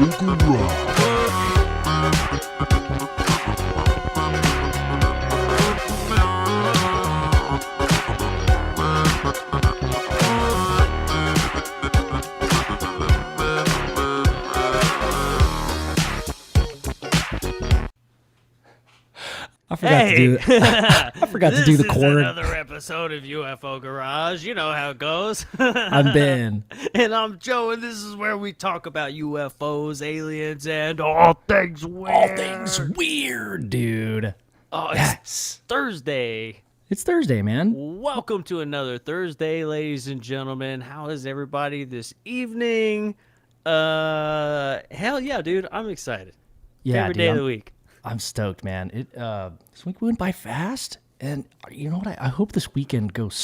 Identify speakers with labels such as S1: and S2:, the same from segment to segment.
S1: UFO Garage.
S2: I forgot to do the chord.
S3: This is another episode of UFO Garage. You know how it goes.
S2: I'm Ben.
S3: And I'm Joe, and this is where we talk about UFOs, aliens, and all things weird.
S2: All things weird, dude.
S3: Oh, it's
S2: Yes.
S3: Thursday.
S2: It's Thursday, man.
S3: Welcome to another Thursday, ladies and gentlemen. How is everybody this evening? Hell yeah, dude. I'm excited.
S2: Yeah,
S3: Every
S2: dude,
S3: day of the week.
S2: I'm stoked, man. This week went by fast, and you know what? I hope this weekend goes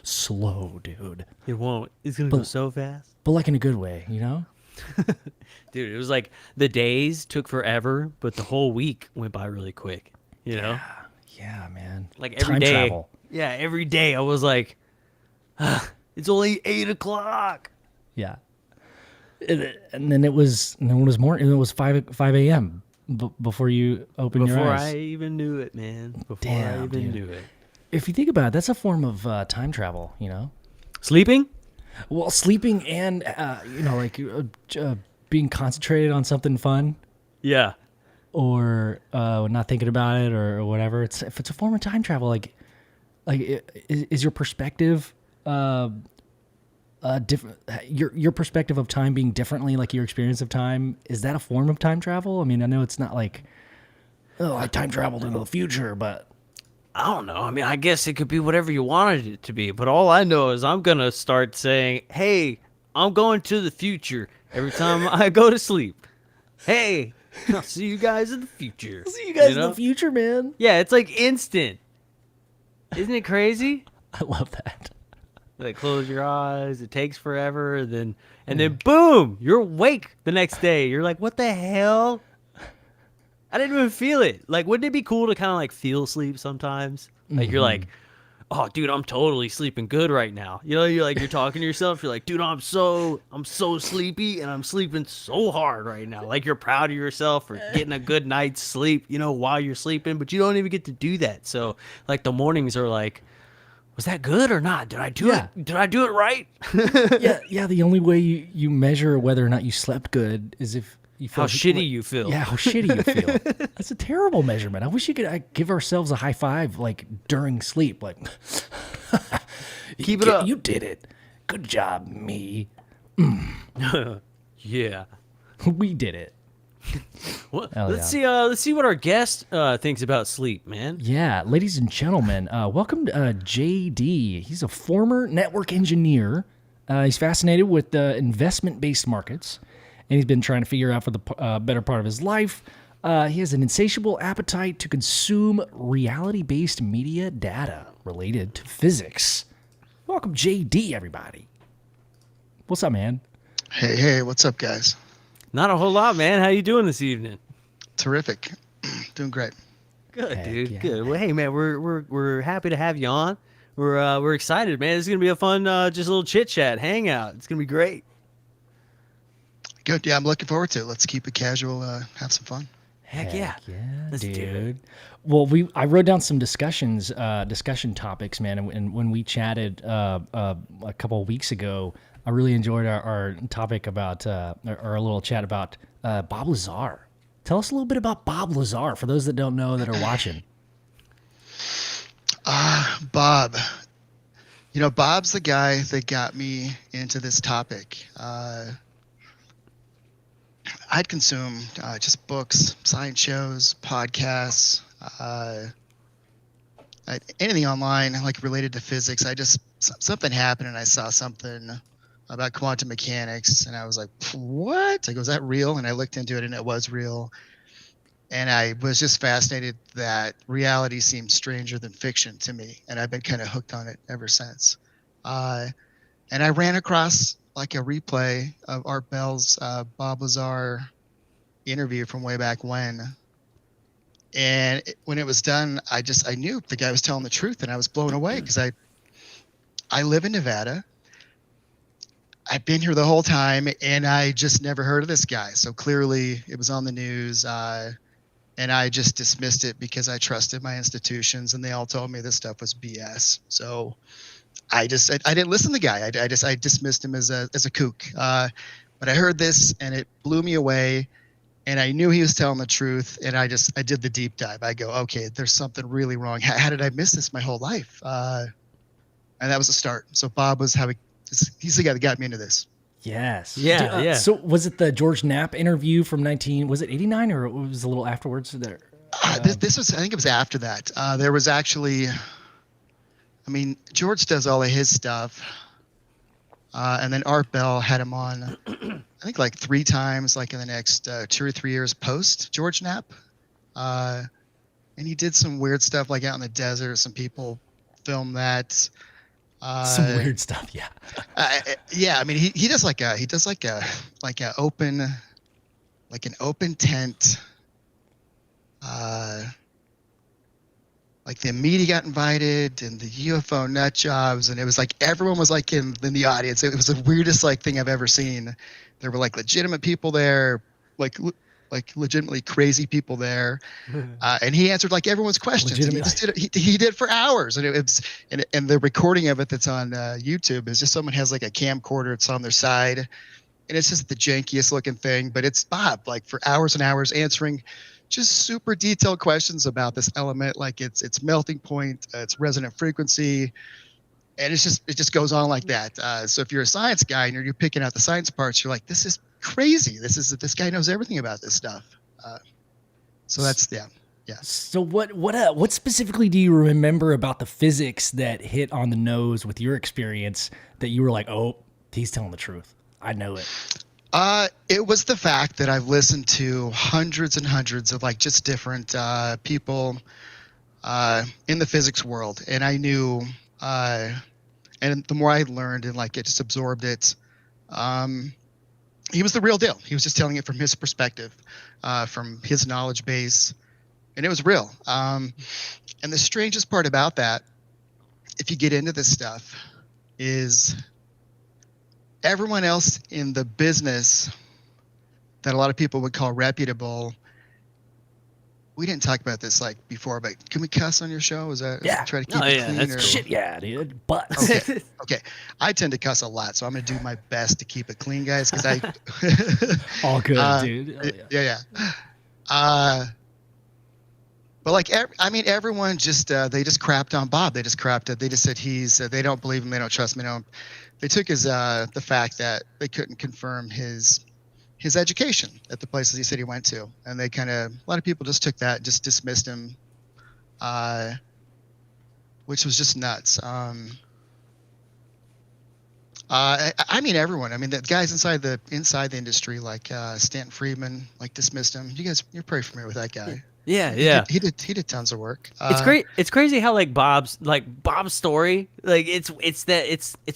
S2: slow, dude.
S3: It won't. It's going to go so fast.
S2: But like in a good way, you know?
S3: Dude, it was like the days took forever, but the whole week went by really quick, you know?
S2: Yeah, man.
S3: Like every
S2: Time
S3: day.
S2: travel.
S3: Yeah, every day I was like, it's only 8 o'clock.
S2: Yeah. And then it was morning. It was 5 a.m. Before you open your
S3: Before
S2: eyes.
S3: I even knew it, man. Before I
S2: Damn,
S3: even
S2: dude.
S3: knew it.
S2: If you think about it, that's a form of time travel, you know?
S3: Sleeping?
S2: Well, sleeping and, being concentrated on something fun
S3: Yeah.
S2: or not thinking about it or whatever. If it's a form of time travel, is your perspective different? Your perspective of time being differently, like your experience of time, is that a form of time travel? I mean, I know it's not like, oh, I time traveled into the future, but
S3: I don't know. I mean, I guess it could be whatever you wanted it to be, but all I know is I'm going to start saying, hey, I'm going to the future every time I go to sleep. Hey, I'll see you guys in the future.
S2: see you guys
S3: know?
S2: in the future, man.
S3: Yeah, it's like instant. Isn't it crazy?
S2: I love that.
S3: Like close your eyes, it takes forever, and then boom, you're awake the next day. You're like, what the hell? I didn't even feel it. Like, wouldn't it be cool to kind of like feel sleep sometimes? Like you're like, oh dude, I'm totally sleeping good right now. You know, you're talking to yourself, you're like, dude, I'm so sleepy and I'm sleeping so hard right now. Like you're proud of yourself for getting a good night's sleep, you know, while you're sleeping, but you don't even get to do that. So like the mornings are like, was that good or not? Did I do it? Did I do it right?
S2: Yeah. The only way you measure whether or not you slept good is if you feel
S3: How shitty you feel.
S2: Yeah, how shitty you feel. That's a terrible measurement. I wish you could give ourselves a high five like during sleep. Like,
S3: Keep it up.
S2: You did it. Good job, me.
S3: Yeah.
S2: We did it.
S3: Well,
S2: Hell
S3: let's see what our guest thinks about sleep, man.
S2: Yeah, ladies and gentlemen, welcome to JD. He's a former network engineer. He's fascinated with investment-based markets, and he's been trying to figure out for the better part of his life. He has an insatiable appetite to consume reality-based media data related to physics. Welcome, JD, everybody. What's up, man?
S4: Hey, what's up, guys?
S3: Not a whole lot, man. How you doing this evening?
S4: Terrific. Doing great.
S3: Good,
S2: Heck
S3: dude.
S2: yeah.
S3: Good. Well, hey, man, we're happy to have you on. We're excited, man. This is gonna be a fun, just a little chit chat, hangout. It's gonna be great.
S4: Good. Yeah, I'm looking forward to it. Let's keep it casual. Have some fun.
S3: Heck yeah. Let's do it.
S2: Dude. Well, I wrote down some discussion topics, man, and when we chatted a couple of weeks ago, I really enjoyed our topic about our little chat about Bob Lazar. Tell us a little bit about Bob Lazar for those that don't know that are watching.
S4: Bob. You know, Bob's the guy that got me into this topic. I'd consume just books, science shows, podcasts, anything online like related to physics. Something happened and I saw something about quantum mechanics and I was like, what? I go, is that real? And I looked into it and it was real. And I was just fascinated that reality seemed stranger than fiction to me. And I've been kind of hooked on it ever since. And I ran across like a replay of Art Bell's Bob Lazar interview from way back when. And when it was done, I knew the guy was telling the truth, and I was blown away because I live in Nevada. I've been here the whole time, and I just never heard of this guy. So clearly, it was on the news, and I just dismissed it because I trusted my institutions, and they all told me this stuff was BS. So I didn't listen to the guy. I dismissed him as a kook. But I heard this, and it blew me away. And I knew he was telling the truth, and I did the deep dive. I go, okay, there's something really wrong. How did I miss this my whole life? And that was the start. So Bob was he's the guy that got me into this.
S2: Yes.
S3: Yeah, yeah.
S2: So was it the George Knapp interview from 89 or it was a little afterwards there?
S4: This was, I think it was after that. There was actually, I mean, George does all of his stuff. And then Art Bell had him on, I think like 3 times, like in the next 2 or 3 years post George Knapp. And he did some weird stuff like out in the desert. Some people filmed that.
S2: Some weird stuff. Yeah.
S4: Yeah. I mean, he does like an open tent. Like the media got invited and the UFO nut jobs, and it was like everyone was like in the audience. It was the weirdest like thing I've ever seen. There were like legitimate people there, like legitimately crazy people there, and he answered like everyone's questions. He did for hours, and and the recording of it that's on YouTube is just someone has like a camcorder. It's on their side, and it's just the jankiest looking thing. But it's Bob like for hours and hours answering just super detailed questions about this element, like its melting point, its resonant frequency, and it just goes on like that. So if you're a science guy and you're picking out the science parts, you're like, this is crazy. This guy knows everything about this stuff. So that's yeah.
S2: So what specifically do you remember about the physics that hit on the nose with your experience that you were like, oh, he's telling the truth. I know it.
S4: It was the fact that I've listened to hundreds and hundreds of like just different people in the physics world, and I knew, and the more I learned and like it just absorbed it, he was the real deal. He was just telling it from his perspective, from his knowledge base, and it was real. And the strangest part about that, if you get into this stuff, is everyone else in the business that a lot of people would call reputable. We didn't talk about this like before, but can we cuss on your show? Is that try to keep it clean?
S2: That's shit, yeah, dude. But
S4: okay. I tend to cuss a lot, so I'm gonna do my best to keep it clean, guys. Because I
S2: all good, dude.
S4: Yeah. But like, everyone just they just crapped on Bob. They just crapped it. They just said they don't believe him. They don't trust him. They took his the fact that they couldn't confirm his education at the places he said he went to, and they a lot of people just took that and just dismissed him, which was just nuts. Everyone. I mean, the guys inside the industry, like Stanton Friedman, like dismissed him. You're pretty familiar with that guy.
S3: Yeah.
S4: He did tons of work.
S3: It's great. It's crazy how Bob's story, it's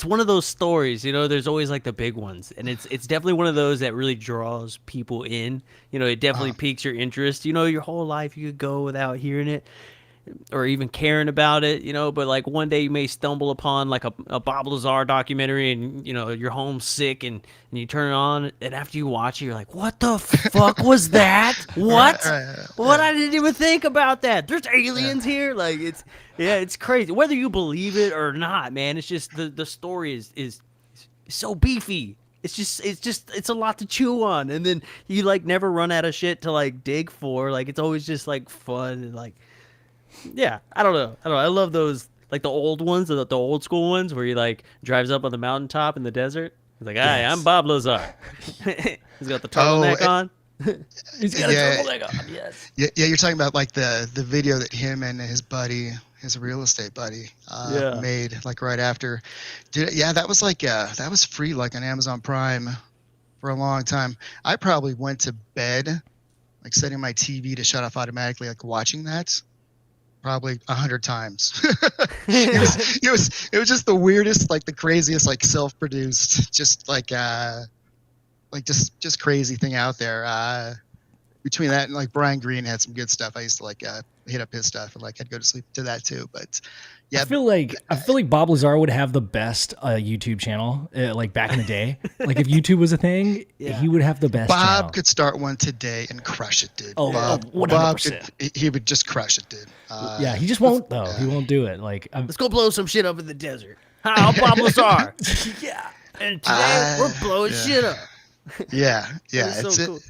S3: one of those stories, there's always like the big ones, and it's definitely one of those that really draws people in. It definitely piques your interest. Your whole life you could go without hearing it or even caring about it, but like one day you may stumble upon like a Bob Lazar documentary, and you're homesick and you turn it on, and after you watch it you're like, what the fuck was that? What? I didn't even think about that. There's aliens here. Like it's crazy whether you believe it or not, man. It's just the story is so beefy. It's a lot to chew on, and then you like never run out of shit to like dig for. Like it's always just like fun and like, yeah, I don't know. I love those, like the old ones, the old school ones where he like drives up on the mountaintop in the desert. He's like, hi, I'm Bob Lazar. He's got the turtleneck on.
S2: He's got a turtleneck on, yes.
S4: Yeah, you're talking about like the video that him and his buddy, his real estate buddy, made like right after. Dude, yeah, that was like that was free like on Amazon Prime for a long time. I probably went to bed like setting my TV to shut off automatically, like watching that. Probably 100 times. It was just the weirdest, like the craziest, like self-produced, just like just crazy thing out there. Between that and like Brian Greene had some good stuff. I used to like hit up his stuff, and like I'd go to sleep to that too. But yeah,
S2: I feel like Bob Lazar would have the best YouTube channel, like back in the day. Like if YouTube was a thing, he would have the best.
S4: Bob
S2: channel.
S4: could start one today and crush it, dude.
S2: Oh,
S4: Bob
S2: 100%.
S4: he would just crush it, dude.
S2: Yeah, he just won't though. He won't do it. Like
S3: Let's go blow some shit up in the desert. Hi, I'm Bob Lazar. Yeah, and today we're blowing shit up.
S4: Yeah,
S3: That is so cool.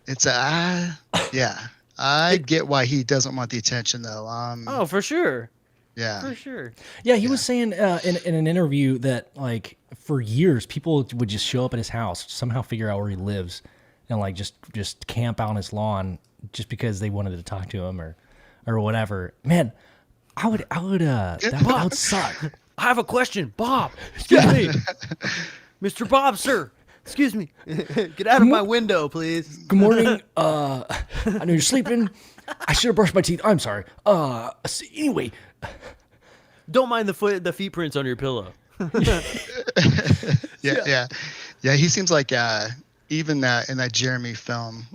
S4: It's yeah. I get why he doesn't want the attention though.
S3: Oh, for sure.
S4: Yeah.
S3: For sure.
S2: Yeah, he was saying in an interview that like for years people would just show up at his house, somehow figure out where he lives, and like just camp out on his lawn just because they wanted to talk to him or whatever. Man, I would that would suck.
S3: I have a question, Bob. Excuse me, Mr. Bob, sir. Excuse me. Get out of my window, please.
S2: Good morning. I know you're sleeping. I should have brushed my teeth. I'm sorry. Anyway.
S3: Don't mind the feet prints on your pillow.
S4: Yeah. He seems like even in that Jeremy film,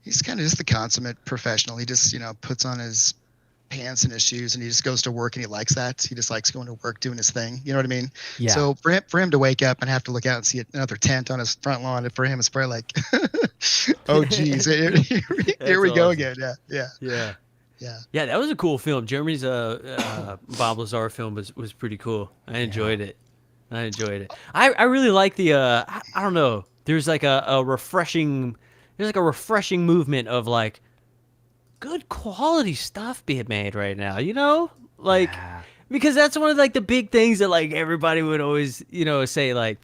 S4: he's kind of just the consummate professional. He just puts on his pants and his shoes and he just goes to work and he likes that. He just likes going to work doing his thing. You know what I mean?
S2: Yeah.
S4: So for him to wake up and have to look out and see another tent on his front lawn, for him it's probably like, oh geez, here we go again. Yeah.
S3: That was a cool film. Jeremy's Bob Lazar film was pretty cool. I enjoyed it. I really like the I don't know. There's like a refreshing movement of like good quality stuff being made right now, because that's one of like the big things that like everybody would always, say like,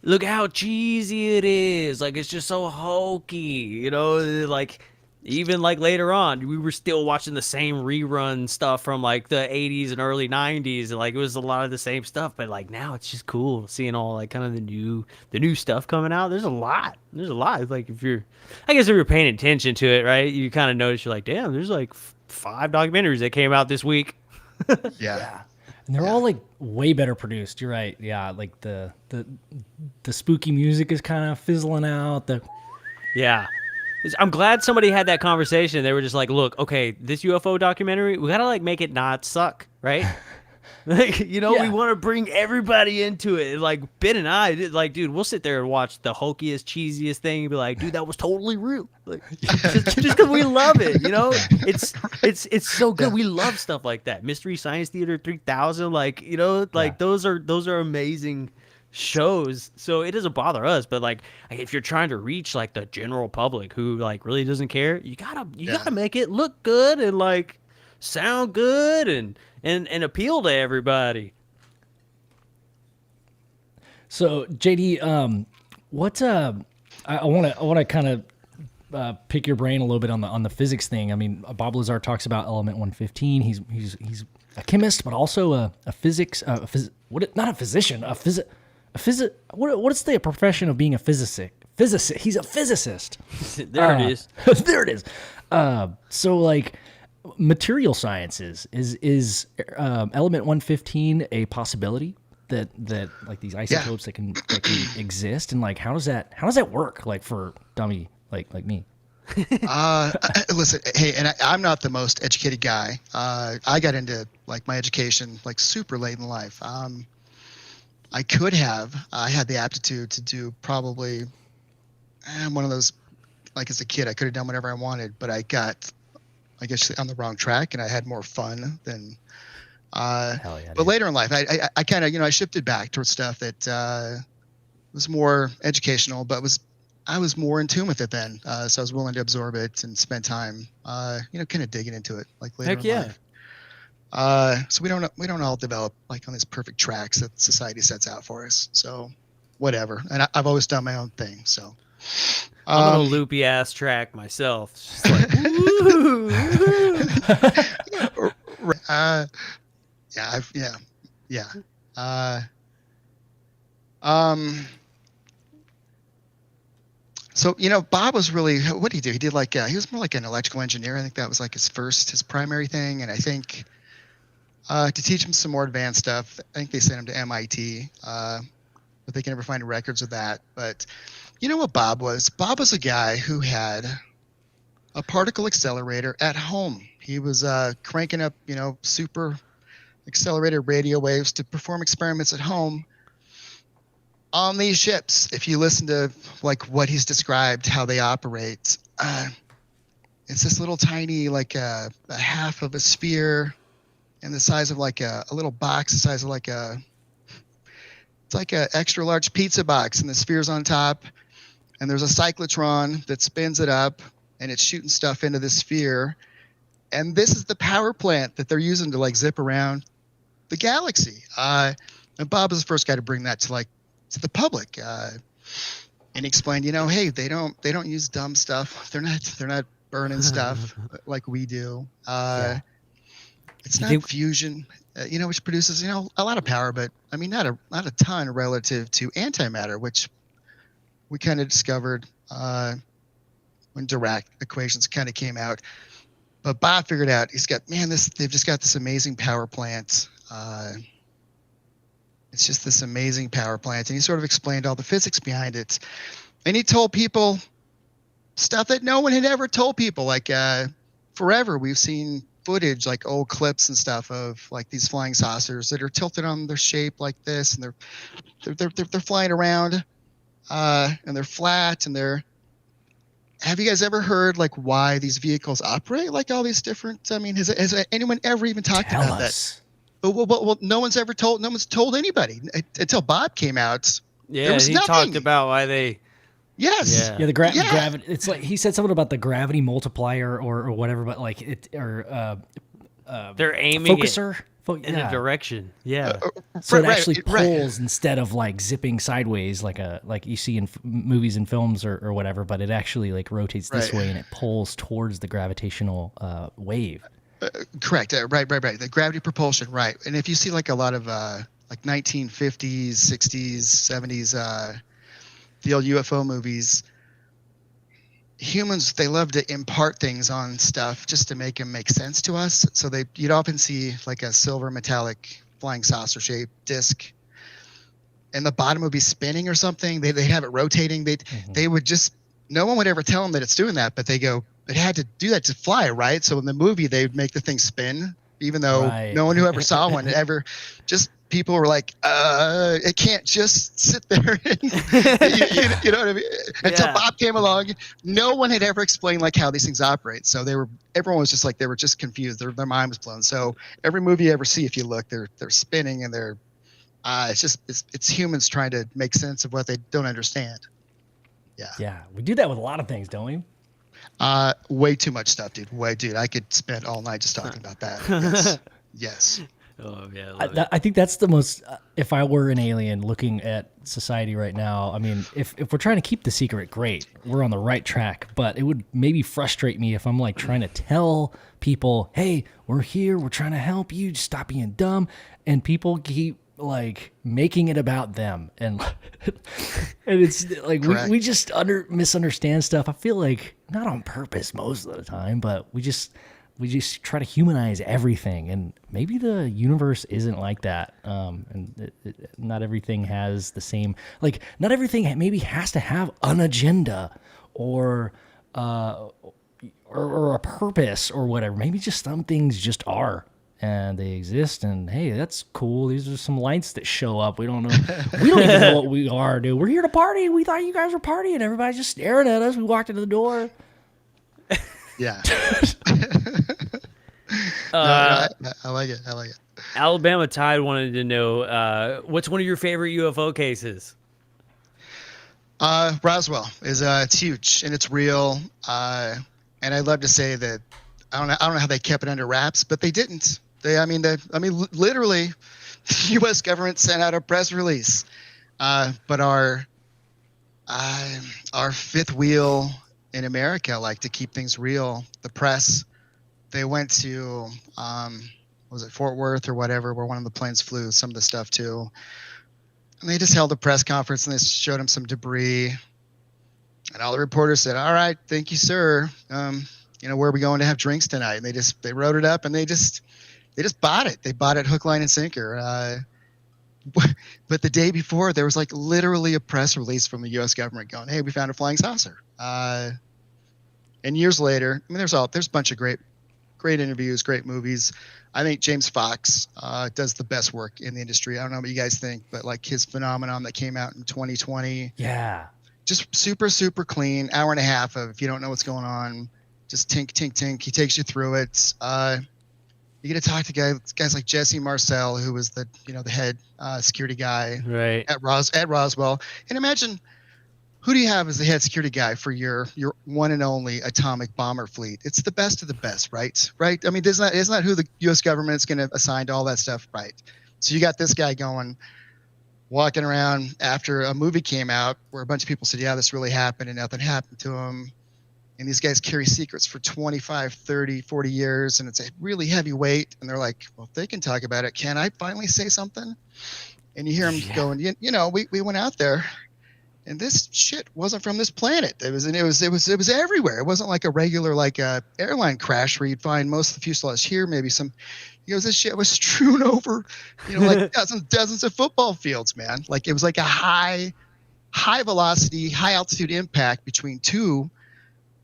S3: look how cheesy it is. Like, it's just so hokey, like even like later on, we were still watching the same rerun stuff from like the 80s and early 90s. And like, it was a lot of the same stuff, but like now it's just cool seeing all like kind of the new stuff coming out. There's a lot. Like if you're paying attention to it, right, you kind of notice, you're like, damn, there's like 5 documentaries that came out this week.
S4: Yeah.
S2: And they're all like way better produced. You're right. Yeah. Like the spooky music is kind of fizzling out.
S3: Yeah. I'm glad somebody had that conversation. They were just like, look, okay, this UFO documentary, we got to like make it not suck, right? Like, we want to bring everybody into it. Like Ben and I, like, dude, we'll sit there and watch the hokiest, cheesiest thing and be like, dude, that was totally real. Like, just because we love it, it's so good. We love stuff like that. Mystery Science Theater 3000, like, those are amazing shows. So it doesn't bother us, but like if you're trying to reach like the general public who like really doesn't care, you gotta make it look good and like sound good and appeal to everybody.
S2: So JD, I want to kind of pick your brain a little bit on the physics thing. I mean, Bob Lazar talks about element 115. He's a chemist, but also not a physician, what's the profession of being a physicist? He's a physicist.
S3: There it is.
S2: There it is. So like material sciences is element 115 a possibility that like these isotopes that can exist, and like how does that work like for dummy like me?
S4: Listen, hey, and I'm not the most educated guy. I got into like my education like super late in life. I had the aptitude to do probably one of those, like as a kid, I could have done whatever I wanted, but I got, I guess, on the wrong track and I had more fun than,
S2: Hell yeah,
S4: but
S2: dude.
S4: later in life, I kind of, I shifted back towards stuff that was more educational, but I was more in tune with it then. So I was willing to absorb it and spend time, kind of digging into it like later in life. So we don't all develop like on these perfect tracks that society sets out for us. So whatever. And I've always done my own thing. So
S3: I'm on a loopy ass track myself. It's just like, woo,
S4: So, Bob was really, what did he do? He did like, he was more like an electrical engineer. I think that was like his primary thing. And I think to teach him some more advanced stuff, I think they sent him to MIT, but they can never find records of that. But you know what Bob was? Bob was a guy who had a particle accelerator at home. He was cranking up, super accelerated radio waves to perform experiments at home on these ships. If you listen to like what he's described, how they operate, it's this little tiny, like a half of a sphere, and the size of like a little box, the size of it's like a extra large pizza box, and the sphere's on top, and there's a cyclotron that spins it up, and it's shooting stuff into the sphere. And this is the power plant that they're using to like zip around the galaxy. And Bob was the first guy to bring that to the public. And he explained, hey, they don't use dumb stuff. They're not burning stuff like we do. It's not fusion, which produces, a lot of power, but I mean, not a ton relative to antimatter, which we kind of discovered when Dirac equations kind of came out. But Bob figured out, they've just got this amazing power plant. It's just this amazing power plant. And he sort of explained all the physics behind it. And he told people stuff that no one had ever told people. Like forever, we've seen footage, like old clips and stuff of like these flying saucers that are tilted on their shape like this, and they're flying around, and they're flat, and they're. Have you guys ever heard like why these vehicles operate like all these different? I mean, has anyone ever even talked about that? Well, no one's told anybody until Bob came out.
S3: Yeah, and he talked about why they.
S4: Yes.
S2: Yeah, the gravity. It's like he said something about the gravity multiplier or whatever, but like they're
S3: aiming
S2: focuser
S3: in a direction. Yeah.
S2: So it actually pulls instead of like zipping sideways like you see in movies and films or whatever, but it actually like rotates this way and it pulls towards the gravitational wave.
S4: Correct. Right. The gravity propulsion. Right. And if you see like a lot of like 1950s, 60s, 70s. The old UFO movies, humans, they love to impart things on stuff just to make them make sense to us. So you'd often see like a silver metallic flying saucer shaped disc, and the bottom would be spinning or something. They'd have it rotating. They would just, no one would ever tell them that it's doing that, but they go, it had to do that to fly, right? So in the movie, they would make the thing spin, even though no one who ever saw one ever just. People were like, it can't just sit there. And, you know what I mean? Until Bob came along, no one had ever explained like how these things operate. So everyone was just like, they were just confused. Their mind was blown. So every movie you ever see, if you look, they're spinning and it's humans trying to make sense of what they don't understand. Yeah.
S2: Yeah. We do that with a lot of things, don't we?
S4: Way too much stuff, dude. I could spend all night just talking about that. Yes.
S3: Oh yeah,
S2: I think that's the most. If I were an alien looking at society right now, I mean, if we're trying to keep the secret, great, we're on the right track. But it would maybe frustrate me if I'm like trying to tell people, "Hey, we're here, we're trying to help you, just stop being dumb," and people keep like making it about them, and and it's like we just misunderstand stuff. I feel like not on purpose most of the time, but we just try to humanize everything, and maybe the universe isn't like that. And not everything has the same, like not everything maybe has to have an agenda or a purpose or whatever. Maybe just some things just are, and they exist. And hey, that's cool. These are some lights that show up. We don't know. We don't even know what we are, dude. We're here to party. We thought you guys were partying. Everybody's just staring at us. We walked into the door.
S4: Yeah. I like it.
S3: Alabama Tide wanted to know what's one of your favorite UFO cases?
S4: Roswell is it's huge and it's real. And I'd love to say that I don't know how they kept it under wraps, but they didn't. Literally, the U.S. government sent out a press release. But our fifth wheel in America like to keep things real. The press, they went to was it Fort Worth or whatever, where one of the planes flew some of the stuff too, and they just held a press conference and they showed him some debris, and all the reporters said, "All right, thank you, sir. Where are we going to have drinks tonight?" And they wrote it up and they just bought it. They bought it hook, line, and sinker. But the day before, there was like literally a press release from the U.S. government going, "Hey, we found a flying saucer." And years later, I mean, there's a bunch of great interviews, great movies. I think James Fox does the best work in the industry. I don't know what you guys think, but like his Phenomenon that came out in 2020.
S2: Yeah.
S4: Just super, super clean. Hour and a half of, if you don't know what's going on, just tink, tink, tink. He takes you through it. You get to talk to guys like Jesse Marcel, who was the head security guy at Roswell. And imagine, who do you have as the head security guy for your one and only atomic bomber fleet? It's the best of the best, right? Right? I mean, isn't that who the U.S. government's going to assign to all that stuff, right? So you got this guy walking around after a movie came out where a bunch of people said, yeah, this really happened, and nothing happened to him. And these guys carry secrets for 25, 30, 40 years, and it's a really heavy weight. And they're like, well, if they can talk about it, can I finally say something? And you hear them going, we went out there, and this shit wasn't from this planet. It was everywhere. It wasn't like a regular airline crash where you'd find most of the fuselage here, maybe some. He goes, this shit was strewn over, like dozens of football fields, man. Like it was like a high velocity, high altitude impact between two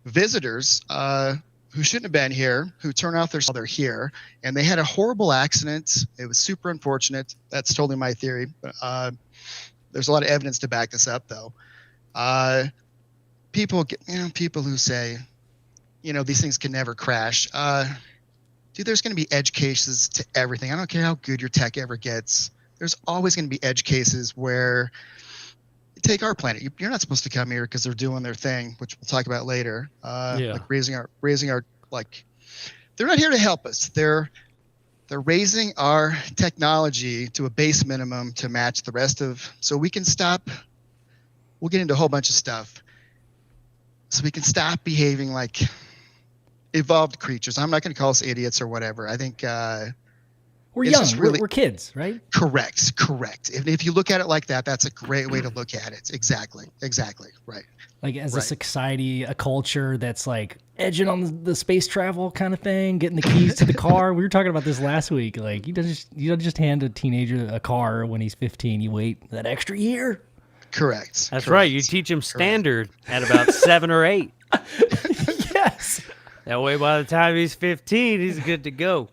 S4: visitors who shouldn't have been here, who turn out they're here, and they had a horrible accident. It was super unfortunate. That's totally my theory. There's a lot of evidence to back this up, though. People who say, these things can never crash. Dude, there's going to be edge cases to everything. I don't care how good your tech ever gets. There's always going to be edge cases where, take our planet. You're not supposed to come here because they're doing their thing, which we'll talk about later. Like raising our they're not here to help us. They're raising our technology to a base minimum to match the rest of, so we can stop. We'll get into a whole bunch of stuff. So we can stop behaving like evolved creatures. I'm not going to call us idiots or whatever. I think
S2: we're young. We're kids, right?
S4: Correct. If you look at it like that, that's a great way to look at it. Exactly. Right.
S2: Like as a society, a culture that's like edging on the space travel kind of thing, getting the keys to the car. We were talking about this last week. Like you don't just hand a teenager a car when he's 15. You wait that extra year.
S4: Correct.
S3: That's right. You teach him standard at about 7 or 8.
S2: Yes.
S3: That way, by the time he's 15, he's good to go.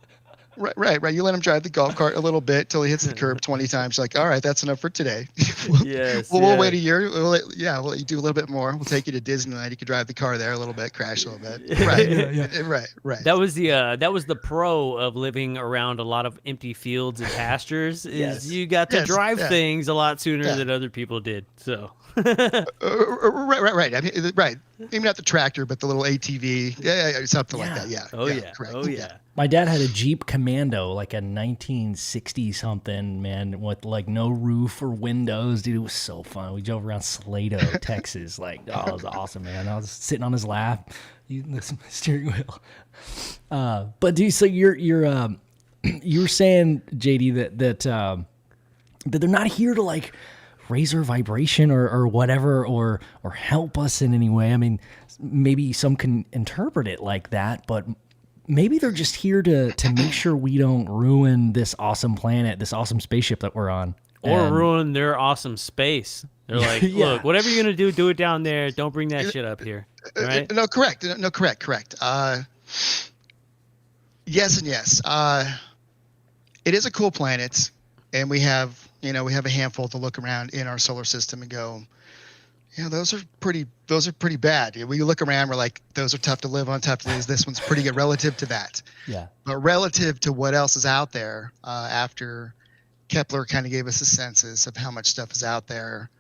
S4: Right. You let him drive the golf cart a little bit till he hits the curb 20 times. You're like, all right, that's enough for today. We'll wait a year. We'll let you do a little bit more. We'll take you to Disneyland. You could drive the car there a little bit, crash a little bit. Right. Right.
S3: That was the pro of living around a lot of empty fields and pastures. You got to drive things a lot sooner than other people did. So.
S4: Right. I mean, right. Maybe not the tractor, but the little ATV, something like that. Yeah. Correct.
S3: Oh yeah.
S2: My dad had a Jeep Commando, like a 1960 something, man, with like no roof or windows. Dude, it was so fun. We drove around Slato, Texas. Like, it was awesome, man. I was sitting on his lap, using the steering wheel. But dude, so you're saying, JD, that they're not here to like raise our vibration or whatever, or help us in any way. I mean, maybe some can interpret it like that, but maybe they're just here to make sure we don't ruin this awesome planet, this awesome spaceship that we're on.
S3: Or ruin their awesome space. They're like, look, whatever you're going to do it down there. Don't bring that shit up here. Right?
S4: No, correct. Yes and yes. It is a cool planet, and we have a handful to look around in our solar system and go, those are pretty bad. We look around, we're like, those are tough to live on, tough to lose. This one's pretty good relative to that. Yeah. But relative to what else is out there, after Kepler kind of gave us a census of how much stuff is out there,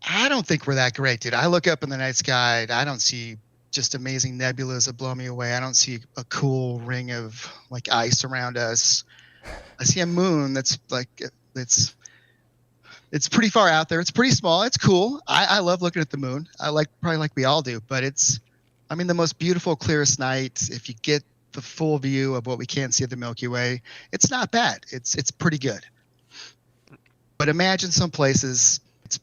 S4: I don't think we're that great, dude. I look up in the night sky, I don't see just amazing nebulas that blow me away. I don't see a cool ring of like ice around us. I see a moon that's like, it's pretty far out there. It's pretty small. It's cool. I love looking at the moon. Probably like we all do, but the most beautiful, clearest night. If you get the full view of what we can see of the Milky Way, it's not bad. It's pretty good. But imagine some places,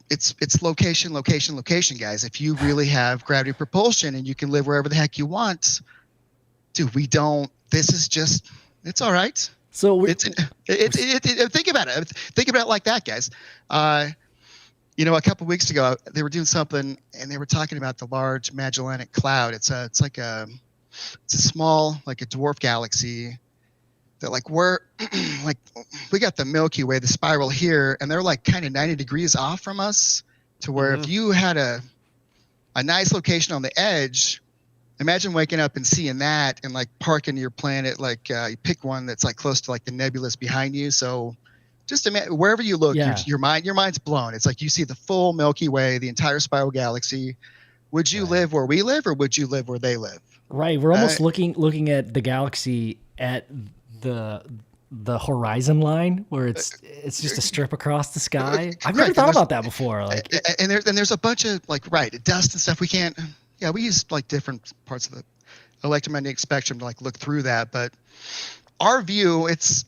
S4: it's location, guys. If you really have gravity propulsion and you can live wherever the heck you want, dude, we don't. This is just, it's all right. So think about it. Think about it like that, guys. a couple weeks ago, they were doing something, and they were talking about the Large Magellanic Cloud. It's a small, like a dwarf galaxy that, like, we're like, we got the Milky Way, the spiral here, and they're like kind of 90 degrees off from us, to where if you had a nice location on the edge, imagine waking up and seeing that, and like parking your planet, like you pick one that's like close to like the nebulous behind you. So just imagine, wherever you look, your mind's blown. It's like you see the full Milky Way, the entire spiral galaxy. Would you live where we live, or would you live where they live?
S2: Right. We're almost looking at the galaxy at the horizon line, where it's just a strip across the sky. I've never thought about that before. Like,
S4: and there's a bunch of like dust and stuff. We can't. Yeah, we use like different parts of the electromagnetic spectrum to like look through that. But our view, it's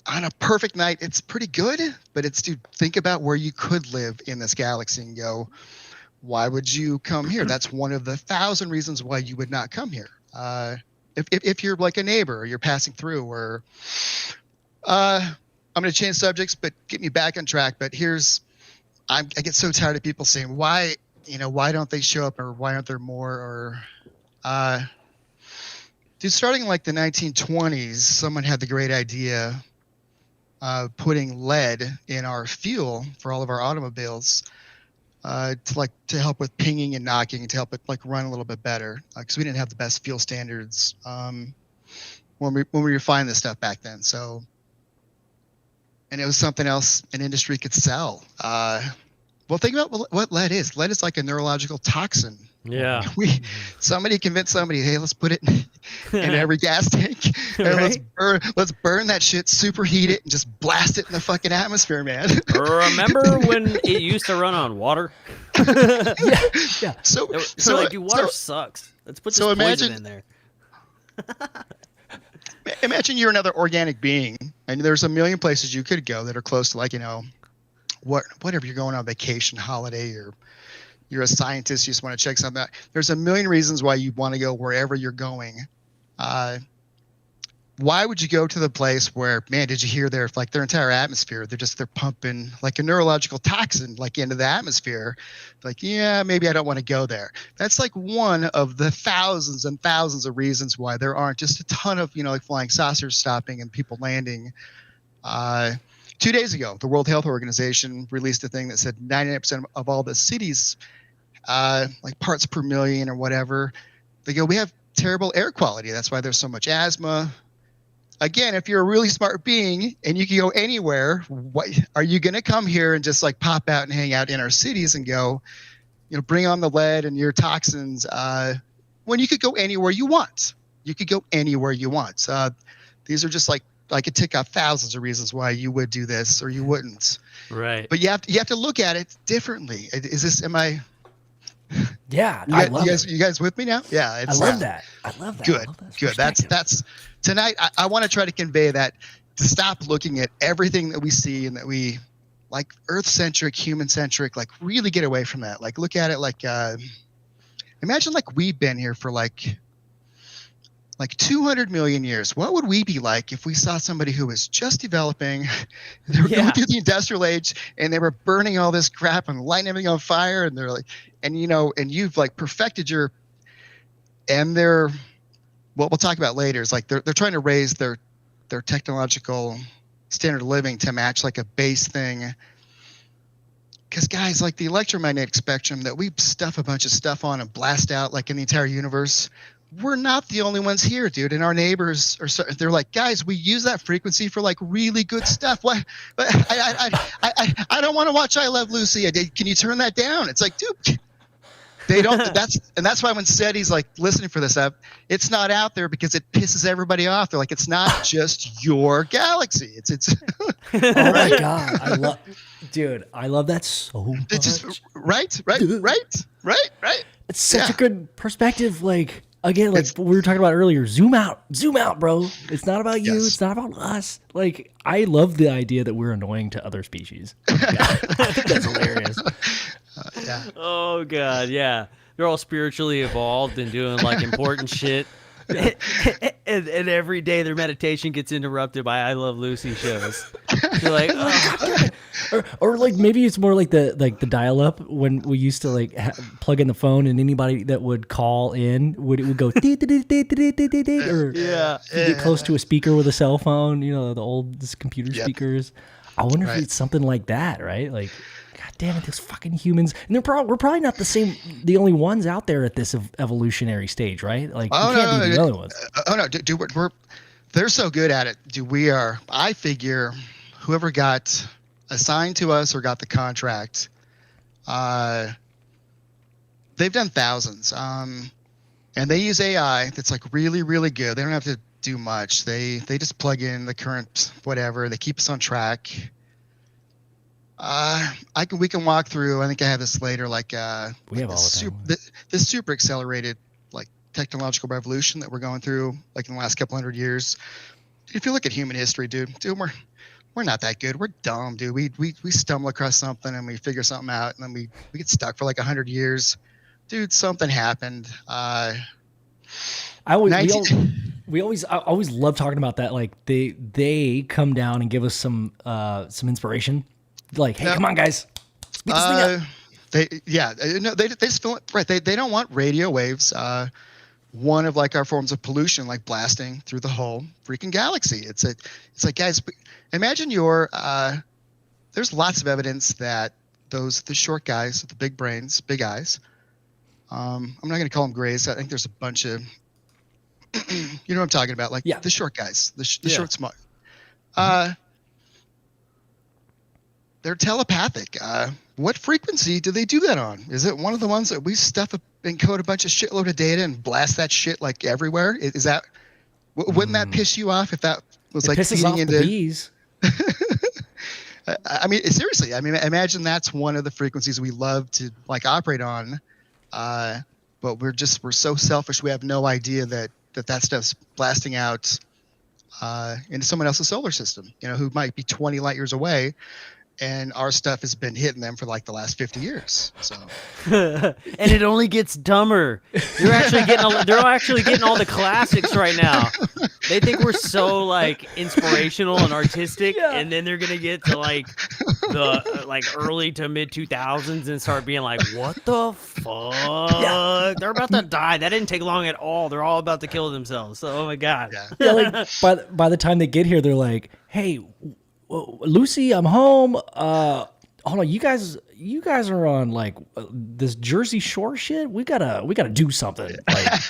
S4: on a perfect night, it's pretty good. But it's to think about where you could live in this galaxy and go, why would you come here? That's one of the 1,000 reasons why you would not come here. If you're like a neighbor, or you're passing through, or I'm going to change subjects, but get me back on track. But I get so tired of people saying, why don't they show up, or why aren't there more? Or dude, starting in like the 1920s, someone had the great idea of putting lead in our fuel for all of our automobiles. To help with pinging and knocking, to help it like run a little bit better, because we didn't have the best fuel standards when we refined this stuff back then. So, and it was something else an industry could sell. Well, think about what lead is. Lead is like a neurological toxin.
S3: Yeah.
S4: Somebody convinced somebody, hey, let's put it in every gas tank, and let's burn that shit, superheat it, and just blast it in the fucking atmosphere, man.
S3: Remember when it used to run on water?
S2: Yeah.
S4: So
S3: like, dude, water sucks. Let's put this poison in there.
S4: Imagine you're another organic being, and there's a million places you could go that are close to, like, whatever, you're going on vacation, holiday, or you're a scientist, you just want to check something out. There's a million reasons why you want to go wherever you're going. Why would you go to the place where, man, did you hear their entire atmosphere? They're pumping like a neurological toxin like into the atmosphere. Like, yeah, maybe I don't want to go there. That's like one of the thousands and thousands of reasons why there aren't just a ton of, like flying saucers stopping and people landing. 2 days ago, the World Health Organization released a thing that said 99% of all the cities, like parts per million or whatever, they go, we have terrible air quality. That's why there's so much asthma. Again, if you're a really smart being and you can go anywhere, what are you going to come here and just like pop out and hang out in our cities and go, bring on the lead and your toxins, when you could go anywhere you want? You could go anywhere you want. These are just like, I could tick off thousands of reasons why you would do this or you wouldn't.
S3: Right.
S4: But you have to look at it differently.
S2: Yeah.
S4: You guys with me now? Yeah.
S2: I love that.
S4: Good. Good. That's tonight. I want to try to convey that, to stop looking at everything that we see and that we like Earth-centric, human-centric, like really get away from that. Like look at it like, imagine like we've been here for like 200 million years. What would we be like if we saw somebody who was just developing, they were going through the industrial age, and they were burning all this crap and lighting everything on fire, and they're like, and you've like perfected what we'll talk about later is like they're trying to raise their technological standard of living to match like a base thing. Because guys, like the electromagnetic spectrum that we stuff a bunch of stuff on and blast out like in the entire universe, we're not the only ones here, dude. And our neighbors they're like, guys, we use that frequency for like really good stuff. Why? I don't want to watch I Love Lucy. Can you turn that down? It's like, dude, they don't. That's why when SETI's like listening for this stuff, it's not out there because it pisses everybody off. They're like, it's not just your galaxy. It's.
S2: Oh my god, I love that so much.
S4: It's just right.
S2: It's such a good perspective. Like. Again, like we were talking about earlier, zoom out, bro. It's not about you. It's not about us. Like, I love the idea that we're annoying to other species. I think that's hilarious.
S4: Yeah.
S3: Oh, God, yeah. They're all spiritually evolved and doing, like, important shit. And every day their meditation gets interrupted by I Love Lucy shows. You're like, oh.
S2: Or like maybe it's more like the dial-up when we used to like plug in the phone and anybody that would call in it would go dee, dee, dee, dee, dee, dee, dee, dee, or
S3: Yeah.
S2: if you get close to a speaker with a cell phone, you know, the old computer speakers. I wonder if it's something like that, right? Like, God damn it, those fucking humans. And we're probably not the only ones out there at this evolutionary stage, right? Like, we can't be the only ones.
S4: Dude, they're so good at it. Dude, I figure whoever got assigned to us or got the contract, they've done thousands. And they use AI that's like really, really good. They don't have to do much. They just plug in the current whatever. They keep us on track. We can walk through. I think I have this later. Like
S2: we have all the time.
S4: This super accelerated like technological revolution that we're going through, like in the last couple hundred years. If you look at human history, dude, we're not that good. We're dumb, dude. We stumble across something and we figure something out, and then we get stuck for like 100 years. Dude, something happened. I
S2: always love talking about that. Like they come down and give us some inspiration. Like, hey, come on, guys, speed this thing up.
S4: They just feel it right. They don't want radio waves. One of like our forms of pollution, like blasting through the whole freaking galaxy. It's like, guys, imagine there's lots of evidence that the short guys with the big brains, big eyes. I'm not going to call them grays. I think there's a bunch of, you know what I'm talking about? Like the short guys, the short smart. They're telepathic. What frequency do they do that on? Is it one of the ones that we stuff and code a bunch of shitload of data and blast that shit like everywhere? Is that, wouldn't that piss you off if that was like
S2: pisses off the bees?
S4: I mean, seriously, I mean, imagine that's one of the frequencies we love to like operate on. But we're so selfish. We have no idea that stuff's blasting out into someone else's solar system, you know, who might be 20 light years away. And our stuff has been hitting them for like the last 50 years. So,
S3: and it only gets dumber. They're actually getting all the classics right now. They think we're so like inspirational and artistic, and then they're gonna get to like the like early to mid 2000s and start being like, "What the fuck? Yeah. They're about to die." That didn't take long at all. They're all about to kill themselves. So, oh my god.
S2: Yeah, like by the time they get here, they're like, "Hey, Lucy, I'm home. Hold on, you guys are on like this Jersey Shore shit. We gotta do something. Like,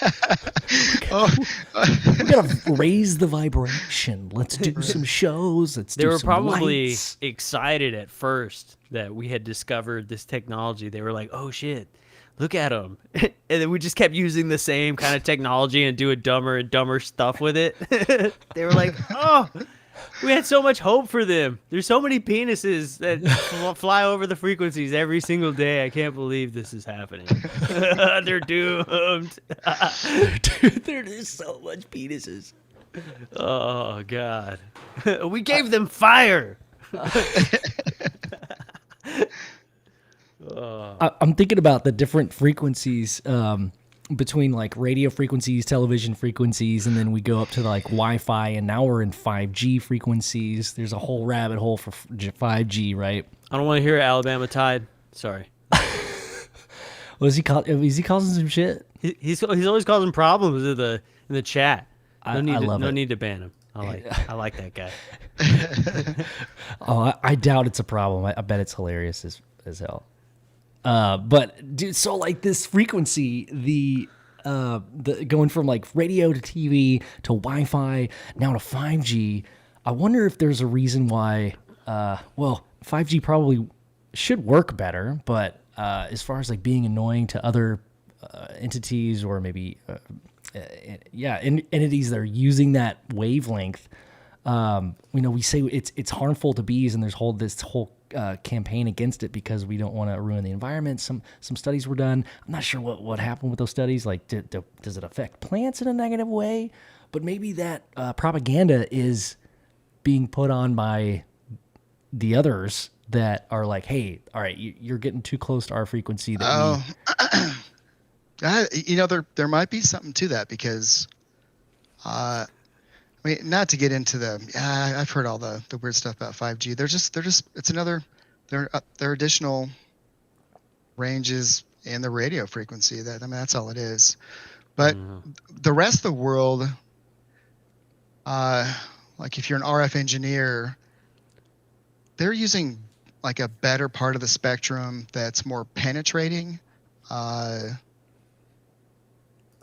S2: we gotta raise the vibration. Let's do some shows.
S3: They were probably
S2: lights.
S3: excited at first that we had discovered this technology. They were like, "Oh shit, look at them!" And then we just kept using the same kind of technology and doing dumber and dumber stuff with it. They were like, "Oh." We had so much hope for them. There's so many penises that fly over the frequencies every single day. I can't believe this is happening. They're doomed.
S2: There's so much penises.
S3: Oh, God. We gave them fire.
S2: I'm thinking about the different frequencies between like radio frequencies, television frequencies, and then we go up to like Wi-Fi, and now we're in 5G frequencies. There's a whole rabbit hole for 5G, right?
S3: I don't want to hear Alabama Tide. Sorry.
S2: Is he causing some shit?
S3: He's always causing problems in the chat.
S2: I love it.
S3: No need to ban him. I like that guy.
S2: I doubt it's a problem. I bet it's hilarious as hell. But dude, so like this frequency, the going from like radio to TV to Wi-Fi now to 5G. I wonder if there's a reason why. 5G probably should work better, but as far as like being annoying to other entities or maybe entities that are using that wavelength, we say it's harmful to bees, and there's this whole campaign against it because we don't want to ruin the environment. Some studies were done. I'm not sure what happened with those studies. Like, does it affect plants in a negative way? But maybe that propaganda is being put on by the others that are like, hey, all right, you're getting too close to our frequency. There might be something to that because
S4: I mean, not to get into I've heard all the weird stuff about 5G. There are additional ranges in the radio frequency. That's all it is. But the rest of the world, like if you're an RF engineer, they're using like a better part of the spectrum that's more penetrating.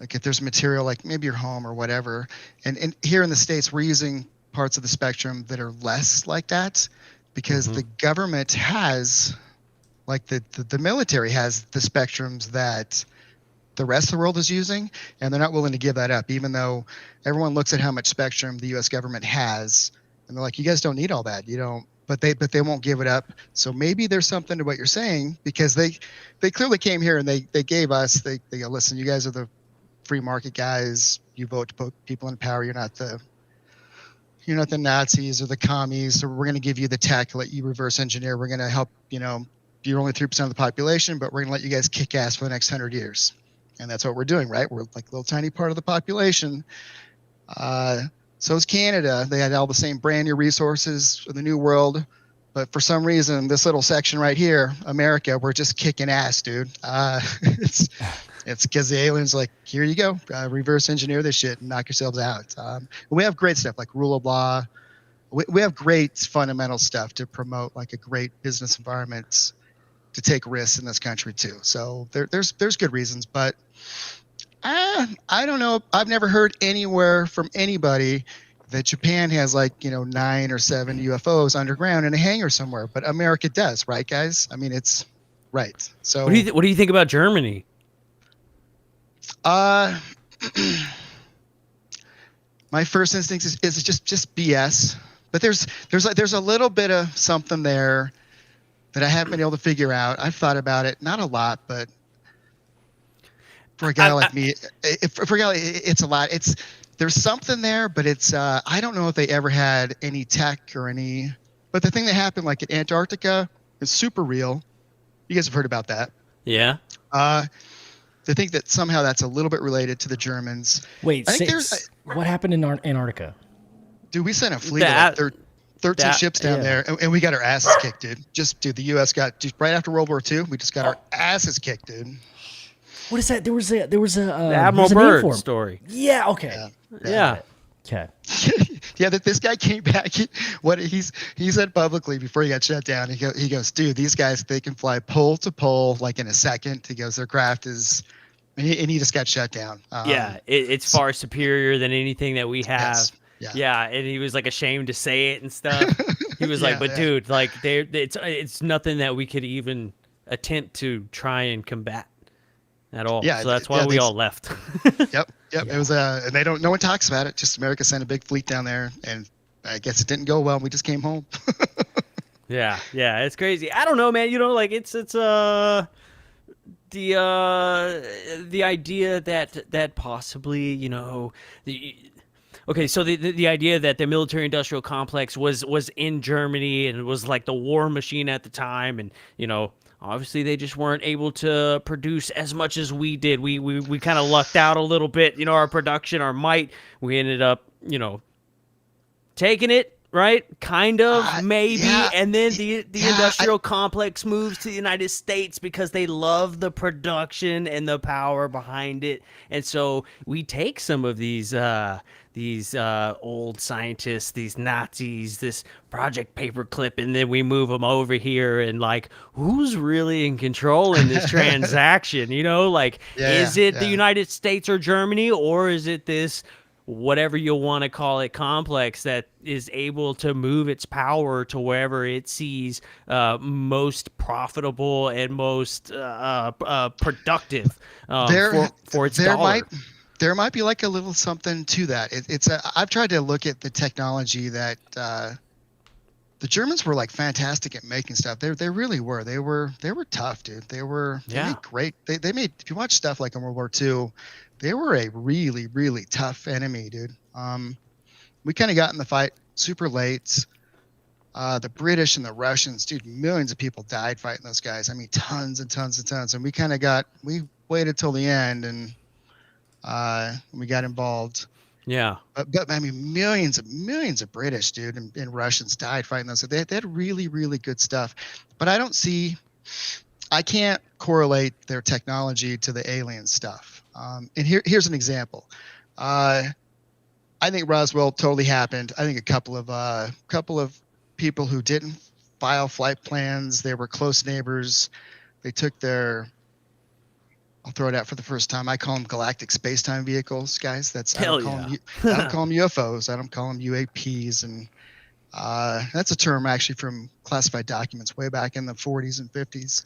S4: Like if there's material like maybe your home or whatever, and here in the States we're using parts of the spectrum that are less like that, because the government has, like the military has the spectrums that the rest of the world is using, and they're not willing to give that up, even though everyone looks at how much spectrum the U.S. government has, and they're like, you guys don't need all that, you don't. But they won't give it up. So maybe there's something to what you're saying, because they clearly came here and they gave us, they go, listen, you guys are the free market guys. You vote to put people in power. You're not the Nazis or the commies. So we're going to give you the tech, let you reverse engineer. We're going to help. You're only 3% of the population, but we're going to let you guys kick ass for the next 100 years. And that's what we're doing, right? We're like a little tiny part of the population. So is Canada. They had all the same brand new resources for the new world. But for some reason, this little section right here, America, we're just kicking ass, dude. It's because the aliens like, here you go, reverse engineer this shit and knock yourselves out. We have great stuff like rule of law. We have great fundamental stuff to promote like a great business environment to take risks in this country too. So there's good reasons, but I don't know. I've never heard anywhere from anybody that Japan has 9 or 7 UFOs underground in a hangar somewhere, but America does, right, guys? I mean, it's right. So
S3: What do you think about Germany?
S4: My first instinct is just BS, but there's a little bit of something there that I haven't been able to figure out. I've thought about it, not a lot, but for a guy like me, it's a lot. There's something there, but I don't know if they ever had any tech or any. But the thing that happened like in Antarctica is super real. You guys have heard about that.
S3: Yeah.
S4: They think that somehow that's a little bit related to the Germans.
S2: Wait, what happened in Antarctica?
S4: Dude, we sent a fleet of 13 ships down there, and we got our asses kicked, dude. The U.S. got right after World War II. We just got our asses kicked, dude.
S2: What is that? There was a
S3: the Admiral Byrd story.
S2: Yeah. Okay.
S3: Yeah.
S2: Okay.
S4: Yeah, that this guy came back. He said publicly before he got shut down. He goes, dude, these guys, they can fly pole to pole like in a second. He goes, their craft is. And he just got shut down.
S3: It's far superior than anything that we have.
S4: Yes,
S3: yeah, and he was like ashamed to say it and stuff. He was like, "But dude, like, it's nothing that we could even attempt to try and combat at all."
S4: Yeah,
S3: so that's why we all left.
S4: Yep. Yeah. It was and they don't. No one talks about it. Just America sent a big fleet down there, and I guess it didn't go well. We just came home.
S3: Yeah, it's crazy. I don't know, man. It's the idea that possibly, okay, so the idea that the military-industrial complex was in Germany and was like the war machine at the time, and obviously they just weren't able to produce as much as we did. We kind of lucked out a little bit, our production, our might. We ended up, taking it. Right? Kind of, maybe.
S4: Yeah,
S3: and then the industrial complex moves to the United States because they love the production and the power behind it. And so we take some of these old scientists, these Nazis, this Project Paperclip, and then we move them over here, and who's really in control in this transaction? Is it the United States or Germany, or is it this whatever you want to call it complex that is able to move its power to wherever it sees most profitable and most productive for its dollar?
S4: There might be like a little something to that. I've tried to look at the technology that the Germans were fantastic at making stuff. They really were. They were tough, dude. They made great. They made, if you watch stuff like in World War II, they were a really, really tough enemy, dude. We kind of got in the fight super late. The British and the Russians, dude, millions of people died fighting those guys. I mean, tons and tons and tons. And we waited till the end, and we got involved.
S3: Yeah.
S4: But I mean, millions of British, dude, and Russians died fighting those. So they had really, really good stuff. But I can't correlate their technology to the alien stuff. And here's an example. I think Roswell totally happened. I think a couple of people who didn't file flight plans, they were close neighbors. They took I'll throw it out for the first time. I call them galactic space-time vehicles, guys. I don't call them UFOs. I don't call them UAPs. And that's a term actually from classified documents way back in the 40s and 50s.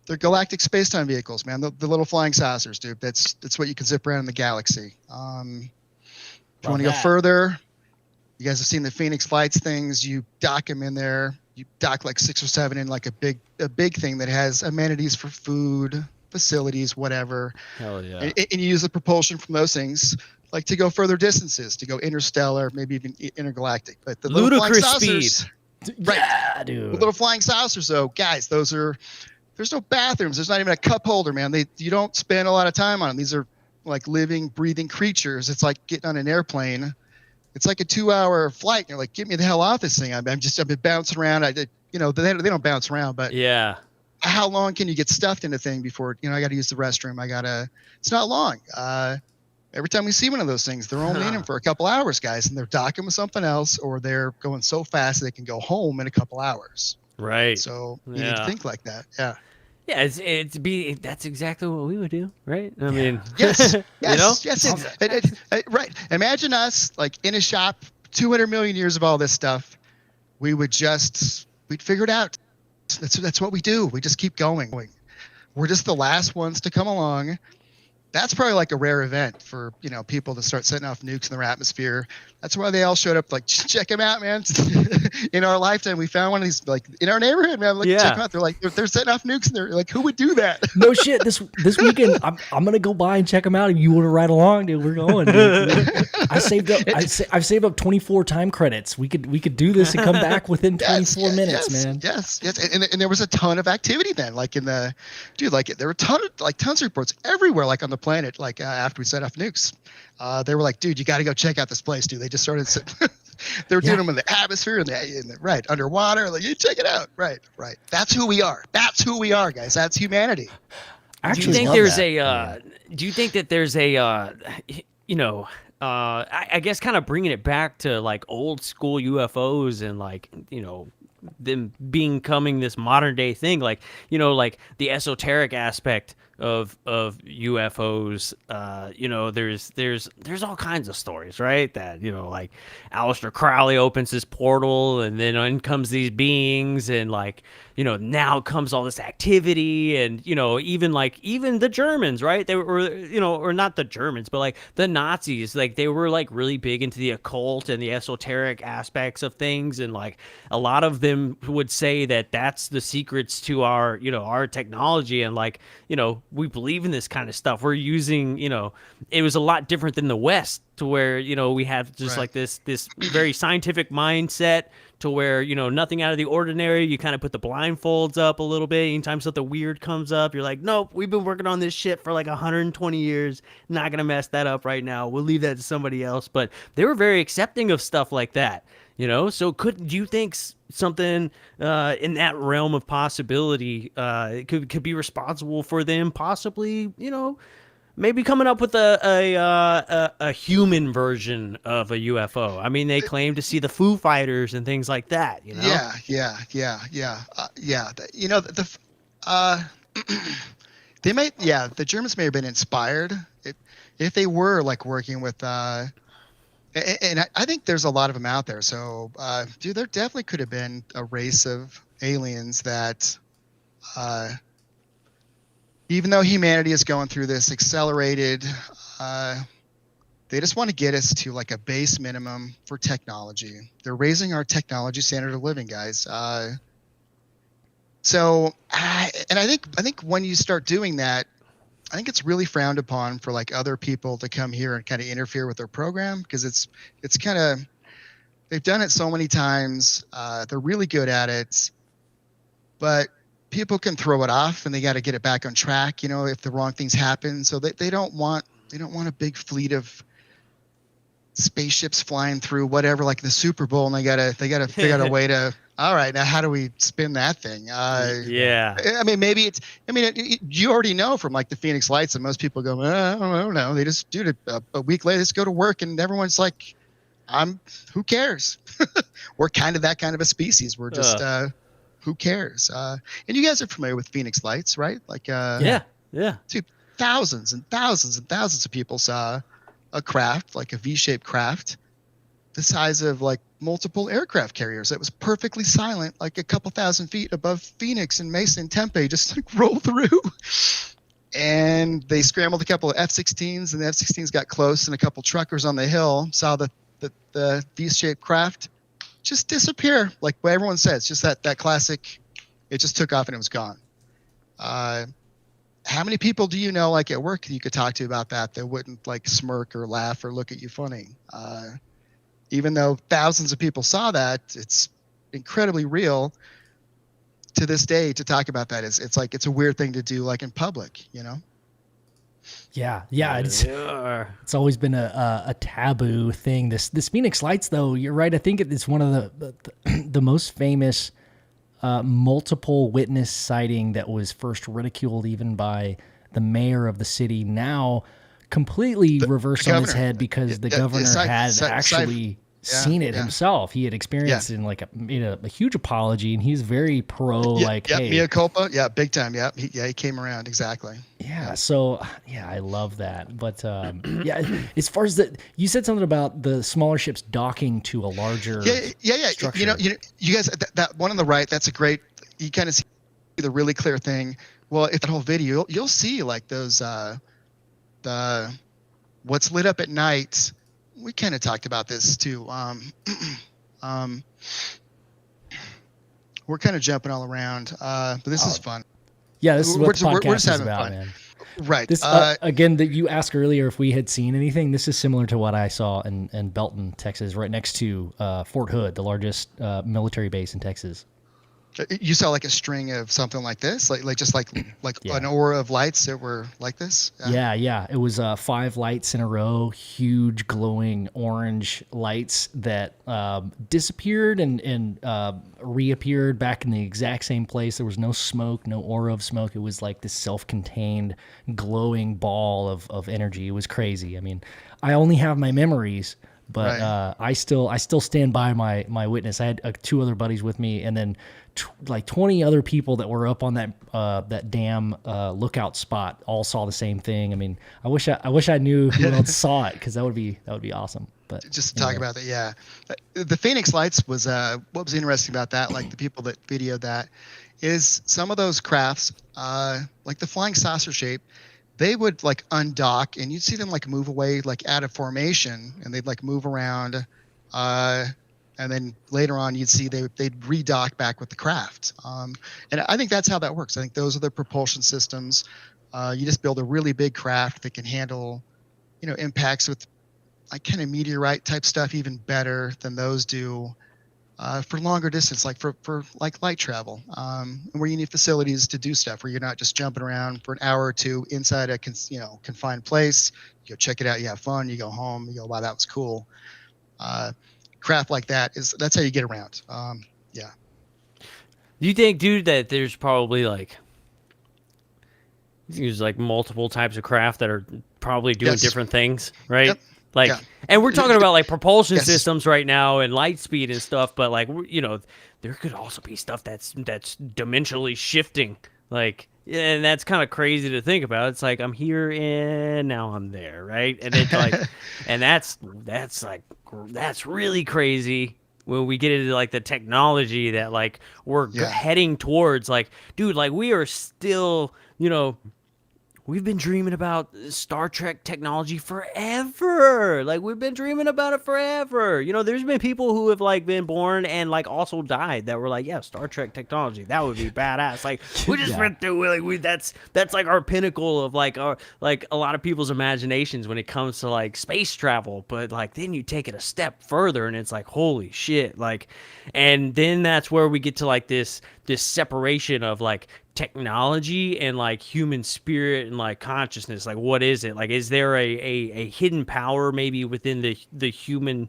S4: They're galactic space-time vehicles, man. The little flying saucers, dude. That's what you can zip around in the galaxy. If you want to go further, you guys have seen the Phoenix Lights things. You dock them in there. You dock like 6 or 7 in like a big thing that has amenities for food, facilities, whatever.
S3: Hell yeah.
S4: And you use the propulsion from those things like to go further distances, to go interstellar, maybe even intergalactic. But the little flying saucers, right?
S2: Yeah, dude.
S4: The little flying saucers, though, guys, there's no bathrooms. There's not even a cup holder, man. You don't spend a lot of time on them. These are like living, breathing creatures. It's like getting on an airplane. It's like a 2-hour flight. And you're like, get me the hell off this thing. I've been bouncing around. They don't bounce around, but
S3: yeah.
S4: How long can you get stuffed in a thing before, I got to use the restroom? It's not long. Every time we see one of those things, they're only in them for a couple hours, guys, and they're docking with something else, or they're going so fast they can go home in a couple hours.
S3: Right.
S4: So you need to think like that. Yeah.
S3: Yeah, that's exactly what we would do, right? I mean,
S4: yes,
S3: yes.
S4: Right. Imagine us like in a shop, 200 million years of all this stuff. We'd figure it out. That's what we do. We just keep going. We're just the last ones to come along. That's probably like a rare event for, people to start setting off nukes in their atmosphere. That's why they all showed up, like, check them out, man. In our lifetime, we found one of these, like, in our neighborhood, man. Like, check them out. They're like, they're setting off nukes, and they're like, who would do that?
S2: No shit. This weekend, I'm gonna go by and check them out. If you want to ride along, dude, we're going. Dude. I've saved up 24 time credits. We could do this and come back within 24 minutes, man.
S4: Yes. And there was a ton of activity then, like there were tons of reports everywhere, like on the planet, like after we set off nukes. They were like, dude, you got to go check out this place, dude. They just started. They were doing them in the atmosphere and right underwater. Like, you check it out. Right. That's who we are. That's who we are, guys. That's humanity.
S3: Do you think that there's I guess kind of bringing it back to like old school UFOs and like, them becoming this modern day thing, like, like the esoteric aspect of UFOs, there's all kinds of stories, right? That, like Aleister Crowley opens his portal and then in comes these beings and like, now comes all this activity and, even the Germans, right? They were, or not the Germans, but like the Nazis, like they were like really big into the occult and the esoteric aspects of things. And like a lot of them would say that that's the secrets to our, our technology. And like, we believe in this kind of stuff. We're using, it was a lot different than the West to where, we have just like this very scientific mindset to where, nothing out of the ordinary. You kind of put the blindfolds up a little bit. Anytime something weird comes up, you're like, nope, we've been working on this shit for like 120 years. Not going to mess that up right now. We'll leave that to somebody else. But they were very accepting of stuff like that. So do you think something in that realm of possibility could be responsible for them possibly, maybe coming up with a human version of a UFO? I mean, they claim to see the Foo Fighters and things like that,
S4: Yeah. The Germans may have been inspired if they were like working with and I think there's a lot of them out there. So, dude, there definitely could have been a race of aliens that, even though humanity is going through this accelerated, they just want to get us to like a base minimum for technology. They're raising our technology standard of living, guys. I think when you start doing that, I think it's really frowned upon for like other people to come here and kind of interfere with their program, because it's kind of, they've done it so many times. They're really good at it, but people can throw it off and they got to get it back on track, if the wrong things happen. So they don't want a big fleet of spaceships flying through whatever, like the Super Bowl, and they gotta figure out a way to. All right, now how do we spin that thing?
S3: Yeah.
S4: I mean, maybe it's. I mean, you already know from like the Phoenix Lights, and most people go, I don't know. They just do it a week later. Just go to work, and everyone's like, Who cares? We're kind of that kind of a species. We're just. Who cares? And you guys are familiar with Phoenix Lights, right? Like,
S3: Yeah.
S4: dude, thousands and thousands and thousands of people saw a craft, like a V-shaped craft, the size of like multiple aircraft carriers. That was perfectly silent, like a couple thousand feet above Phoenix and Mesa and Tempe, just like roll through. And they scrambled a couple of F-16s, and the F-16s got close, and a couple truckers on the hill saw the V-shaped craft just disappear, like what everyone says, just that classic, it just took off and it was gone. How many people do you know, like at work, you could talk to about that wouldn't like smirk or laugh or look at you funny? Even though thousands of people saw that, it's incredibly real to this day to talk about that. It's like, it's a weird thing to do, like in public, you know?
S2: Yeah. It's always been a taboo thing. This Phoenix Lights, though, you're right. I think it's one of the most famous multiple witness sighting that was first ridiculed even by the mayor of the city. Now completely reversed on his head because the governor had actually seen it himself. He had experienced it and like made a huge apology, and he's very pro hey,
S4: mea culpa, big time. He came around, exactly.
S2: So I love that. But as far as you said something about the smaller ships docking to a larger structure. You guys, that one on the right, that's a great, you kind of see the really clear thing. Well, if that whole video, you'll see like those the what's lit up at night. We kind of talked about this too. We're kind of jumping all around, but this is fun. Yeah, this is what the podcast
S4: we're just
S2: is
S4: having
S2: about,
S4: fun.
S2: man.
S4: Right.
S2: This again, that you asked earlier if we had seen anything. This is similar to what I saw in Belton, Texas, right next to Fort Hood, the largest military base in Texas.
S4: You saw like a string of something like this, like just like an aura of lights that were like this.
S2: Yeah. It was 5 lights in a row, huge glowing orange lights that disappeared and reappeared back in the exact same place. There was no smoke, no aura of smoke. It was like this self-contained glowing ball of energy. It was crazy. I mean, I only have my memories. But I still stand by my witness. I had 2 other buddies with me, and then like 20 other people that were up on that damn lookout spot all saw the same thing. I mean, I wish I knew who else saw it, because that would be awesome. But
S4: just to talk about that, the Phoenix Lights was what was interesting about that, like the people that videoed that, is some of those crafts, like the flying saucer shape, they would like undock, and you'd see them like move away, like out of formation, and they'd like move around, and then later on you'd see they'd redock back with the craft. And I think that's how that works. I think those are the propulsion systems. You just build a really big craft that can handle, impacts with like kind of meteorite type stuff even better than those do. For longer distance, like for like light travel, where you need facilities to do stuff, where you're not just jumping around for an hour or two inside a confined place. You go check it out, you have fun, you go home, you go, wow, that was cool. Craft like that's how you get around. Do
S3: you think, dude, that there's probably like multiple types of craft that are probably doing different things, right?
S4: Yep.
S3: And we're talking about like propulsion systems right now and light speed and stuff, but like, there could also be stuff that's dimensionally shifting, like, and that's kind of crazy to think about. It's like, I'm here and now I'm there, right? And it's like, and that's really crazy when we get into like the technology that like we're heading towards. Like, dude, like we are still, we've been dreaming about Star Trek technology forever. Like, we've been dreaming about it forever. There's been people who have, like, been born and, like, also died that were like, yeah, Star Trek technology, that would be badass. Like, we just went through, like, that's, like, our pinnacle of, like, a lot of people's imaginations when it comes to, like, space travel. But, like, then you take it a step further, and it's like, holy shit. Like, and then that's where we get to, like, this separation of, like, technology and like human spirit and like consciousness. Like, what is it? Like, is there a hidden power maybe within the human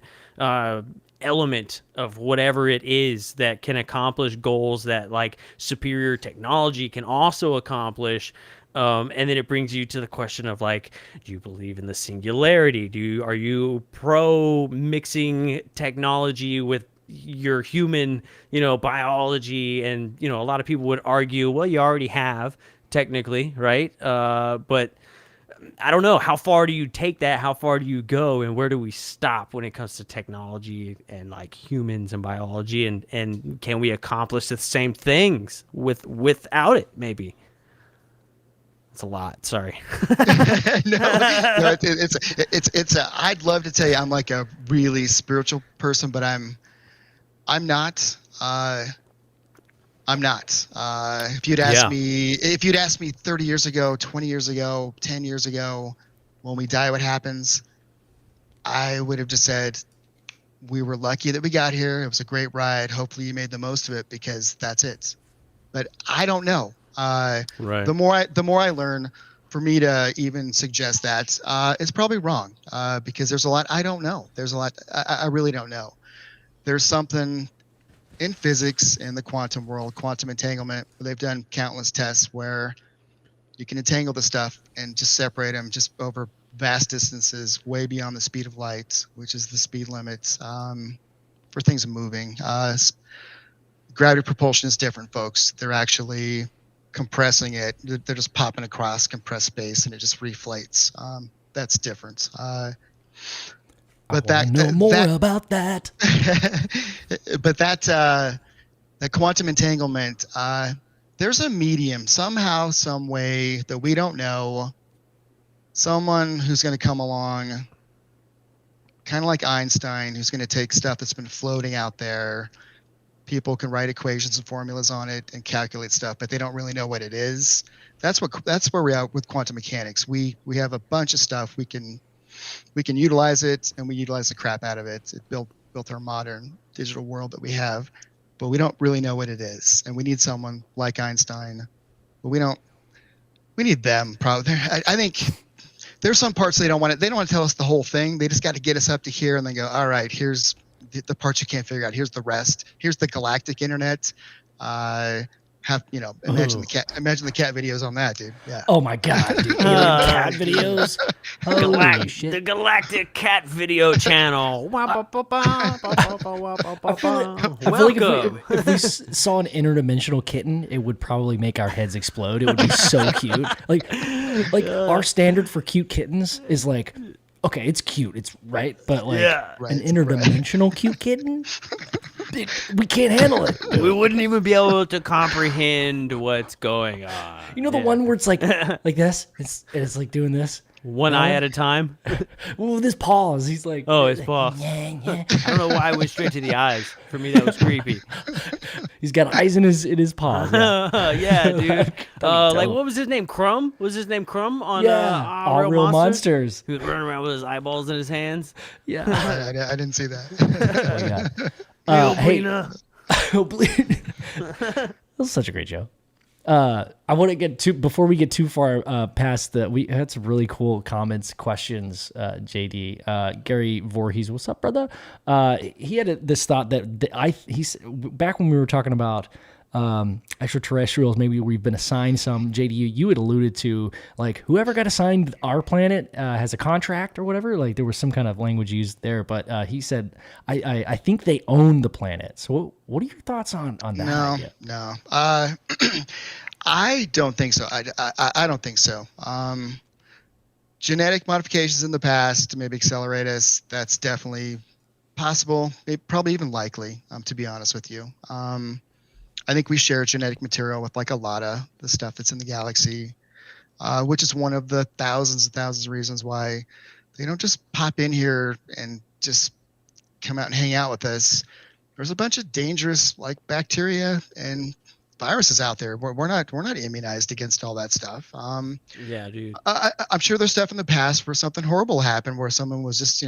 S3: element of whatever it is that can accomplish goals that like superior technology can also accomplish? And then it brings you to the question of like, do you believe in the singularity? Are you pro mixing technology with your human, biology? And, a lot of people would argue, well, you already have technically, right? But I don't know. How far do you take that? How far do you go? And where do we stop when it comes to technology and like humans and biology? And can we accomplish the same things without it? Maybe. It's a lot. Sorry.
S4: No, it's I'd love to tell you I'm like a really spiritual person, but I'm not. I'm not. If you'd asked me 30 years ago, 20 years ago, 10 years ago, when we die, what happens? I would have just said, we were lucky that we got here. It was a great ride. Hopefully you made the most of it, because that's it. But I don't know. Right. The more I learn, for me to even suggest that, it's probably wrong, because there's a lot I don't know. There's a lot I really don't know. There's something in physics, in the quantum world, quantum entanglement, they've done countless tests where you can entangle the stuff and just separate them just over vast distances, way beyond the speed of light, which is the speed limit for things moving. Gravity propulsion is different, folks. They're actually compressing it. They're just popping across compressed space, and it just reflates. That's different. But
S2: I know more about that.
S4: But that quantum entanglement, there's a medium somehow, some way that we don't know. Someone who's going to come along, kind of like Einstein, who's going to take stuff that's been floating out there. People can write equations and formulas on it and calculate stuff, but they don't really know what it is. That's where we are with quantum mechanics. We have a bunch of stuff we can utilize it, and we utilize the crap out of it. It built our modern digital world that we have, but we don't really know what it is. And we need someone like Einstein, but we need them. Probably, I think there's some parts they don't want to tell us the whole thing. They just got to get us up to here, and then go, all right, here's the parts you can't figure out. Here's the rest. Here's the galactic internet. Imagine the cat videos on that, dude. Yeah.
S2: Oh my god, dude. Cat videos. Holy shit.
S3: The Galactic Cat Video Channel.
S2: I feel like if we saw an interdimensional kitten, it would probably make our heads explode. It would be so cute. Like our standard for cute kittens is like, okay, it's cute, it's right, but like an interdimensional cute kitten, we can't handle it.
S3: We wouldn't even be able to comprehend what's going on.
S2: You know the one where it's like this? It's like doing this.
S3: One eye at a time?
S2: Well, with his paws, he's like...
S3: Oh, his paws. I don't know why I went straight to the eyes. For me, that was creepy.
S2: He's got eyes in his paws. Yeah,
S3: yeah dude. Like, what was his name? Crumb? Was his name Crumb on
S2: All Real Monsters?
S3: He was running around with his eyeballs in his hands.
S4: Yeah. I didn't see that.
S2: Hey, that was such a great show. I want to get before we get too far past we had some really cool comments, questions. JD, Gary Voorhees, what's up, brother? He had this thought that back when we were talking about extraterrestrials, maybe we've been assigned some. JD, you had alluded to like whoever got assigned our planet has a contract or whatever. Like there was some kind of language used there, but he said I think they own the planet. So what are your thoughts on that idea?
S4: No. I don't think so. I don't think so. Genetic modifications in the past to maybe accelerate us, that's definitely possible, probably even likely, to be honest with you. I think we share genetic material with like a lot of the stuff that's in the galaxy, which is one of the thousands and thousands of reasons why they don't just pop in here and just come out and hang out with us. There's a bunch of dangerous like bacteria and viruses out there. We're not immunized against all that stuff.
S3: Yeah, dude.
S4: I'm sure there's stuff in the past where something horrible happened, where someone was just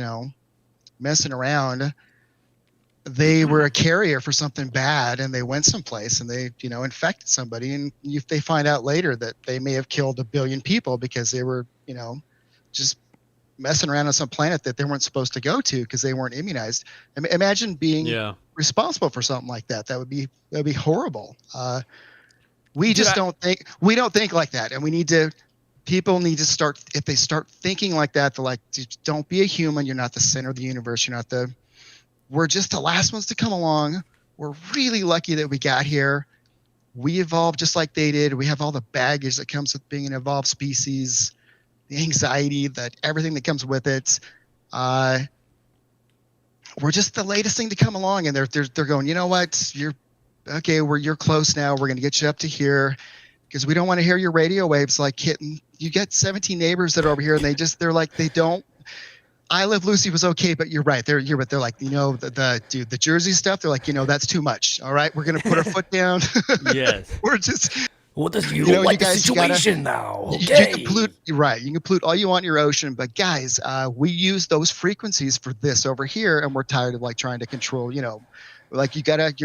S4: messing around. they were a carrier for something bad, and they went someplace and they, infected somebody. And if they find out later that they may have killed 1 billion people because they were, just messing around on some planet that they weren't supposed to go to because they weren't immunized. Imagine being responsible for something like that. That would be horrible. We don't think like that, and people need to start. If they start thinking like that, they're like, don't be a human. You're not the center of the universe. We're just the last ones to come along. We're really lucky that we got here. We evolved just like they did. We have all the baggage that comes with being an evolved species, the anxiety, everything that comes with it. We're just the latest thing to come along, and they're going, you know what? You're close now. We're going to get you up to here because we don't want to hear your radio waves like hitting. You get 17 neighbors that are over here, and they're like, they don't. I Live Lucy was okay, but you're right. They're like, the Jersey stuff. They're like, that's too much. All right, we're gonna put our foot down.
S3: Yes.
S2: We're just. Well, you don't like the situation now. Okay.
S4: You can pollute all you want in your ocean, but guys, we use those frequencies for this over here, and we're tired of trying to control. You're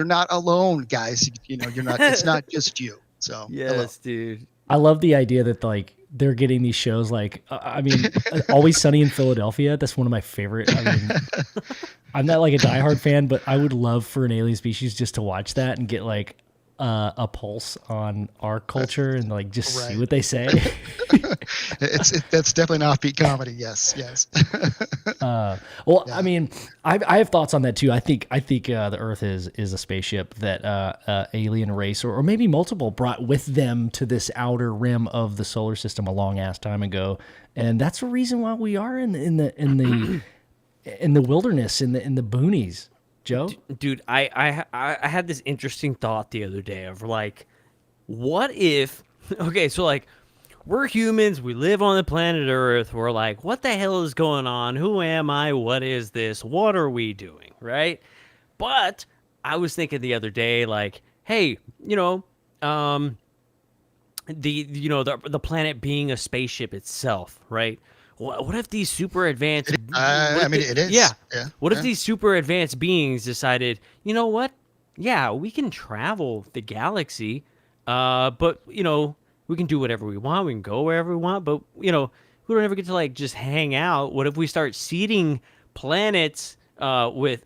S4: not alone, guys. You're not. It's not just you. So
S3: yes, dude.
S2: I love the idea that they're getting these shows Always Sunny in Philadelphia. That's one of my favorite. I'm not like a diehard fan, but I would love for an alien species just to watch that and get a pulse on our culture and just see what they say.
S4: That's definitely an offbeat comedy. Yes.
S2: Well, yeah. I mean, I have thoughts on that too. I think the Earth is a spaceship that alien race or maybe multiple brought with them to this outer rim of the solar system a long ass time ago, and that's the reason why we are in the wilderness in the boonies. Joe?
S3: Dude, I had this interesting thought the other day of what if, okay, so we're humans, we live on the planet Earth, we're like, what the hell is going on? Who am I? What is this? What are we doing? Right? But I was thinking the other day, hey, the planet being a spaceship itself, right? What if these super advanced...
S4: it is.
S3: Yeah. What if these super advanced beings decided, you know what? Yeah, we can travel the galaxy, but, we can do whatever we want. We can go wherever we want, but, we don't ever get to, just hang out. What if we start seeding planets with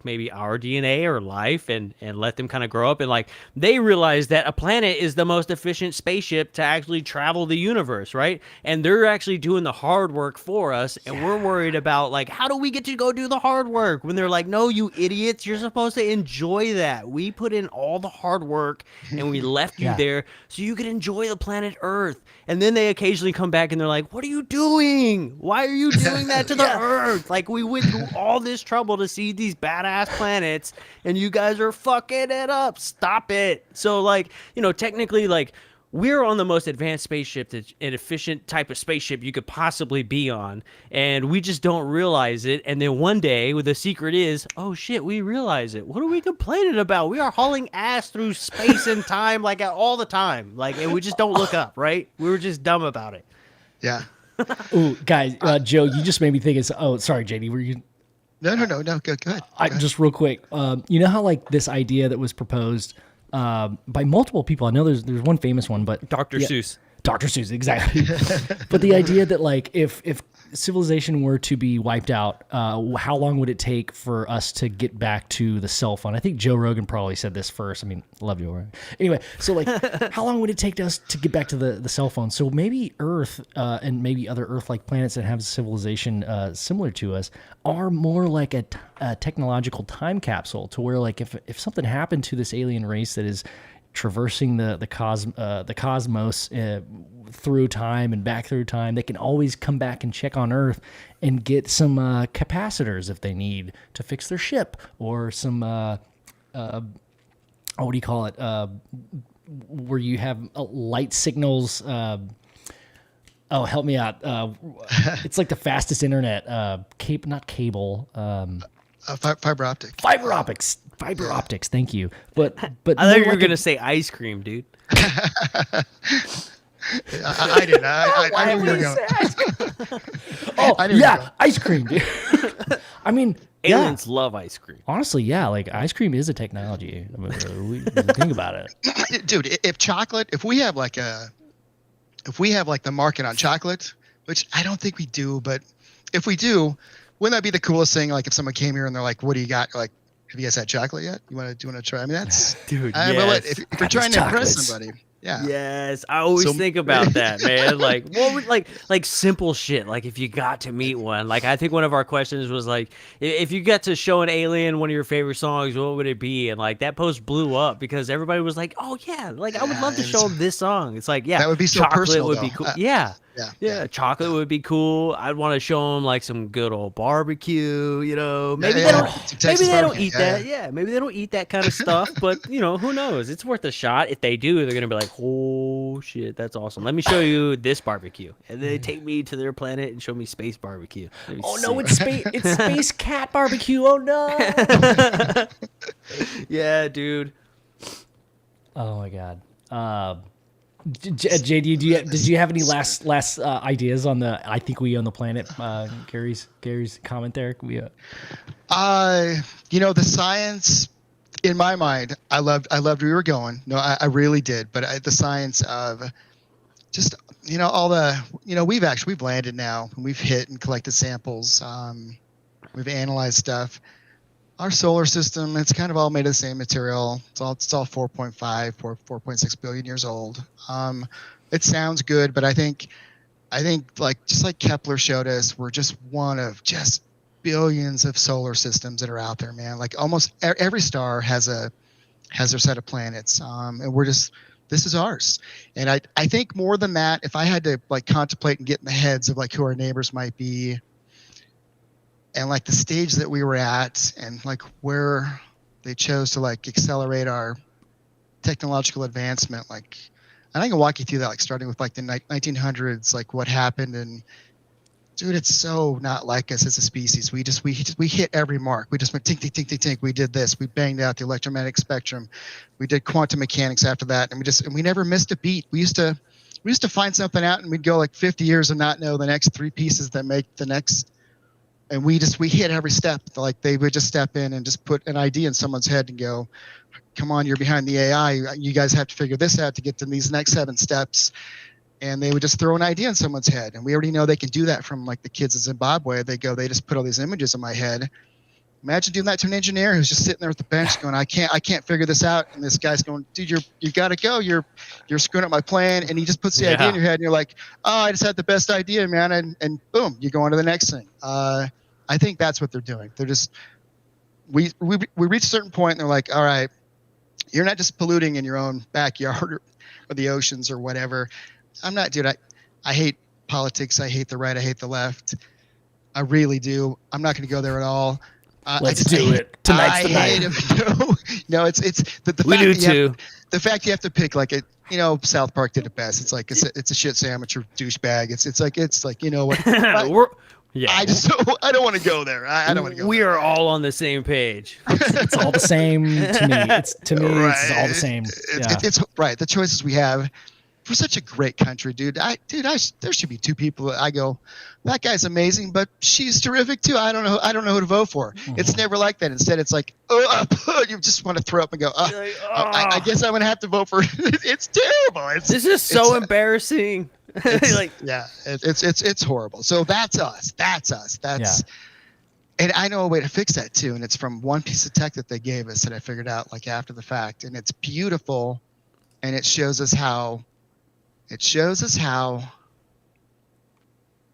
S3: maybe our DNA or life and let them kind of grow up and they realize that a planet is the most efficient spaceship to actually travel the universe, right? And they're actually doing the hard work for us, and we're worried about how do we get to go do the hard work when they're like, no, you idiots, you're supposed to enjoy that. We put in all the hard work and we left you there so you can enjoy the planet Earth. And then they occasionally come back and they're like, what are you doing? Why are you doing that to the Earth? We went through all this trouble to see these badass planets and you guys are fucking it up. Stop it. So technically we're on the most advanced spaceship, an efficient type of spaceship you could possibly be on, and we just don't realize it. And then one day, the secret is, oh shit, we realize it. What are we complaining about? We are hauling ass through space and time all the time, and we just don't look up, right? We were just dumb about it.
S4: Yeah.
S2: Ooh, guys, Joe, you just made me think. Sorry, JD, were you?
S4: No. Go ahead.
S2: Just real quick. You know how this idea that was proposed by multiple people. I know there's one famous one, but
S3: Dr. Seuss.
S2: Dr. Seuss, exactly. But the idea that if civilization were to be wiped out, how long would it take for us to get back to the cell phone? I think Joe Rogan probably said this first. I mean, love Joe Rogan. Anyway, so how long would it take us to get back to the cell phone? So maybe Earth and maybe other Earth-like planets that have civilization similar to us are more like a technological time capsule to where if something happened to this alien race that is traversing the cosmos through time and back through time, they can always come back and check on Earth and get some capacitors if they need to fix their ship, or some what do you call it, where you have light signals. Oh, help me out. It's the fastest internet, not cable.
S4: Fiber optic.
S2: Fiber optics. Fiber optics. Thank you. But
S3: I thought you were gonna say ice cream, dude.
S4: I didn't. I knew you were going.
S2: Oh, yeah, ice cream, dude. I mean, yeah.
S3: Aliens love ice cream.
S2: Honestly, yeah. Like ice cream is a technology. I mean, think about it,
S4: Dude. If we have like the market on chocolate, which I don't think we do, but if we do, wouldn't that be the coolest thing? Like if someone came here and they're like, "What do you got?" Like, have you guys had chocolate yet? Do you want to try? I mean, that's
S3: Dude,
S4: But if you're trying to impress
S2: chocolates.
S4: somebody, yeah.
S3: Yes, I always think about that, man. Like, what would like simple shit? Like, if you got to meet one, like I think one of our questions was like, if you got to show an alien one of your favorite songs, what would it be? And like that post blew up because everybody was like, oh yeah, like I would love to show them this song. It's like, yeah,
S4: that would be so
S3: chocolate
S4: personal,
S3: would be
S4: though.
S3: cool. Yeah, chocolate would be cool. I'd want to show them like some good old barbecue. You know, maybe they don't eat that. Yeah, maybe they don't eat that kind of stuff. But you know, who knows? It's worth a shot. If they do, they're gonna be like, oh shit, that's awesome. Let me show you this barbecue, and they take me to their planet and show me space barbecue.
S2: Oh no, it's space cat barbecue. Oh no.
S3: Yeah, dude.
S2: Oh my god. JD, did you have any last ideas on the "I think we own the planet"? Gary's comment there. The
S4: science. In my mind, I loved where we were going. No, I really did. But the science of just all the we've landed now and we've hit and collected samples. We've analyzed stuff. Our solar system, it's kind of all made of the same material. It's all 4.6 billion years old. It sounds good, but I think like just like Kepler showed us, we're just one of just billions of solar systems that are out there, man. Like almost every star has their set of planets, and this is ours. And I think more than that, if I had to like contemplate and get in the heads of like who our neighbors might be, and like the stage that we were at, and like where they chose to like accelerate our technological advancement, like I can walk you through that, like starting with like the 1900s, like what happened. And dude, it's so not like us as a species. We hit every mark. We just went tink, tink, tink, tink, tink. We did this. We banged out the electromagnetic spectrum. We did quantum mechanics after that, and we never missed a beat. We used to find something out, and we'd go like 50 years and not know the next three pieces that make the next. And we hit every step. Like they would just step in and just put an idea in someone's head and go, "Come on, you're behind the AI. You guys have to figure this out to get to these next 7 steps." And they would just throw an idea in someone's head. And we already know they can do that from like the kids in Zimbabwe. They just put all these images in my head. Imagine doing that to an engineer who's just sitting there at the bench going, I can't figure this out. And this guy's going, dude, you got to go. You're screwing up my plan. And he just puts the idea in your head and you're like, oh, I just had the best idea, man. And boom, you go on to the next thing. I think that's what they're doing. They're just, we reach a certain point and they're like, all right, you're not just polluting in your own backyard or the oceans or whatever. I'm not, dude. I hate politics. I hate the right. I hate the left. I really do. I'm not going to go there at all.
S2: Let's do it. Tonight's the night.
S4: No, it's the
S3: we
S4: fact
S3: do
S4: that
S3: too.
S4: The fact you have to pick like a, South Park did it best. It's like it's a shit sandwich or douchebag. It's like what. I don't want to go there. I don't want to go.
S3: We are all on the same page.
S2: It's all the same to me. It's all the same.
S4: It's right. The choices we have. For such a great country, dude. There should be 2 people that I go, that guy's amazing, but she's terrific too. I don't know who to vote for. Mm-hmm. It's never like that. Instead, it's like, you just want to throw up and go, I guess I'm gonna have to vote for. It's terrible.
S3: This is so embarrassing.
S4: It's horrible. So that's us. And I know a way to fix that too. And it's from one piece of tech that they gave us that I figured out like after the fact, and it's beautiful, and it shows us how.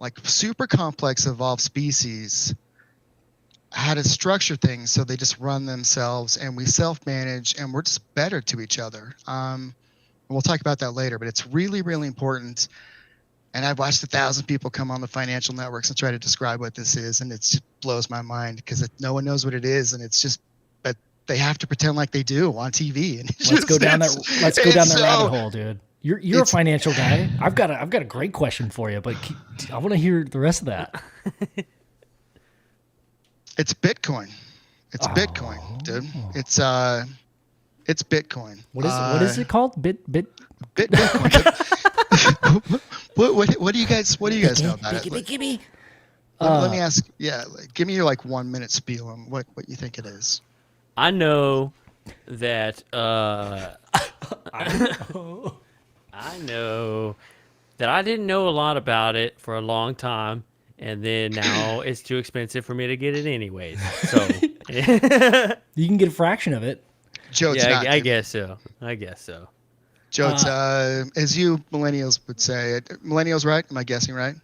S4: Like super complex evolved species how to structure things so they just run themselves and we self-manage and we're just better to each other. We'll talk about that later, but it's really, really important. And I've watched 1,000 people come on the financial networks and try to describe what this is, and it just blows my mind because no one knows what it is, and it's just, but they have to pretend like they do on TV. And
S2: let's go down that rabbit hole, dude. You're a financial guy. I've got a great question for you, but I want to hear the rest of that.
S4: It's Bitcoin. It's Bitcoin, dude. It's Bitcoin.
S2: What is it called? Bitcoin.
S4: What do you guys know about it?
S2: Gimme.
S4: Let me ask. Yeah, give me your like 1 minute spiel on what you think it is.
S3: I know that I know that I didn't know a lot about it for a long time, and then now it's too expensive for me to get it anyways. So
S2: You can get a fraction of it.
S4: Joe, it's
S3: yeah,
S4: not.
S3: I guess so. I guess so.
S4: Joe, it's, as you millennials would say, millennials, right? Am I guessing right?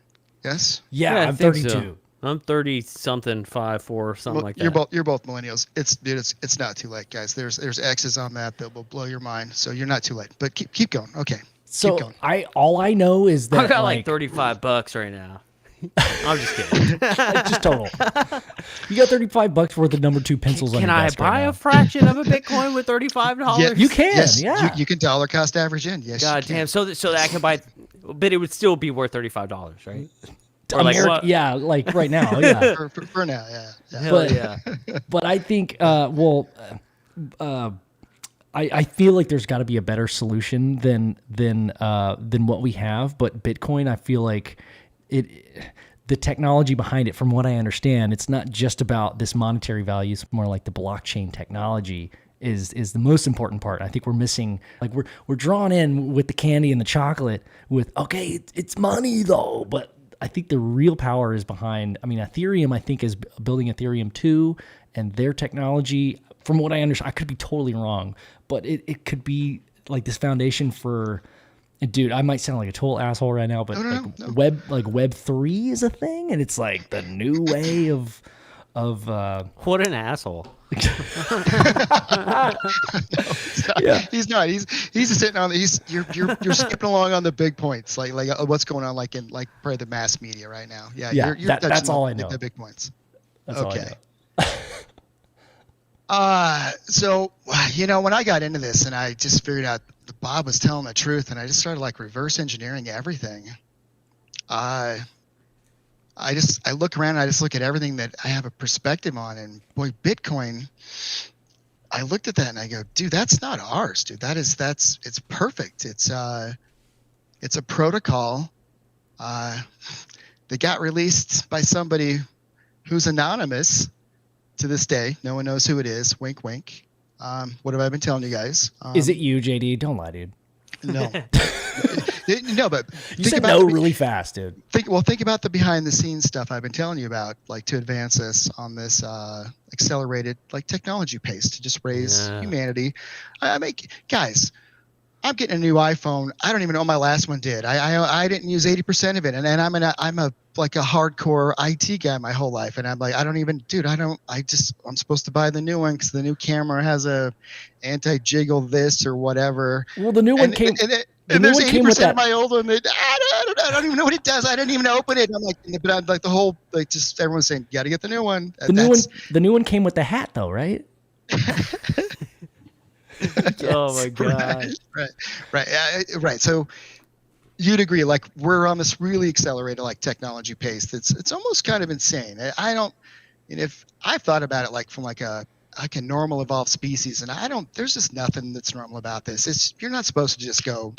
S4: Yes.
S2: Yeah,
S3: I
S2: I'm
S3: think
S2: 32.
S3: so. I'm 30 something, 5, 4, something like that.
S4: You're both millennials. It's not too late, guys. There's X's on that will blow your mind. So you're not too late. But keep going. Okay.
S2: So
S4: keep going.
S2: all I know is that
S3: I got like $35 right now. I'm just kidding.
S2: just total. You got $35 worth of number 2 pencils on
S3: Can
S2: your
S3: I
S2: desk
S3: buy
S2: right
S3: a
S2: now.
S3: fraction of a Bitcoin with $35?
S4: Yeah,
S2: You can,
S4: yes,
S2: yeah.
S4: You can dollar cost average in. Yes.
S3: God
S4: you can.
S3: damn. So that I can buy, but it would still be worth $35, right? Or like
S2: America,
S3: what?
S2: yeah, like right now, yeah.
S4: For now, yeah.
S3: Hell
S2: But-
S3: yeah.
S2: But I think, I feel like there's got to be a better solution than what we have. But Bitcoin, I feel like the technology behind it, from what I understand, it's not just about this monetary value. It's more like the blockchain technology is the most important part. I think we're missing, like we're drawn in with the candy and the chocolate with, okay, it's money though, but I think the real power is behind, I mean, Ethereum, I think, is building Ethereum 2 and their technology. From what I understand, I could be totally wrong, but it could be like this foundation for, and dude, I might sound like a total asshole right now, but
S4: No.
S2: Web 3 is a thing, and it's like the new way of
S3: What an asshole.
S2: Yeah.
S4: He's not. He's just sitting on. You're skipping along on the big points, like what's going on, like in like probably the mass media right now. Yeah. You're
S2: that's
S4: touching
S2: all
S4: on
S2: I know.
S4: The big points.
S2: That's all I know.
S4: So when I got into this and I just figured out that Bob was telling the truth, and I just started like reverse engineering everything. I look around and I just look at everything that I have a perspective on, and boy, Bitcoin. I looked at that and I go, dude, that's not ours, dude. It's perfect. It's a protocol that got released by somebody who's anonymous to this day. No one knows who it is. Wink, wink. What have I been telling you guys?
S2: Is it you, JD? Don't lie, dude.
S4: No. No, but
S2: You said no really fast, dude.
S4: Think about the behind the scenes stuff I've been telling you about, like to advance us on this accelerated like technology pace to just raise humanity. Guys, I'm getting a new iPhone. I don't even know what my last one did. I didn't use 80% of it, and I'm a hardcore IT guy my whole life, and I'm like, I'm supposed to buy the new one because the new camera has a anti-jiggle this or whatever.
S2: Well, the new one came.
S4: And there's 80% of my old one that I don't even know what it does. I didn't even open it. And I'm like the whole, like, just everyone's saying, you got to get the new one.
S2: The new one came with the hat, though, right?
S3: Oh my god!
S4: Right. So you'd agree, like we're on this really accelerated like technology pace. It's almost kind of insane. If I've thought about it like from like a normal evolved species, and there's just nothing that's normal about this. You're not supposed to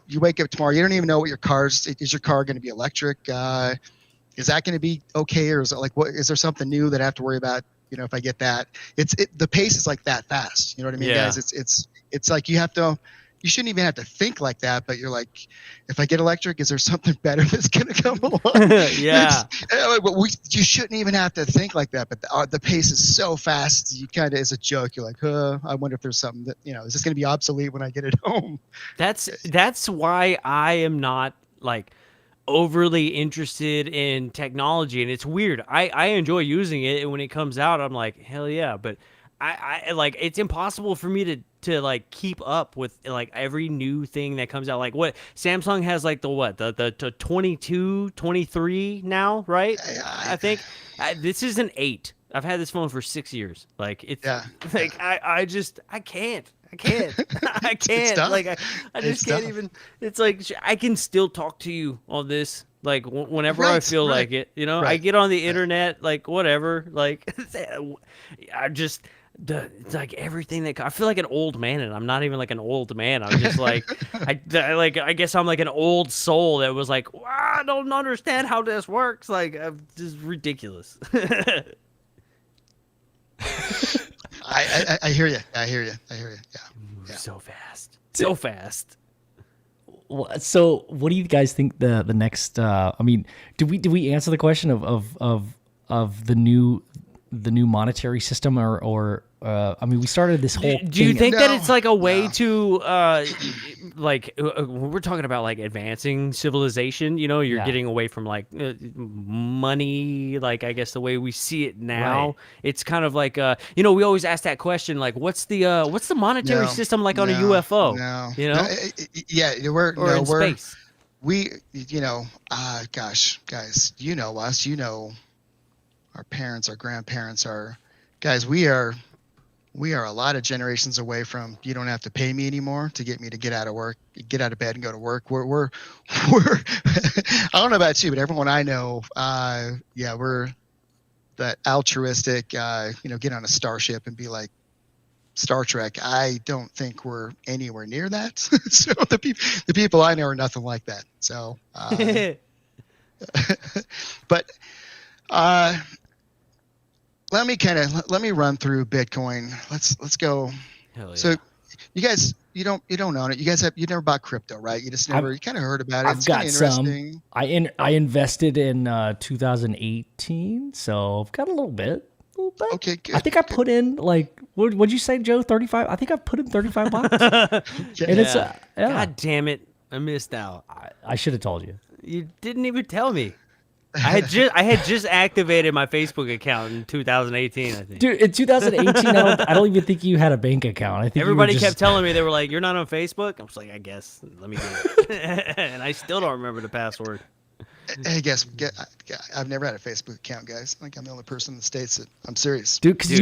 S4: you wake up tomorrow, you don't even know what is your car going to be electric? Is that going to be okay? Or is it like, is there something new that I have to worry about? If I get that, the pace is like that fast. You know what I mean,
S3: Yeah.
S4: guys? It's like you shouldn't even have to think like that, but you're like, if I get electric, is there something better that's going to come along?
S3: Yeah.
S4: You shouldn't even have to think like that, but the pace is so fast. You kind of, as a joke, you're like, I wonder if there's something that, is this going to be obsolete when I get it home?
S3: That's why I am not like overly interested in technology, and it's weird. I enjoy using it, and when it comes out, I'm like, hell yeah, but I like, it's impossible for me to like keep up with like every new thing that comes out. Like what Samsung has, like the 22, 23 now, right? I think this is an 8. I've had this phone for 6 years. Like it's like I can't. I can't.
S4: Done.
S3: Like I just can't even. It's like I can still talk to you on this. Like whenever I feel like it. I get on the internet. Like whatever. Like it's like everything that I feel like an old man, and I'm not even like an old man. I'm just like I guess I'm like an old soul that was like, I don't understand how this works. Like, this is ridiculous.
S4: I hear you. I hear you. Yeah.
S3: So fast.
S2: So, what do you guys think the next? I mean, did we answer the question of the new monetary system or I mean, we started this whole.
S3: Do you think that it's like a way
S4: No.
S3: to like when we're talking about like advancing civilization? You know, you're
S2: Yeah.
S3: getting away from like money. Like I guess the way we see it now,
S2: Right.
S3: it's kind of like you know, we always ask that question like, what's the monetary
S4: No,
S3: system like on a
S4: no,
S3: UFO?
S4: no.
S3: You know,
S4: Yeah,
S3: or in space.
S4: Gosh, guys, you know us, you know our parents, our grandparents, guys, we are a lot of generations away from you don't have to pay me anymore to get me to get out of bed and go to work. We're I don't know about you, but everyone I know, we're that altruistic, get on a starship and be like Star Trek. I don't think we're anywhere near that. So the people I know are nothing like that. So, but let me run through Bitcoin. Let's go.
S3: Hell yeah.
S4: So you guys, you don't own it. You never bought crypto, right? You just never. You kind of heard about it.
S2: I've
S4: It's
S2: got
S4: kind of
S2: some.
S4: interesting.
S2: I invested in 2018, so I've got a little bit.
S4: Okay, good.
S2: I think I put in like what'd you say, Joe? 35. I think I put in $35. And it's yeah.
S3: God damn it, I missed out.
S2: I should have told you.
S3: You didn't even tell me. I had just activated my Facebook account in 2018. I think.
S2: Dude, in 2018, I don't even think you had a bank account. I think
S3: Everybody
S2: you were just,
S3: kept telling me, they were like, "You're not on Facebook." I was like, "I guess. Let me do it." And I still don't remember the password.
S4: Hey, I've never had a Facebook account, guys. Like I'm the only person in the States that I'm serious.
S2: Dude, because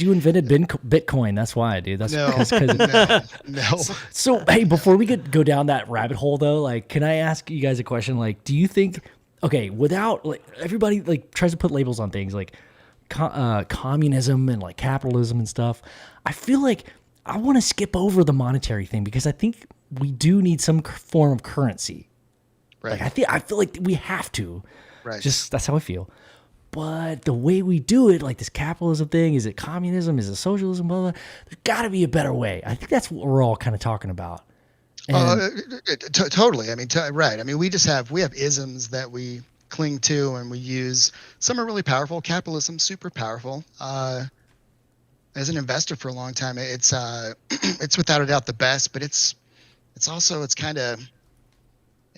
S2: you invented Bitcoin. That's why, dude. That's
S4: No, no.
S2: So hey, before we go down that rabbit hole, though, like, can I ask you guys a question? Like, do you think? Okay, without like everybody like tries to put labels on things like communism and like capitalism and stuff. I feel like I want to skip over the monetary thing because I think we do need some form of currency.
S4: Right.
S2: Like I feel like we have to.
S4: Right.
S2: Just that's how I feel. But the way we do it, like this capitalism thing, is it communism? Is it socialism? Blah, blah, blah. There's got to be a better way. I think that's what we're all kind of talking about.
S4: Totally. I mean, right. I mean, we have isms that we cling to and we use. Some are really powerful. Capitalism's super powerful. As an investor for a long time, it's without a doubt the best, but it's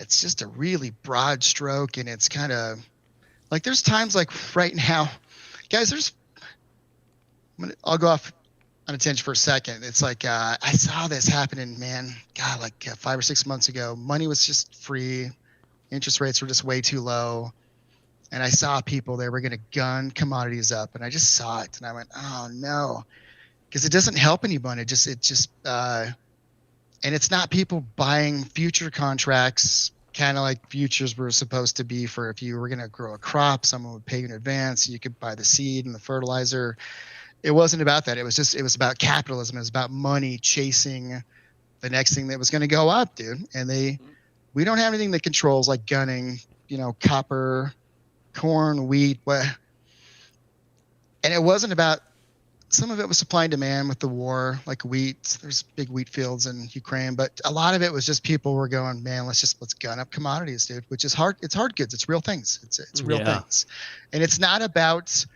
S4: just a really broad stroke, and it's kind of like there's times like right now, guys. I'll go off on a tangent for a second. It's like I saw this happening, man. God, like 5 or 6 months ago, money was just free, interest rates were just way too low, and I saw people they were going to gun commodities up, and I just saw it, and I went, oh no, because it doesn't help anyone. It just and it's not people buying future contracts, kind of like futures were supposed to be for if you were going to grow a crop, someone would pay you in advance. You could buy the seed and the fertilizer. It wasn't about that. It was about capitalism. It was about money chasing the next thing that was going to go up, dude. And we don't have anything that controls like gunning, copper, corn, wheat, what. And it wasn't about. Some of it was supply and demand with the war, like wheat. There's big wheat fields in Ukraine, but a lot of it was just people were going, man, let's gun up commodities, dude, which is hard. It's hard goods. It's real things. It's real things. And it's not about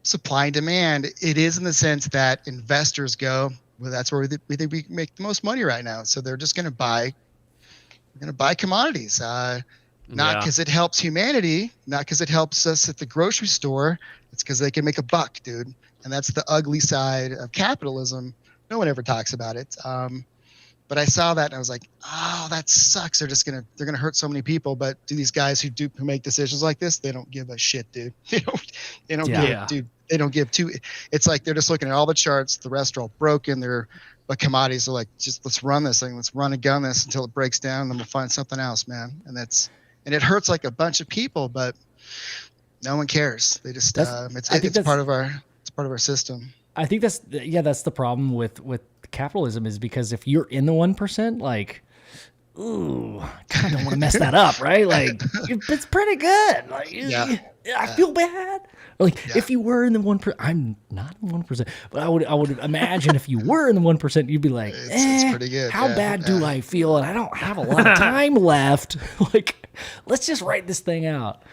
S4: supply and demand. It is in the sense that investors go, well, that's where we make the most money right now. So they're just going to buy commodities, not because it helps humanity, not because it helps us at the grocery store. It's because they can make a buck, dude. And that's the ugly side of capitalism. No one ever talks about it. But I saw that and I was like, oh, that sucks. They're gonna hurt so many people. But do these guys who make decisions like this, they don't give a shit, dude. They don't give two. It's like they're just looking at all the charts. The rest are all broken. But commodities are like, just let's run this thing. Let's run and gun this until it breaks down. And then we'll find something else, man. And it hurts like a bunch of people, but no one cares. They just it's part of our system.
S2: I think that's the problem with capitalism is because if you're in the 1%, like, ooh, kind of don't want to mess that up, right? Like, it's pretty good. Like, I feel bad. Like, if you were in the 1%, I'm not in the 1%, but I would imagine if you were in the 1%, you'd be like,
S4: it's pretty good.
S2: How bad do I feel? And I don't have a lot of time left. Like, let's just write this thing out.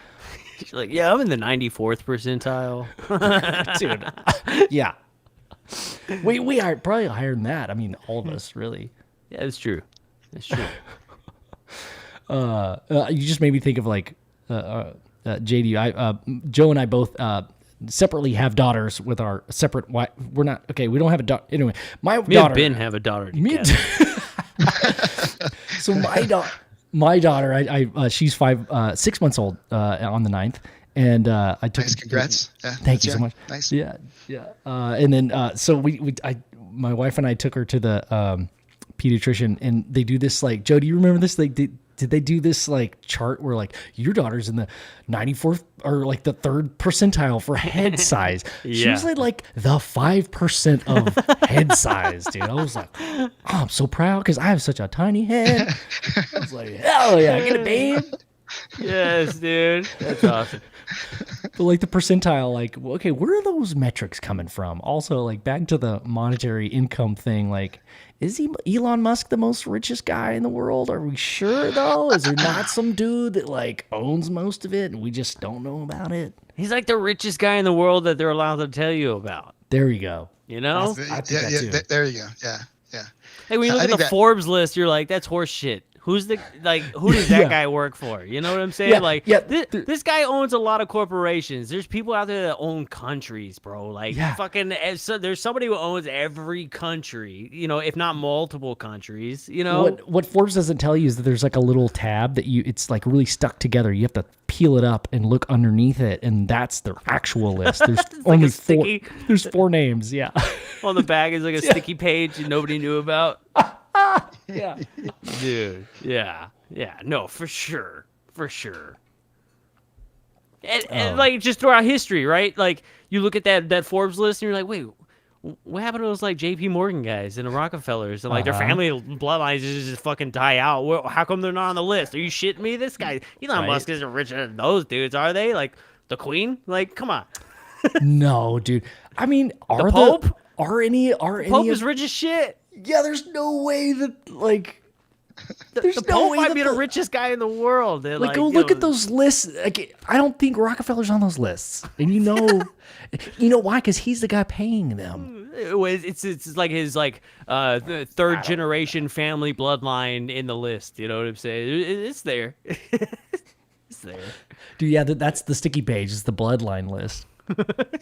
S3: She's like, yeah, I'm in the 94th percentile.
S2: Dude. Yeah. We are probably higher than that. I mean, all of us, really.
S3: Yeah, it's true. It's true.
S2: You just made me think of like JD. Joe and I both separately have daughters with our separate wife. We're not okay. We don't have a daughter anyway. My
S3: Me
S2: daughter.
S3: and Ben have a daughter
S2: Me
S3: together.
S2: So my daughter, she's 6 months old on the 9th, and I took.
S4: Nice, congrats.
S2: Thank you so much.
S4: Nice.
S2: Yeah. And then so my wife and I took her to the pediatrician, and they do this like, Joe, do you remember this? Like, did they do this like chart where like your daughter's in the 94th or like the 3rd percentile for head size? She was like the 5% of head size, dude. I was like, oh, I'm so proud because I have such a tiny head. I was like, hell yeah, get it, babe.
S3: Yes, dude. That's awesome.
S2: But like the percentile, like, okay, where are those metrics coming from? Also, like back to the monetary income thing, like, is Elon Musk the most richest guy in the world? Are we sure though? Is there not some dude that like owns most of it and we just don't know about it?
S3: He's like the richest guy in the world that they're allowed to tell you about.
S2: There you go.
S3: You know?
S2: I think that too.
S4: There you go. Yeah.
S3: Hey, when you look at the Forbes list, you're like, that's horse shit. Who does that guy work for? You know what I'm saying? This guy owns a lot of corporations. There's people out there that own countries, bro. Like there's somebody who owns every country, you know, if not multiple countries, you know.
S2: What Forbes doesn't tell you is that there's like a little tab that it's like really stuck together. You have to peel it up and look underneath it, and that's the actual list. There's only
S3: like
S2: there's 4 names, yeah.
S3: On the back is like a sticky page that nobody knew about.
S2: Yeah.
S3: Dude. Yeah. No, for sure. And like just throughout history, right? Like you look at that Forbes list and you're like, wait, what happened to those like J.P. Morgan guys and the Rockefellers and like their family bloodlines just fucking die out? Well, how come they're not on the list? Are you shitting me? This guy, Elon Musk isn't richer than those dudes, are they? Like the Queen? Like, come on.
S2: No, dude. I mean,
S3: the Pope?
S2: The
S3: Pope is rich as shit.
S2: Yeah, there's no way that like
S3: the Pope might be the richest guy in the world.
S2: Like go look at those lists. Like, I don't think Rockefeller's on those lists, and you know why? Because he's the guy paying them.
S3: It's like his the 3rd generation family bloodline in the list. You know what I'm saying? It's there. It's there.
S2: Dude, yeah, that's the sticky page. It's the bloodline list.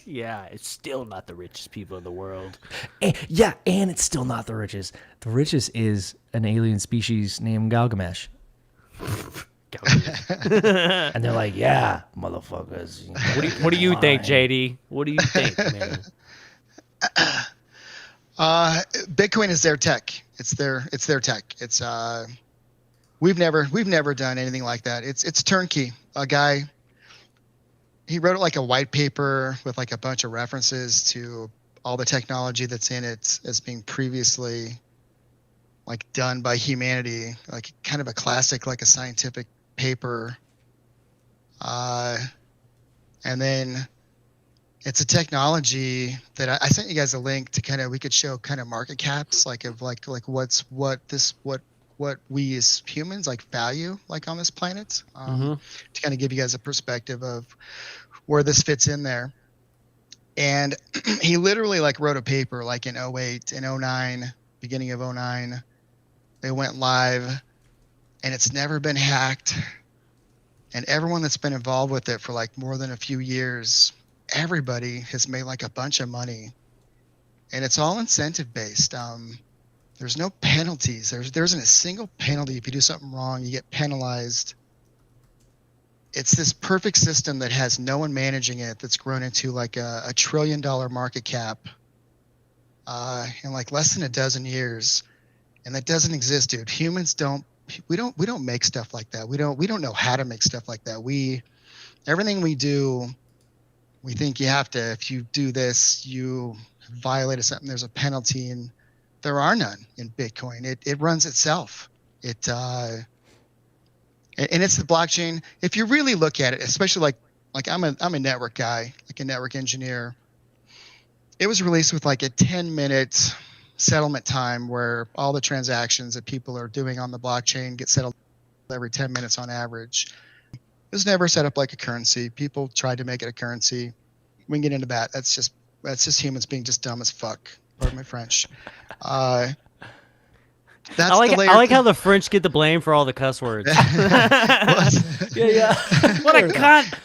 S3: Yeah, it's still not the richest people in the world.
S2: And it's still not the richest. The richest is an alien species named Galgamesh. And they're like, yeah, motherfuckers.
S3: What do you think, JD? What do you think, man?
S4: Bitcoin is their tech. It's their tech. It's we've never done anything like that. It's turnkey. A guy, he wrote like a white paper with like a bunch of references to all the technology that's in it as being previously like done by humanity, like kind of a classic, like a scientific paper. And then it's a technology that I sent you guys a link to we could show kind of market caps, like of like what we as humans like value like on this planet, to kind of give you guys a perspective of where this fits in there. And he literally like wrote a paper like in 08 and 09, beginning of 09, they went live, and it's never been hacked. And everyone that's been involved with it for like more than a few years, everybody has made like a bunch of money, and it's all incentive based. There's no penalties. There isn't a single penalty. If you do something wrong, you get penalized. It's this perfect system that has no one managing it, that's grown into like a $1 trillion market cap in like less than a dozen years. And that doesn't exist, dude. Humans don't make stuff like that. We don't know how to make stuff like that. Everything we do, we think you have to, if you do this, you violated something, there's a penalty, and there are none in Bitcoin. It runs itself. And it's the blockchain. If you really look at it, especially like I'm a network guy, like a network engineer. It was released with like a 10-minute settlement time where all the transactions that people are doing on the blockchain get settled every 10 minutes on average. It was never set up like a currency. People tried to make it a currency. We can get into that. That's just humans being just dumb as fuck. Pardon my French. That's
S3: I like how the French get the blame for all the cuss words.
S2: Yeah.
S3: What a cunt!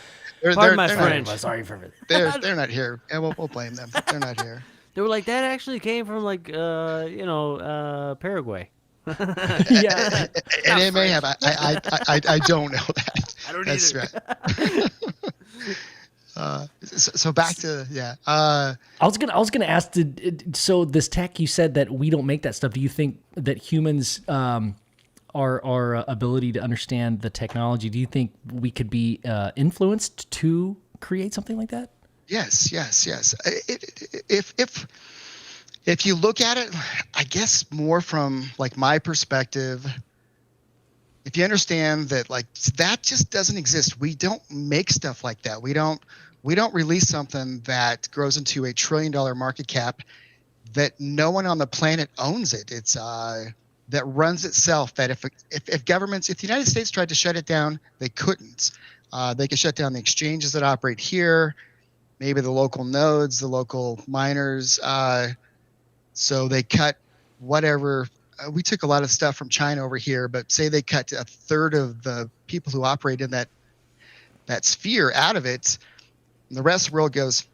S3: Pardon my French.
S2: Sorry for it.
S4: They're not here, and we'll blame them. They're not here.
S3: They were like, that actually came from like Paraguay.
S2: Yeah.
S4: And it may have. I don't know that.
S3: I don't
S4: That's
S3: either.
S4: Right. So back to
S2: I was gonna ask. So this tech, you said that we don't make that stuff. Do you think that humans, our ability to understand the technology, do you think we could be influenced to create something like that?
S4: Yes. If you look at it, I guess more from like my perspective, if you understand that like that just doesn't exist. We don't make stuff like that. We don't release something that grows into $1 trillion market cap that no one on the planet owns it. It's that runs itself. That if governments, if the United States tried to shut it down, they couldn't. They could shut down the exchanges that operate here, maybe the local nodes, the local miners. So they cut whatever. We took a lot of stuff from China over here, but say they cut a third of the people who operate in that sphere out of it, and the rest of the world goes,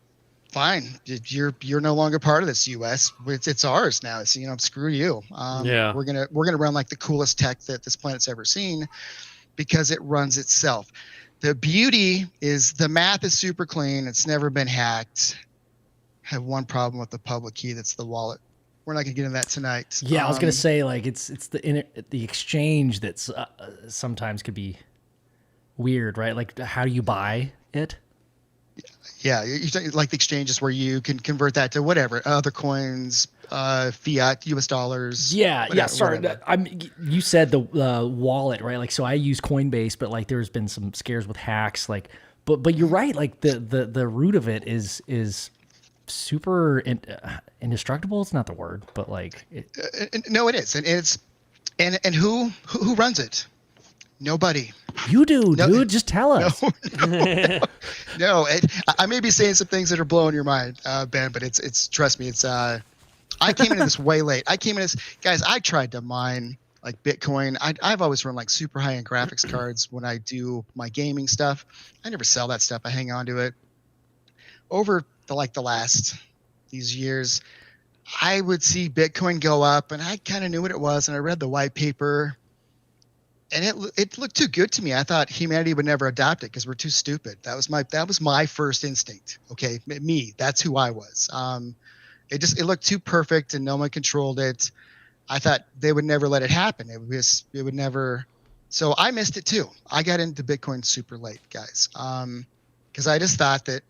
S4: fine, you're no longer part of this U.S. It's ours now. It's, screw you. We're gonna run like the coolest tech that this planet's ever seen because it runs itself. The beauty is the math is super clean. It's never been hacked. I have one problem with the public key. That's the wallet. We're not gonna get into that tonight.
S2: Yeah, I was gonna say like it's the exchange that's sometimes could be weird, right? Like how do you buy it?
S4: Yeah, you're like the exchanges where you can convert that to whatever other coins, fiat, U.S. dollars.
S2: Yeah,
S4: whatever,
S2: Sorry,
S4: whatever.
S2: You said the wallet, right? Like, so I use Coinbase, but like, there's been some scares with hacks. Like, but you're right. Like the root of it is super indestructible. It's not the word, but like,
S4: no, it is, and who runs it? Nobody.
S2: You do, dude. Just tell us.
S4: No. I may be saying some things that are blowing your mind, Ben, but it's trust me. It's I came into this way late. Guys. I tried to mine like Bitcoin. I've always run like super high end graphics cards when I do my gaming stuff. I never sell that stuff. I hang on to it. Over the last these years, I would see Bitcoin go up, and I kind of knew what it was, and I read the white paper. And it looked too good to me. I thought humanity would never adopt it because we're too stupid. That was my first instinct. Okay, me. That's who I was. It looked too perfect and no one controlled it. I thought they would never let it happen. It would never. So I missed it too. I got into Bitcoin super late, guys. Because I just thought that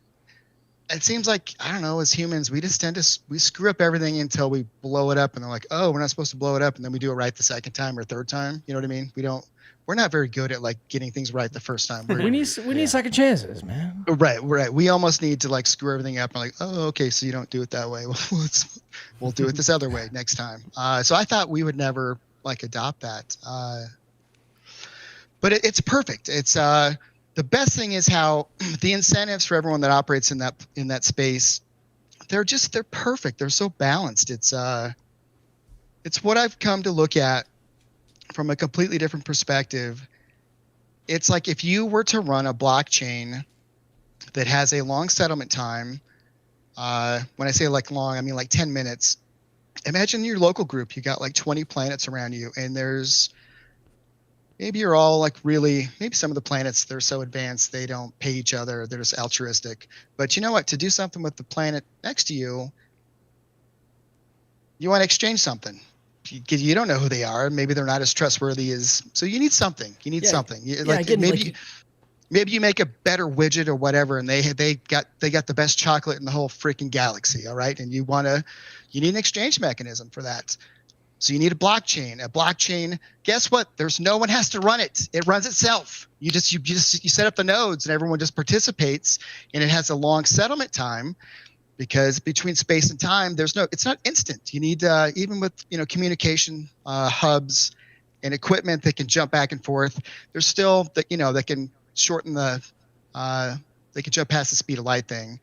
S4: it seems like, I don't know, as humans, we just tend to we screw up everything until we blow it up, and they're like, oh, we're not supposed to blow it up, and then we do it right the second time or third time. You know what I mean? We're not very good at like getting things right the first time.
S2: We need second chances, man.
S4: Right. We almost need to like screw everything up and like, oh, okay, so you don't do it that way. We'll do it this other way next time. So I thought we would never like adopt that. But it's perfect. It's the best thing is how the incentives for everyone that operates in that space, they're perfect. They're so balanced. It's what I've come to look at from a completely different perspective. It's like if you were to run a blockchain that has a long settlement time, when I say like long, I mean like 10 minutes. Imagine your local group. You got like 20 planets around you, and maybe you're all like maybe some of the planets, they're so advanced they don't pay each other. They're just altruistic. But you know what? To do something with the planet next to you, you want to exchange something. You don't know who they are. Maybe they're not as trustworthy as. So you need something. You need something. maybe you make a better widget or whatever, and they got the best chocolate in the whole freaking galaxy. All right, and you need an exchange mechanism for that. So you need a blockchain. A blockchain, guess what? There's no one has to run it. It runs itself. You set up the nodes and everyone just participates, and it has a long settlement time, because between space and time, it's not instant. You need even with communication hubs and equipment that can jump back and forth. There's still that can shorten they can jump past the speed of light thing.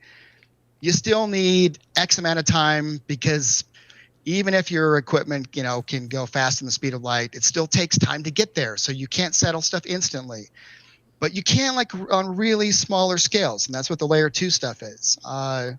S4: You still need X amount of time, because even if your equipment, can go fast in the speed of light, it still takes time to get there. So you can't settle stuff instantly, but you can, like, on really smaller scales. And that's what the layer 2 stuff is. And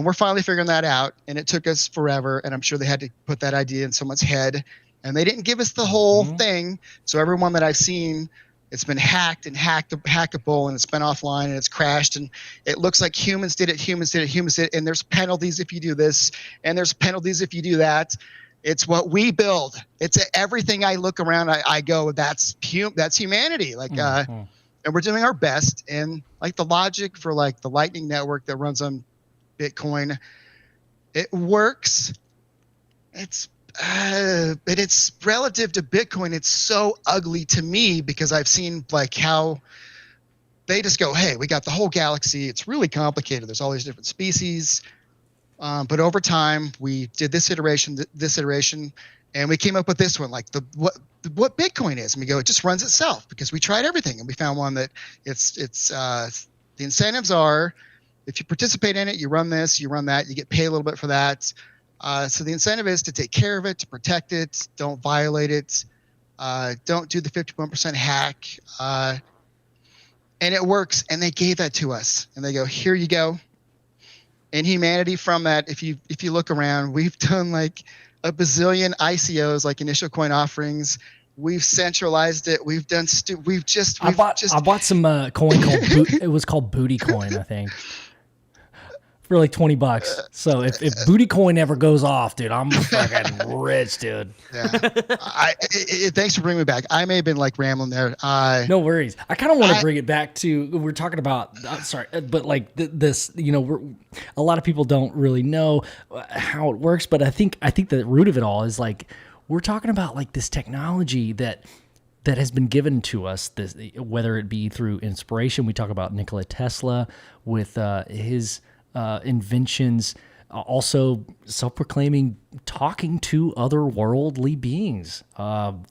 S4: we're finally figuring that out. And it took us forever. And I'm sure they had to put that idea in someone's head, and they didn't give us the whole thing. So everyone that I've seen, it's been hackable, and it's been offline, and it's crashed, and it looks like humans did it, and there's penalties if you do this, and there's penalties if you do that. It's what we build. It's everything. I look around, I go, that's humanity. Like, and we're doing our best. And like the logic for like the Lightning Network that runs on Bitcoin, it works. But it's relative to Bitcoin. It's so ugly to me, because I've seen like how they just go, hey, we got the whole galaxy. It's really complicated. There's all these different species. But over time, we did this iteration, and we came up with this one, like what Bitcoin is. And we go, it just runs itself, because we tried everything, and we found one that the incentives are, if you participate in it, you run this, you run that, you get paid a little bit for that. So the incentive is to take care of it, to protect it, don't violate it, don't do the 51% hack, and it works. And they gave that to us, and they go, here you go. And humanity from that, if you look around, we've done like a bazillion ICOs, like initial coin offerings. We've centralized it. We've done. I
S2: bought some coin called it was called Booty Coin, I think. For like $20. So if Booty Coin ever goes off, dude, I'm fucking rich, dude.
S4: Yeah. Thanks for bringing me back. I may have been like rambling there.
S2: No worries. I kind of want to bring it back to, we're talking about, sorry, but like this, a lot of people don't really know how it works, but I think the root of it all is like, we're talking about like this technology that has been given to us, this, whether it be through inspiration. We talk about Nikola Tesla with his inventions, also self-proclaiming talking to otherworldly beings.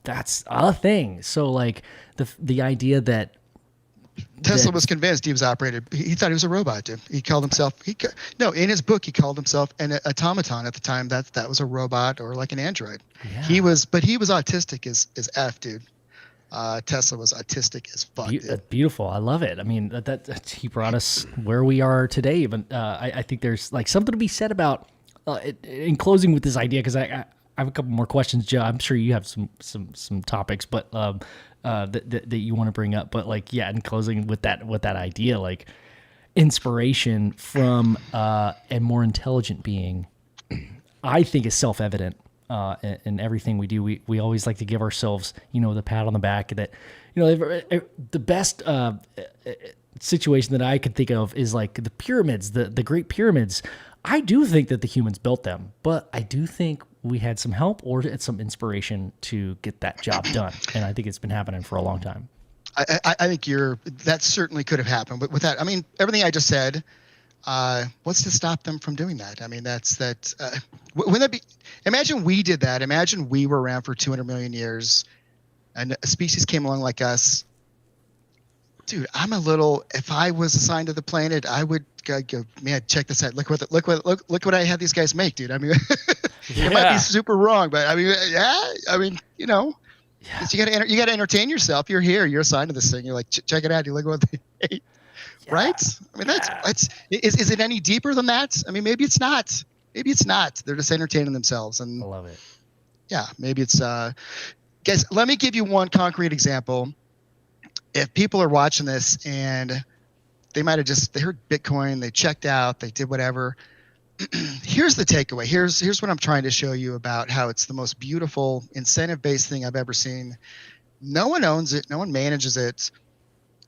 S2: That's a thing. So like the idea that
S4: Tesla was convinced he was operated. He thought he was a robot. Dude. He called himself. In his book, he called himself an automaton at the time. That was a robot or like an android.
S2: Yeah.
S4: He was autistic as F, dude. Tesla was autistic as fuck.
S2: Beautiful. I love it. I mean, that he brought us where we are today. But I think there's like something to be said about in closing with this idea, because I have a couple more questions, Joe. I'm sure you have some topics, but that you want to bring up. But like, yeah, in closing with that idea, like inspiration from a more intelligent being, I think is self-evident. In everything we do, we always like to give ourselves, the pat on the back that, the best situation that I could think of is like the pyramids, the Great Pyramids. I do think that the humans built them, but I do think we had some help or some inspiration to get that job done. And I think it's been happening for a long time.
S4: I think that certainly could have happened, but with that, I mean, everything I just said, what's to stop them from doing that? I mean, wouldn't that be, imagine we did that. Imagine we were around for 200 million years and a species came along like us. Dude, if I was assigned to the planet, I would go, man, check this out. Look what I had these guys make, dude. I mean, it might be super wrong, but I mean, you got to entertain yourself. You're here, you're assigned to this thing. You're like, check it out. You look what they made. Yeah. Right? I mean, is it any deeper than that? I mean, maybe it's not. They're just entertaining themselves. And
S2: I love it.
S4: Yeah, maybe it's, guys, let me give you one concrete example. If people are watching this and they might have they heard Bitcoin, they checked out, they did whatever. Here's the takeaway. Here's what I'm trying to show you about how it's the most beautiful incentive-based thing I've ever seen. No one owns it. No one manages it.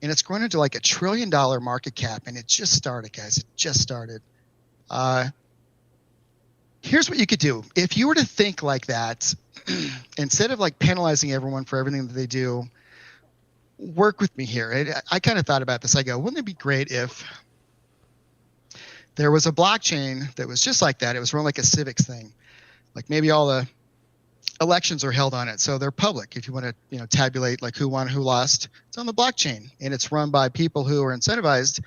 S4: and it's grown into like $1 trillion market cap, and it just started, guys. It just started. Here's what you could do. If you were to think like that, instead of like penalizing everyone for everything that they do, work with me here. I kind of thought about this. I go, wouldn't it be great if there was a blockchain that was just like that? It was run like a civics thing. Like maybe all the elections are held on it, so they're public. If you want to, tabulate like who won, who lost, it's on the blockchain, and it's run by people who are incentivized.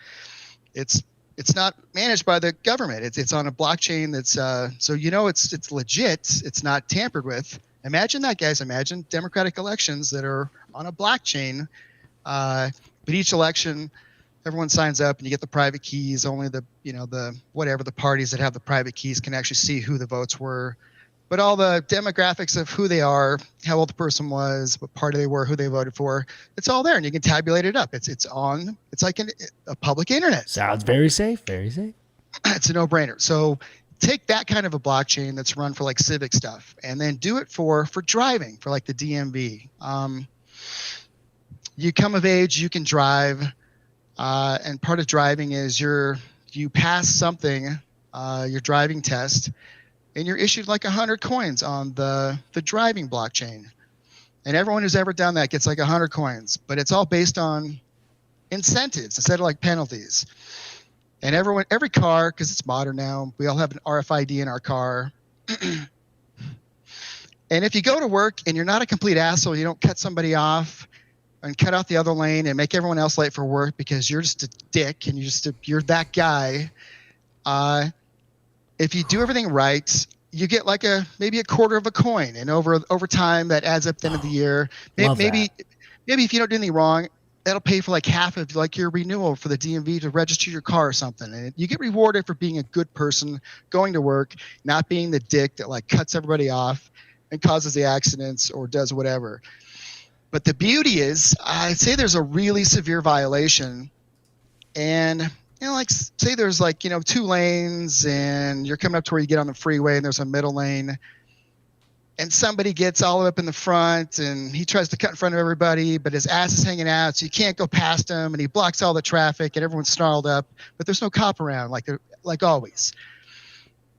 S4: It's not managed by the government. It's on a blockchain that's so it's legit. It's not tampered with. Imagine that, guys. Imagine democratic elections that are on a blockchain. But each election, everyone signs up, and you get the private keys. Only the the parties that have the private keys can actually see who the votes were. But all the demographics of who they are, how old the person was, what party they were, who they voted for, it's all there, and you can tabulate it up. It's like a public internet.
S2: Sounds very safe. Very safe.
S4: It's a no-brainer. So take that kind of a blockchain that's run for like civic stuff, and then do it for driving, for like the DMV. You come of age, you can drive, and part of driving is you pass something, your driving test, and you're issued like 100 coins on the driving blockchain. And everyone who's ever done that gets like 100 coins, but it's all based on incentives instead of like penalties. And every car, because it's modern now, we all have an RFID in our car. And if you go to work and you're not a complete asshole, you don't cut somebody off and cut out the other lane and make everyone else late for work because you're just a dick and you're that guy. If you do everything right, you get like maybe a quarter of a coin, and over time that adds up at the end of the year. Maybe if you don't do anything wrong, that'll pay for like half of like your renewal for the DMV to register your car or something. And you get rewarded for being a good person, going to work, not being the dick that like cuts everybody off and causes the accidents or does whatever. But the beauty is, I'd say there's a really severe violation, and like say there's like, 2 lanes, and you're coming up to where you get on the freeway and there's a middle lane, and somebody gets all the way up in the front and he tries to cut in front of everybody, but his ass is hanging out, so you can't go past him, and he blocks all the traffic and everyone's snarled up, but there's no cop around like always.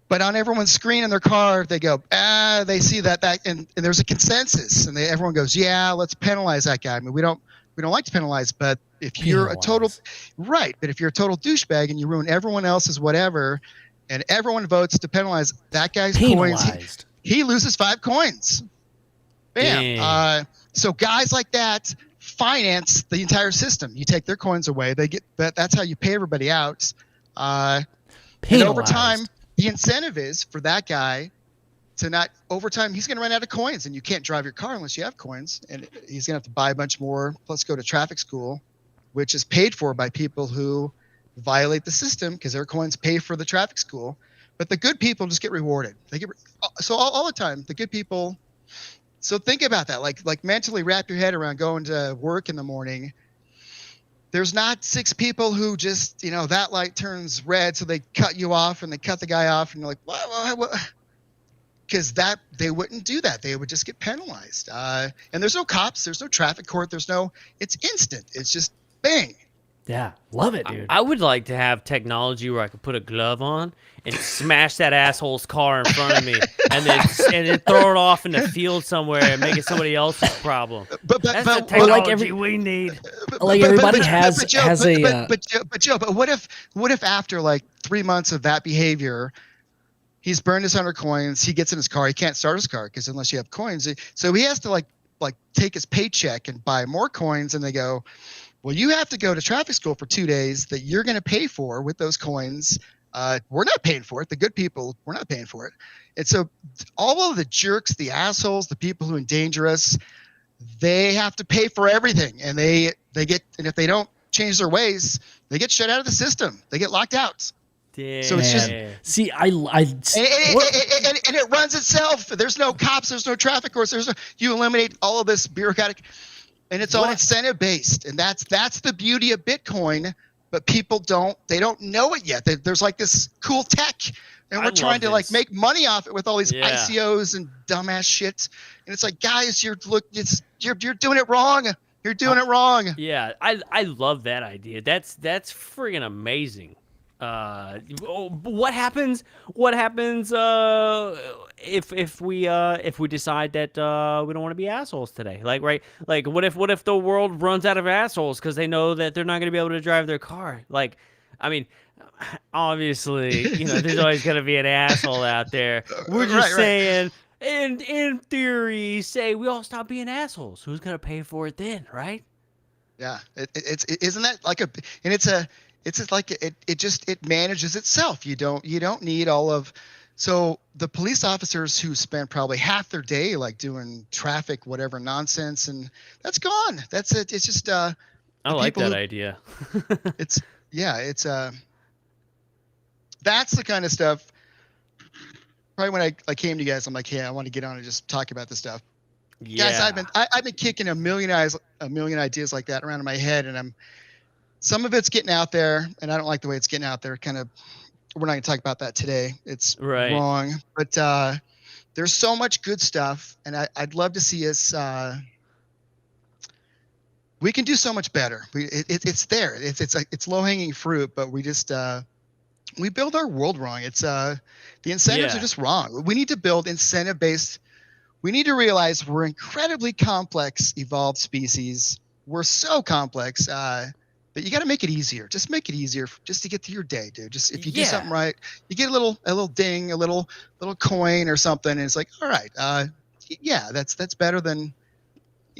S4: But on everyone's screen in their car, they go, they see that and there's a consensus, and everyone goes, yeah, let's penalize that guy. I mean, we don't like to penalize, but if you're a total douchebag and you ruin everyone else's whatever, and everyone votes to penalize that guy's coins, he loses 5 coins. Bam. So guys like that finance the entire system. You take their coins away, they get that's how you pay everybody out. And over time, the incentive is for that guy to not, over time, he's going to run out of coins, and you can't drive your car unless you have coins, and he's going to have to buy a bunch more, plus go to traffic school, which is paid for by people who violate the system because their coins pay for the traffic school. But the good people just get rewarded. So all the time, the good people. So think about that. Like mentally wrap your head around going to work in the morning. There's not 6 people who just, that light turns red, so they cut you off and they cut the guy off, and you're like, what? Because they wouldn't do that. They would just get penalized. And there's no cops. There's no traffic court. It's instant. It's just bang.
S2: Yeah, love it, dude.
S3: I would like to have technology where I could put a glove on and smash that asshole's car in front of me, and then throw it off in the field somewhere and make it somebody else's problem. That's the technology we need.
S2: Like everybody has
S4: a. But Joe, what if after like 3 months of that behavior, he's burned his 100 coins, he gets in his car, he can't start his car because unless you have coins, so he has to like take his paycheck and buy more coins, and they go, well, you have to go to traffic school for 2 days that you're going to pay for with those coins. We're not paying for it. The good people, we're not paying for it. And so all of the jerks, the assholes, the people who endanger us, they have to pay for everything. And they get, and if they don't change their ways, they get shut out of the system. They get locked out.
S3: Damn.
S4: So it's just
S2: see,
S4: and it runs itself. There's no cops. There's no traffic courts. You eliminate all of this bureaucratic. And it's all incentive based, and that's the beauty of Bitcoin. But people don't know it yet. There's like this cool tech, and we're trying to like make money off it with all these ICOs and dumbass shit. And it's like, guys, you're doing it wrong. You're doing it wrong.
S3: Yeah, I love that idea. That's friggin' amazing. What happens? What happens if we decide that we don't want to be assholes today? Like, right? Like, what if the world runs out of assholes because they know that they're not going to be able to drive their car? Like, I mean, obviously, there's always going to be an asshole out there. We're just saying. In theory, say we all stop being assholes. Who's gonna pay for it then, right?
S4: Yeah, isn't that like it manages itself. You don't need all of. So the police officers who spend probably half their day like doing traffic, whatever nonsense, and that's gone. That's it. It's just
S3: I like that idea.
S4: it's that's the kind of stuff. Probably when I came to you guys, I'm like, hey, I want to get on and just talk about this stuff. Yeah. Guys, I've been kicking a million ideas like that around in my head, and some of it's getting out there, and I don't like the way it's getting out there. Kind of, we're not going to talk about that today. It's wrong, but there's so much good stuff, and I'd love to see us. We can do so much better. It's there. It's low hanging fruit, but we just we build our world wrong. It's the incentives are just wrong. We need to build incentive based. We need to realize we're incredibly complex, evolved species. We're so complex that you got to make it easier. Just make it easier just to get through your day, dude. Just if you do something right, you get a little ding, a little coin or something, and it's like, all right, that's better than.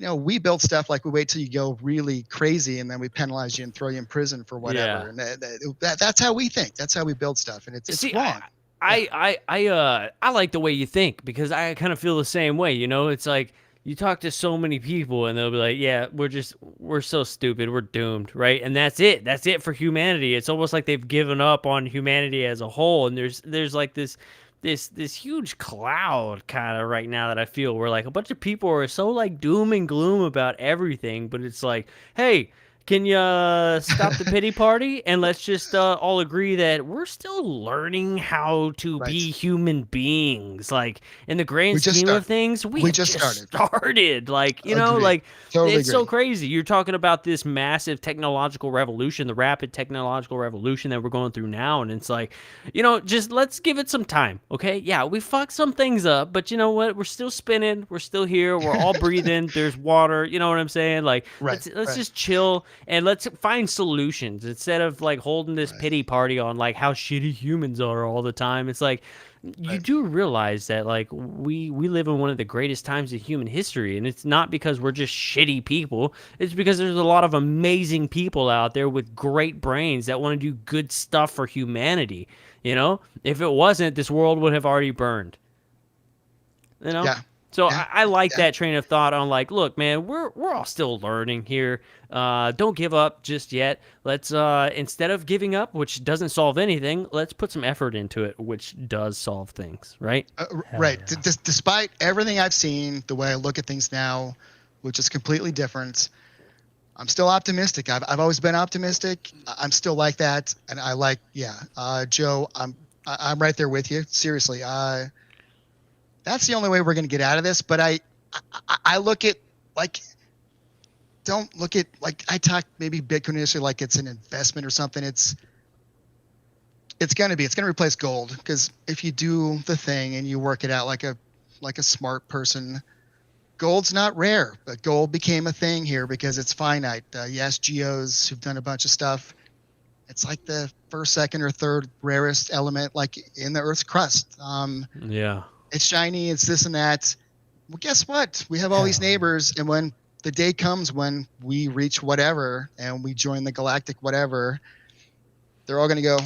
S4: We build stuff like we wait till you go really crazy and then we penalize you and throw you in prison for whatever. Yeah. And that's how we think. That's how we build stuff, and it's wrong.
S3: I like the way you think because I kind of feel the same way. It's like you talk to so many people and they'll be like, "Yeah, we're so stupid, we're doomed," right? And that's it. That's it for humanity. It's almost like they've given up on humanity as a whole. And there's like this huge cloud kind of right now that I feel where like a bunch of people are so like doom and gloom about everything, but it's like, hey, can you stop the pity party and let's just all agree that we're still learning how to be human beings. Like in the grand scheme of things, we just started. Like, like totally it's so crazy. You're talking about this massive technological revolution, the rapid technological revolution that we're going through now. And it's like, just let's give it some time. Okay. Yeah. We fucked some things up, but you know what? We're still spinning. We're still here. We're all breathing. There's water. You know what I'm saying? Like, let's just chill. And let's find solutions instead of like holding this pity party on like how shitty humans are all the time. It's like you do realize that like we live in one of the greatest times in human history, and it's not because we're just shitty people. It's because there's a lot of amazing people out there with great brains that want to do good stuff for humanity. If it wasn't, this world would have already burned. So I like that train of thought on like, look, man, we're all still learning here. Don't give up just yet. Let's instead of giving up, which doesn't solve anything, let's put some effort into it, which does solve things, right?
S4: Right. Yeah. Despite everything I've seen, the way I look at things now, which is completely different, I'm still optimistic. I've always been optimistic. I'm still like that, and I like Joe. I'm right there with you. Seriously. That's the only way we're going to get out of this. But I look at like, don't look at like I talk maybe Bitcoin initially like it's an investment or something. It's going to replace gold, because if you do the thing and you work it out like a smart person, gold's not rare, but gold became a thing here because it's finite. Yes, geos who've done a bunch of stuff. It's like the first, second, or third rarest element, like in the Earth's crust. It's shiny, it's this and that. Well, guess what? We have all these neighbors, and when the day comes when we reach whatever and we join the galactic whatever, they're all going to go,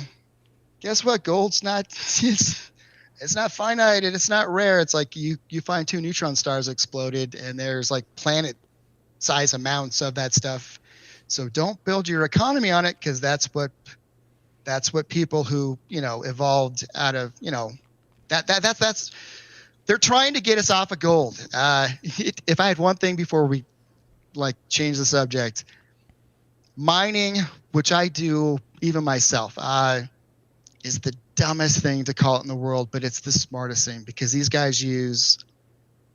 S4: guess what? Gold's not it's not finite and it's not rare. It's like you find 2 neutron stars exploded and there's like planet size amounts of that stuff. So don't build your economy on it, because that's what people who, evolved out of, that's they're trying to get us off of gold. If I had one thing before we like change the subject, mining, which I do even myself, is the dumbest thing to call it in the world, but it's the smartest thing, because these guys use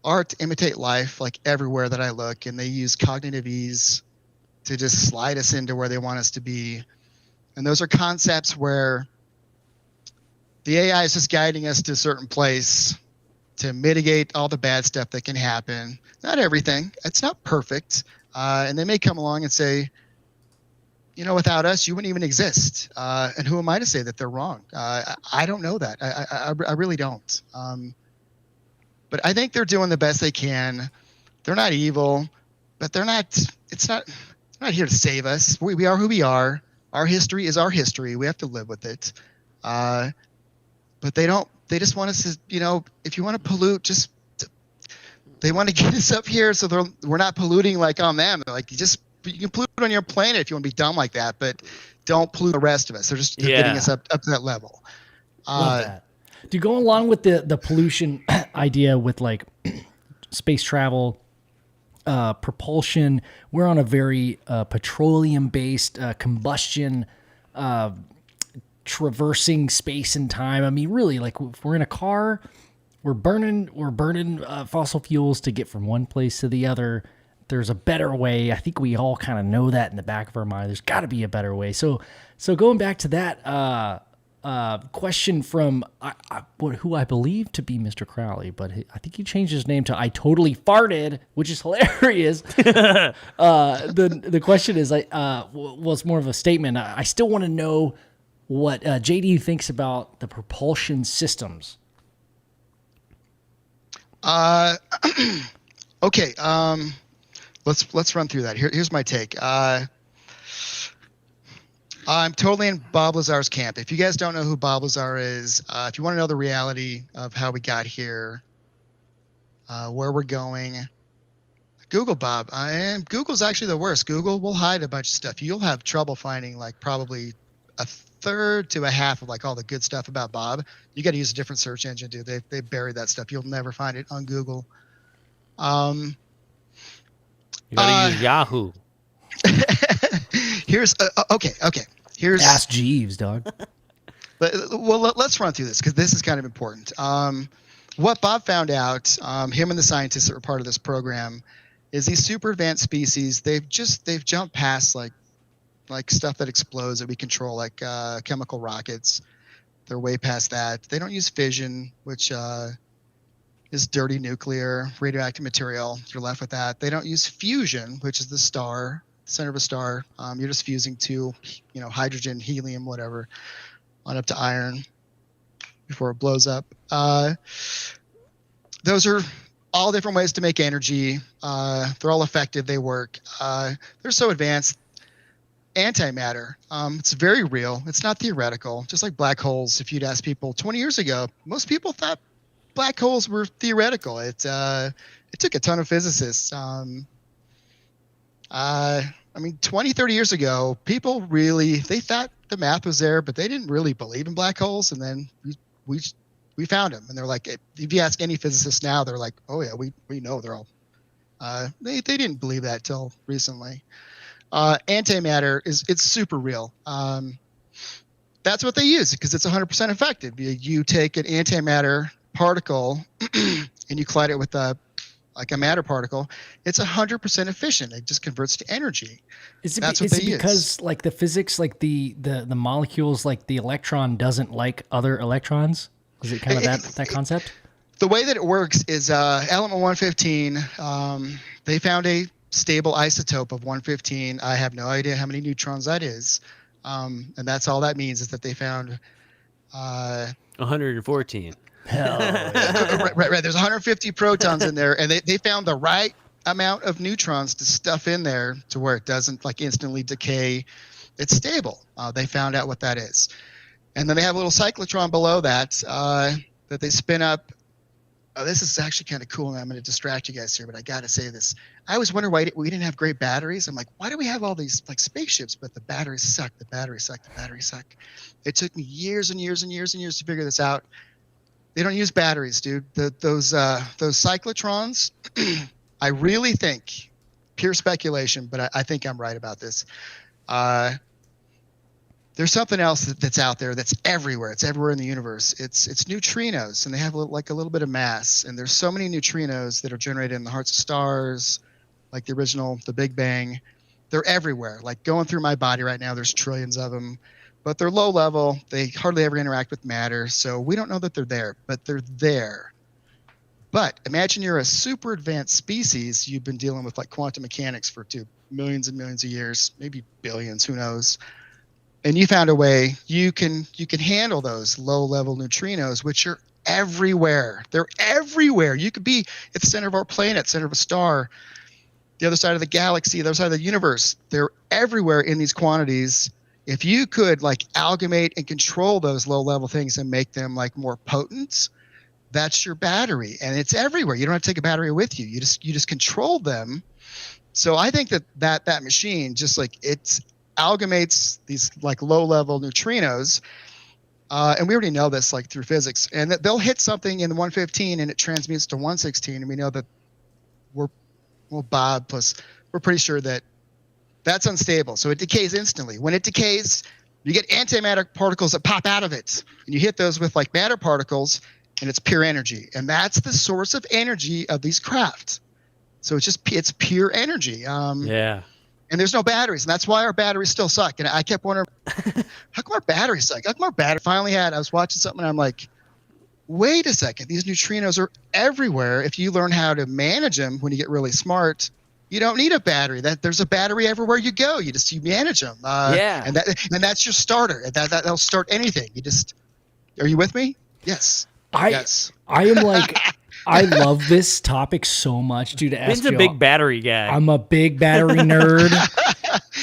S4: art to imitate life, like everywhere that I look, and they use cognitive ease to just slide us into where they want us to be. And those are concepts where the AI is just guiding us to a certain place to mitigate all the bad stuff that can happen. Not everything. It's not perfect. And they may come along and say, you know, without us, you wouldn't even exist. And who am I to say that they're wrong? I don't know that. I really don't. But I think they're doing the best they can. They're not evil, but they're not here to save us. We are who we are. Our history is our history. We have to live with it. But they just want us to, you know, if you want to pollute, they want to get us up here so we're not polluting like on them. Like you can pollute on your planet if you want to be dumb like that, but don't pollute the rest of us. They're getting us up to that level.
S2: Love that. To go along with the pollution idea with like space travel, propulsion, we're on a very petroleum-based combustion traversing space and time. I mean, really, like if we're in a car, we're burning fossil fuels to get from one place to the other. There's a better way. I think we all kind of know that in the back of our mind. There's got to be a better way. So going back to that question from who I believe to be Mr. Crowley, but I think he changed his name to I Totally Farted, which is hilarious. The question is, it's more of a statement. I still want to know what JD thinks about the propulsion systems.
S4: Okay. Let's run through that. Here's my take. I'm totally in Bob Lazar's camp. If you guys don't know who Bob Lazar is, if you want to know the reality of how we got here, where we're going, Google Bob. And Google's actually the worst. Google will hide a bunch of stuff. You'll have trouble finding like probably a third to a half of like all the good stuff about Bob. You got to use a different search engine, dude. They buried that stuff. You'll never find it on Google.
S3: You gotta use Yahoo.
S4: Here's okay. Here's
S2: Ask Jeeves, dog.
S4: Let's run through this because this is kind of important. What Bob found out, him and the scientists that were part of this program, is these super advanced species. They've jumped past like stuff that explodes that we control, like chemical rockets. They're way past that. They don't use fission, which is dirty nuclear radioactive material. You're left with that. They don't use fusion, which is the center of a star. You're just fusing two, hydrogen, helium, whatever, on up to iron before it blows up. Those are all different ways to make energy. They're all effective. They work. They're so advanced. Antimatter. It's very real. It's not theoretical. Just like black holes. If you'd ask people 20 years ago, most people thought black holes were theoretical. It took a ton of physicists. 20, 30 years ago, people they thought the math was there, but they didn't really believe in black holes. And then we found them. And they're like, if you ask any physicist now, they're like, oh yeah, we know they're all. They didn't believe that till recently. Antimatter it's super real. That's what they use because it's 100% effective. You take an antimatter particle and you collide it with a matter particle. It's 100% efficient. It just converts to energy.
S2: Is it because like the physics, like the molecules, like the electron doesn't like other electrons? Is it kind of that concept?
S4: The way that it works is element 115. They found a stable isotope of 115. I have no idea how many neutrons that is. And that's all that means is that they found
S3: 114.
S2: Hell yeah.
S4: Right. There's 150 protons in there, and they found the right amount of neutrons to stuff in there to where it doesn't like instantly decay. It's stable. They found out what that is. And then they have a little cyclotron below that that they spin up. Oh, this is actually kind of cool, and I'm going to distract you guys here, but I got to say this. I always wonder why we didn't have great batteries. I'm like, why do we have all these like spaceships, but the batteries suck, the batteries suck, the batteries suck. It took me years and years and years and years to figure this out. They don't use batteries, dude. Those cyclotrons, I really think, pure speculation, but I think I'm right about this. there's something else that's out there that's everywhere. It's everywhere in the universe. It's neutrinos, and they have a little bit of mass. And there's so many neutrinos that are generated in the hearts of stars, like the Big Bang. They're everywhere. Like going through my body right now, there's trillions of them. But they're low level. They hardly ever interact with matter. So we don't know that they're there, but they're there. But imagine you're a super advanced species. You've been dealing with like quantum mechanics for millions and millions of years, maybe billions, who knows. And you found a way you can handle those low-level neutrinos, which are everywhere. They're everywhere. You could be at the center of our planet, center of a star, the other side of the galaxy, the other side of the universe. They're everywhere in these quantities. If you could like amalgamate and control those low-level things and make them like more potent, that's your battery, and it's everywhere. You don't have to take a battery with you. You just control them. So I think that machine just like it's amalgamates these like low-level neutrinos, and we already know this like through physics, and that they'll hit something in the 115 and it transmutes to 116, and we know that Bob plus we're pretty sure that that's unstable, so it decays instantly. When it decays, you get antimatter particles that pop out of it, and you hit those with like matter particles, and it's pure energy, and that's the source of energy of these craft. So it's pure energy.
S3: Yeah.
S4: And there's no batteries, and that's why our batteries still suck. And I kept wondering, how come our batteries suck? How come our battery finally I was watching something, and I'm like, wait a second, these neutrinos are everywhere. If you learn how to manage them when you get really smart, you don't need a battery. There's a battery everywhere you go. You manage them.
S3: Yeah.
S4: And that's your starter. That'll start anything. Are you with me? Yes. Yes.
S2: I am like, I love this topic so much, dude.
S3: Ben's a big battery guy.
S2: I'm a big battery nerd.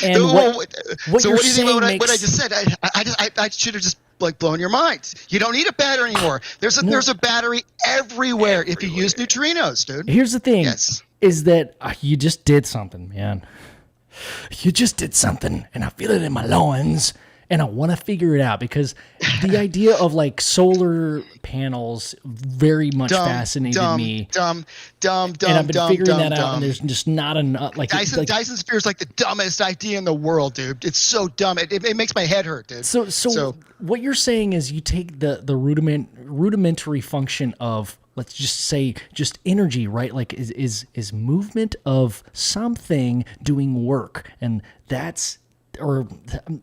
S2: And what
S4: do
S2: you're
S4: you think
S2: saying
S4: about what I just said? I should have just like blown your mind. You don't need a battery anymore. There's a battery everywhere if you use neutrinos, dude.
S2: Here's the thing: is that you just did something, man. You just did something, and I feel it in my loins. And I want to figure it out because the idea of like solar panels very much fascinated me.
S4: And
S2: I've been figuring that out, and there's just not enough. Like
S4: Dyson Sphere is like the dumbest idea in the world, dude. It's so dumb. It makes my head hurt, dude.
S2: So what you're saying is you take the rudimentary function of, let's just say, just energy, right? Like is movement of something doing work, and that's. Or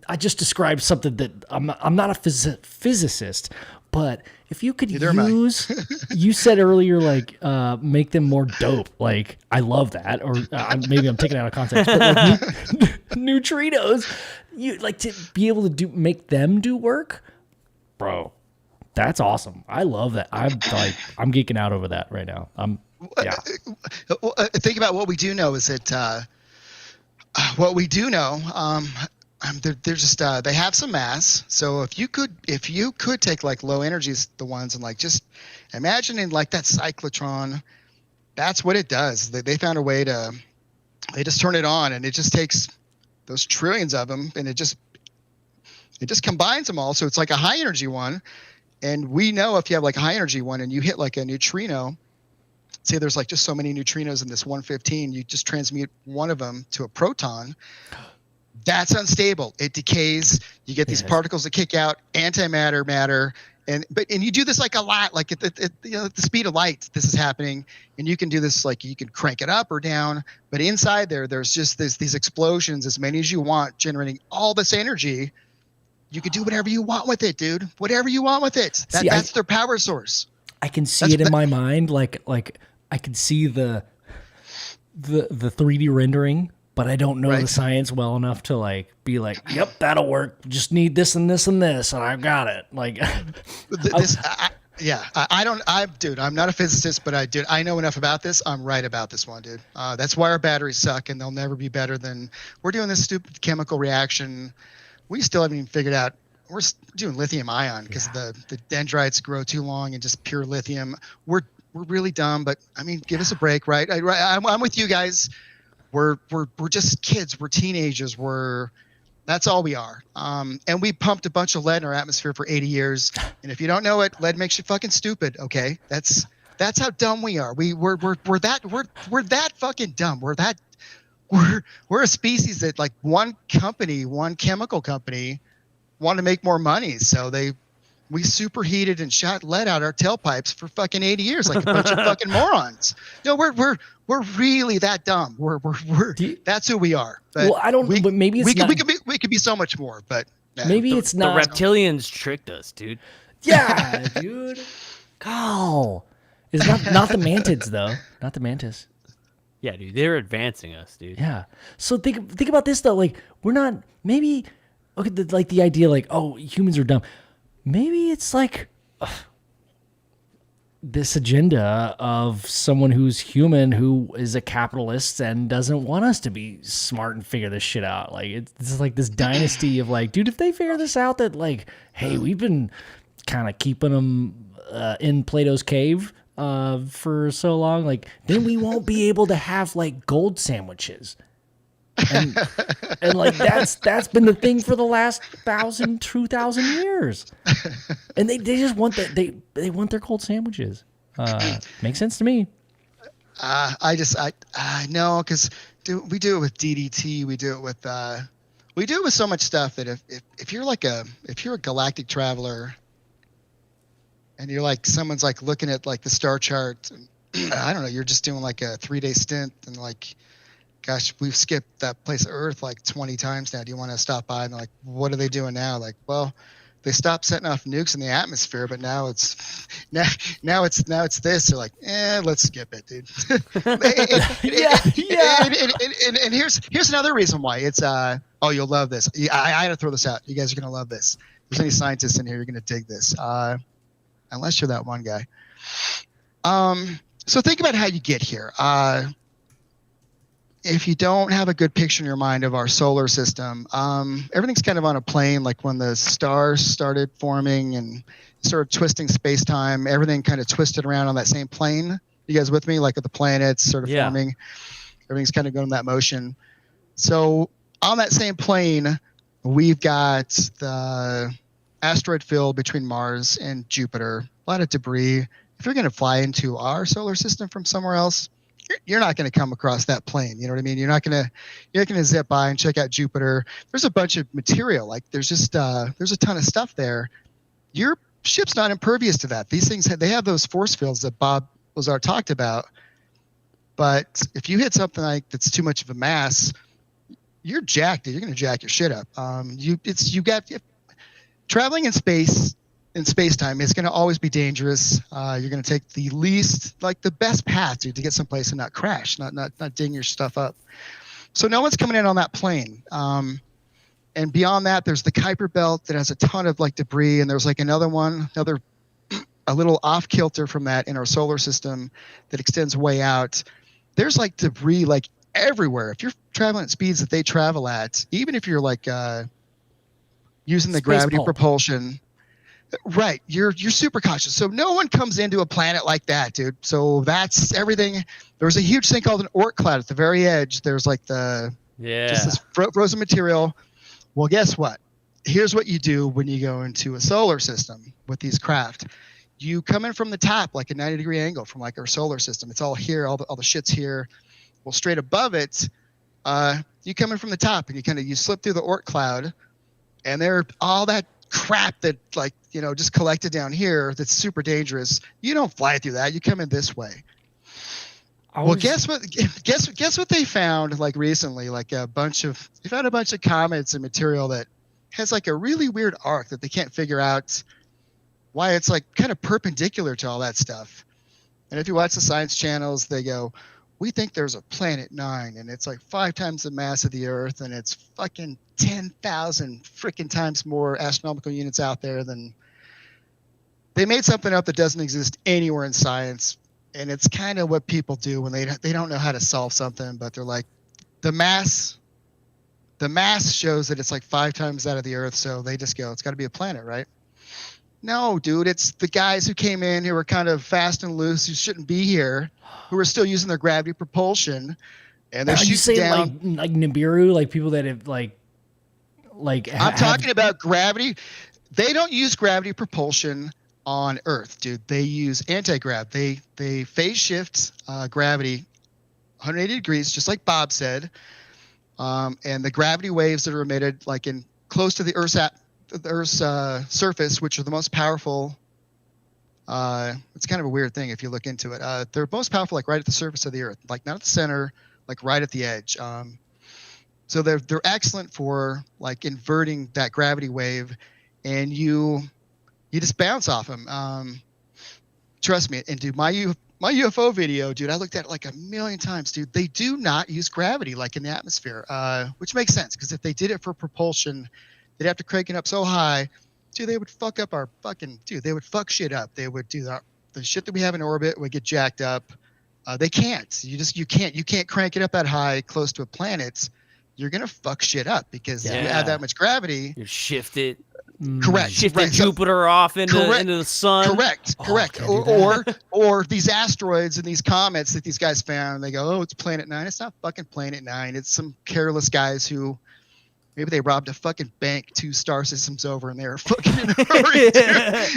S2: I just described something that I'm not a physicist, but if you could use, you said earlier, like make them more dope. Like I love that, or maybe I'm taking it out of context. But like neutrinos, you like to be able to make them do work, bro. That's awesome. I love that. I'm geeking out over that right now.
S4: Think about what we do know is that. What we do know, they're just they have some mass. So if you could take like low energies, the ones, and like just imagining like that cyclotron, that's what it does. They found a way they just turn it on, and it just takes those trillions of them, and it just combines them all. So it's like a high energy one, and we know if you have like a high energy one and you hit like a neutrino. Say there's like just so many neutrinos in this 115, you just transmute one of them to a proton. That's unstable. It decays. You get these particles that kick out, antimatter, matter, and you do this like a lot, like at the speed of light. This is happening, and you can do this like you can crank it up or down. But inside there's just these explosions, as many as you want, generating all this energy. You can do whatever you want with it, dude. Whatever you want with it. That's their power source.
S2: I can see it in my mind, like I can see the 3D rendering, but I don't know the science well enough to like be like, yep, that'll work. Just need this and this and this, and I've got it. Like, I'm not a physicist, but I know enough about this. I'm right about this one, dude. That's why our batteries suck, and they'll never be better than we're doing this stupid chemical reaction. We still haven't even figured out. We're doing lithium ion because the dendrites grow too long and just pure lithium. We're really dumb, but I mean, give us a break, right? I'm with you guys. We're just kids. We're teenagers. That's all we are. And we pumped a bunch of lead in our atmosphere for 80 years. And if you don't know it, lead makes you fucking stupid. Okay, that's how dumb we are. We're that fucking dumb. We're a species that like one chemical company
S4: wanted to make more money, so we superheated and shot lead out our tailpipes for fucking 80 years like a bunch of fucking morons. No, we're really that dumb. That's who we are. But
S2: well, I don't. But maybe it's not.
S4: We could be so much more. But
S2: maybe it's not.
S3: The reptilians tricked us, dude.
S2: Yeah, dude. Oh, it's not the mantids though. Not the mantis.
S3: Yeah, dude, they're advancing us, dude.
S2: Yeah. So think about this though. Like we're not maybe okay. Like the idea, like oh, humans are dumb. Maybe it's like this agenda of someone who's human who is a capitalist and doesn't want us to be smart and figure this shit out. Like it's like this dynasty of like, dude, if they figure this out, that like, hey, we've been kind of keeping them in Plato's cave for so long, like then we won't be able to have like gold sandwiches. And like that's been the thing for the last 2,000 years, and they just want that they want their cold sandwiches. Makes sense to me.
S4: I know because we do it with DDT, we do it with so much stuff that if you're a galactic traveler, and you're like someone's like looking at like the star chart, and, I don't know, you're just doing like a 3-day stint and like. Gosh, we've skipped that place Earth like 20 times now. Do you want to stop by? And they're like, what are they doing now? Like, well, they stopped setting off nukes in the atmosphere, but now it's this. They're like, let's skip it, dude. And here's another reason why. It's you'll love this. I had to throw this out. You guys are gonna love this. If there's any scientists in here, you're gonna dig this. Unless you're that one guy. So think about how you get here. If you don't have a good picture in your mind of our solar system, everything's kind of on a plane, like when the stars started forming and sort of twisting space-time, everything kind of twisted around on that same plane. You guys with me? Like with the planets sort of forming, everything's kind of going in that motion. So on that same plane, we've got the asteroid field between Mars and Jupiter, a lot of debris. If you're going to fly into our solar system from somewhere else, you're not going to come across that plane. You know what I mean? You're not going to zip by and check out Jupiter. There's a bunch of material. Like there's just there's a ton of stuff there. Your ship's not impervious to that. These things they have those force fields that Bob Lazar talked about. But if you hit something like that's too much of a mass, you're jacked. You're going to jack your shit up. Traveling in space. In space-time, it's going to always be dangerous. You're going to take the best path to get someplace and not crash, not ding your stuff up. So no one's coming in on that plane. And beyond that, there's the Kuiper Belt that has a ton of like debris, and there's like a little off kilter from that in our solar system that extends way out. There's like debris like everywhere. If you're traveling at speeds that they travel at, even if you're like using the
S2: Space
S4: gravity
S2: pulp.
S4: propulsion. Right, you're super cautious. So no one comes into a planet like that, dude. So that's everything. There's a huge thing called an Oort cloud at the very edge. There's like just this frozen material. Well, guess what? Here's what you do when you go into a solar system with these craft. You come in from the top, like a 90-degree angle from like our solar system. It's all here. All the shit's here. Well, straight above it, you come in from the top and you slip through the Oort cloud, and there all that crap that just collected down here that's super dangerous. You don't fly through that. You come in this way. Well, guess what they found like recently? Like they found a bunch of comets and material that has like a really weird arc that they can't figure out why it's like kind of perpendicular to all that stuff. And if you watch the science channels, they go, we think there's a planet 9 and it's like 5 times the mass of the Earth and it's fucking 10,000 freaking times more astronomical units out there than they made something up that doesn't exist anywhere in science. And it's kind of what people do when they don't know how to solve something, but they're like, the mass shows that it's like 5 times that of the Earth. So they just go, it's got to be a planet, right? No, dude, it's the guys who came in who were kind of fast and loose, who shouldn't be here, who are still using their gravity propulsion, and they're shooting down.
S2: Like Nibiru, like people that have like.
S4: I'm talking about gravity. They don't use gravity propulsion on Earth, dude. They use anti-grav. They phase shift gravity 180 degrees, just like Bob said, and the gravity waves that are emitted, like in close to the Earth's the Earth's surface, which are the most powerful. It's kind of a weird thing if you look into it. They're most powerful, like right at the surface of the Earth, like not at the center, like right at the edge. So they're excellent for like inverting that gravity wave, and you just bounce off them. Trust me. And dude, my UFO video, dude, I looked at it like a million times, dude. They do not use gravity like in the atmosphere, which makes sense because if they did it for propulsion, they'd have to crank it up so high, dude. They would fuck up our fucking dude. They would fuck shit up. They would do the shit that we have in orbit would get jacked up. They can't. You can't crank it up that high close to a planet. You're gonna fuck shit up because you add that much gravity.
S3: You shift it.
S4: Correct.
S3: Shift
S4: right.
S3: Jupiter off into the sun.
S4: Correct. Or these asteroids and these comets that these guys found. They go, oh, it's Planet 9. It's not fucking Planet 9. It's some careless guys who maybe they robbed a fucking bank 2 star systems over and they were fucking in a hurry, dude.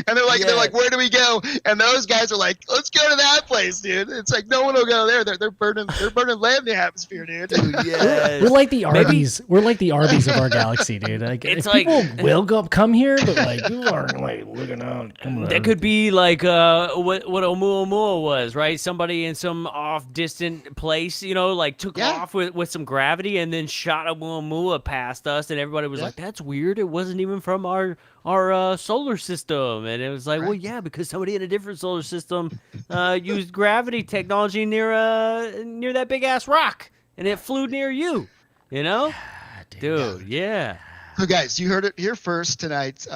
S4: And they're like, where do we go? And those guys are like, let's go to that place, dude. It's like no one will go there. They're burning land in the atmosphere, dude.
S3: Yes.
S2: We're like the Arby's. We're like the Arby's of our galaxy, dude. Like,
S3: It's
S2: people will come here, but like people aren't like looking out.
S3: That could be like what Oumuamua was, right? Somebody in some off distant place, like took off with some gravity and then shot Oumuamua past us, and everybody was like, "That's weird. It wasn't even from our solar system." And it was like, well, yeah, because somebody in a different solar system used gravity technology near that big ass rock, and it flew near you. Dude, yeah.
S4: So guys, you heard it here first tonight.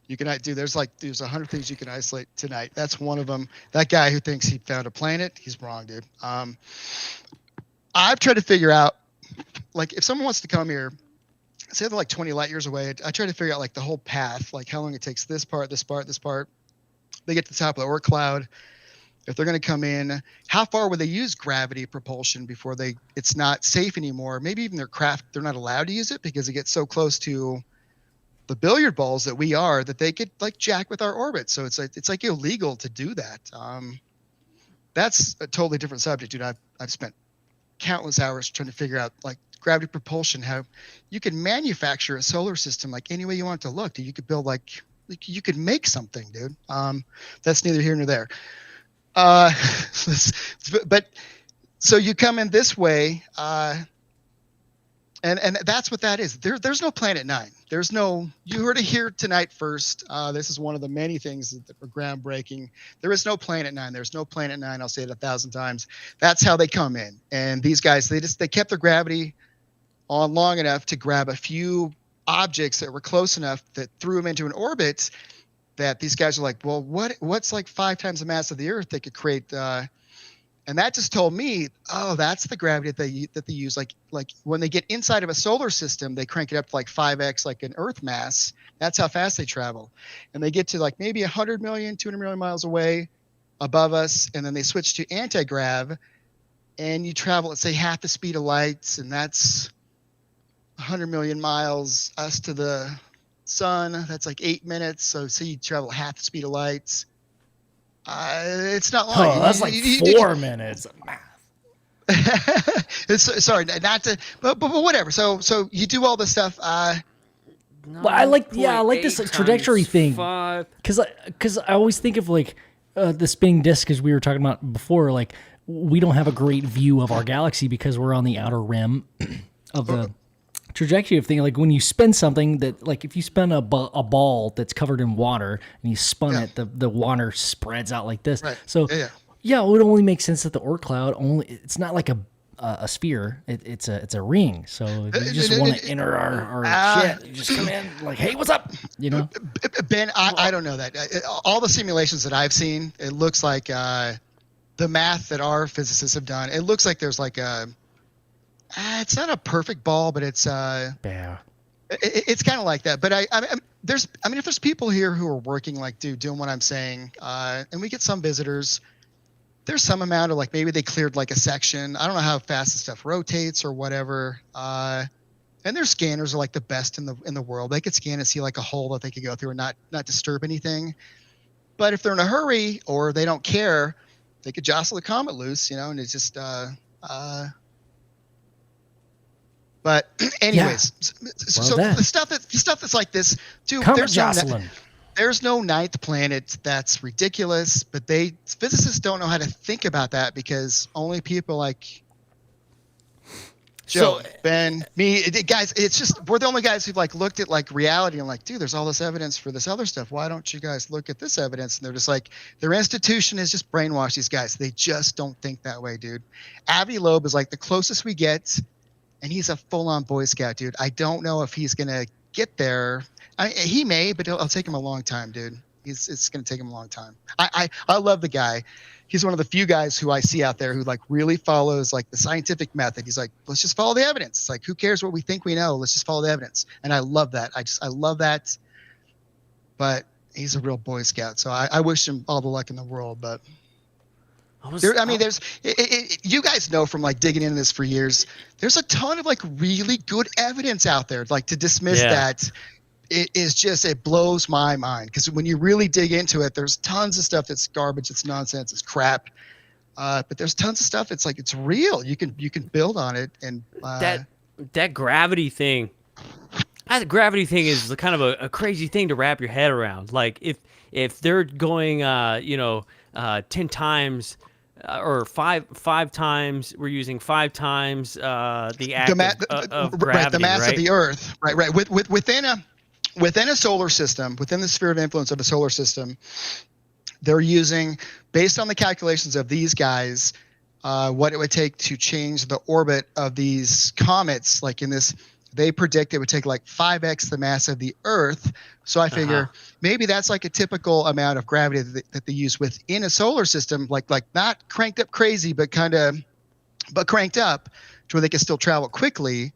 S4: You can do. There's 100 things you can isolate tonight. That's one of them. That guy who thinks he found a planet, he's wrong, dude. I've tried to figure out, like, if someone wants to come here, say they're like 20 light years away, I try to figure out like the whole path, like how long it takes this part. They get to the top of the Oort cloud. If they're going to come in, how far would they use gravity propulsion before it's not safe anymore? Maybe even their craft, they're not allowed to use it because it gets so close to the billiard balls that we are that they could like jack with our orbit. So it's like illegal to do that. That's a totally different subject, dude. I've spent countless hours trying to figure out like gravity propulsion, how you can manufacture a solar system like any way you want it to look. Dude, you could build like you could make something, dude. That's neither here nor there. But so you come in this way, and that's what that is. There's no Planet 9. There's no. You heard it here tonight first. This is one of the many things that were groundbreaking. There is no Planet 9. There's no Planet 9. I'll say it 1,000 times. That's how they come in. And these guys, they kept their gravity on long enough to grab a few objects that were close enough that threw them into an orbit that these guys are like, well, what's like 5 times the mass of the Earth they could create? And that just told me, oh, that's the gravity that they use. Like when they get inside of a solar system, they crank it up to like 5x like an Earth mass. That's how fast they travel. And they get to like maybe 100 million, 200 million miles away above us, and then they switch to anti-grav, and you travel at, say, half the speed of light, and that's 100 million miles us to the sun. That's like 8 minutes. So say you travel half the speed of light. It's not long.
S2: Oh, that's like 4 minutes.
S4: Sorry, not to, but whatever. So you do all this stuff.
S2: Well, I like this like, trajectory thing because I always think of like the spinning disk, as we were talking about before. Like we don't have a great view of our galaxy because we're on the outer rim of the trajectory of thing. Like when you spin something that, like if you spin a ball that's covered in water and you spun it, the water spreads out like this. Right. So yeah, it would only make sense that the Oort cloud it's not like a sphere. It's a ring. So if you just want to enter our shit, you just come in like, hey, what's up?
S4: Ben, I don't know that. All the simulations that I've seen, it looks like the math that our physicists have done. It looks like there's like a. It's not a perfect ball, but it's it's kind of like that. But if there's people here who are working like doing what I'm saying, and we get some visitors, there's some amount of like maybe they cleared like a section. I don't know how fast the stuff rotates or whatever. And their scanners are like the best in the world. They could scan and see like a hole that they could go through and not disturb anything. But if they're in a hurry or they don't care, they could jostle the comet loose, and it's just But anyways, so
S2: that.
S4: the stuff that's like this, dude.
S2: Come, Jocelyn.
S4: There's no ninth planet. That's ridiculous. But physicists don't know how to think about that because only people like Joe, Ben, me, guys. It's just we're the only guys who've like looked at like reality and like, dude, there's all this evidence for this other stuff. Why don't you guys look at this evidence? And they're just like, their institution has just brainwashed these guys. They just don't think that way, dude. Avi Loeb is like the closest we get. And he's a full-on Boy Scout, dude. I don't know if he's gonna get there. He may, but it'll take him a long time, dude. It's gonna take him a long time. I love the guy. He's one of the few guys who I see out there who like really follows like the scientific method. He's like, let's just follow the evidence. It's like, who cares what we think we know? Let's just follow the evidence. And I love that. I love that. But he's a real Boy Scout, so I wish him all the luck in the world. But there's you guys know from like digging into this for years, there's a ton of like really good evidence out there. Like to dismiss that, it blows my mind because when you really dig into it, there's tons of stuff that's garbage, it's nonsense, it's crap. But there's tons of stuff. It's like it's real. You can build on it, and
S3: that gravity thing. That gravity thing is kind of a crazy thing to wrap your head around. Like if they're going 10 times. Or five times, we're using 5 times the act of gravity,
S4: right? The mass
S3: right?
S4: of the Earth, right? Within a solar system, within the sphere of influence of a solar system, they're using, based on the calculations of these guys, what it would take to change the orbit of these comets. Like in this, they predict it would take like 5x the mass of the Earth. So I figure maybe that's like a typical amount of gravity that they use within a solar system, like not cranked up crazy, but cranked up to where they can still travel quickly,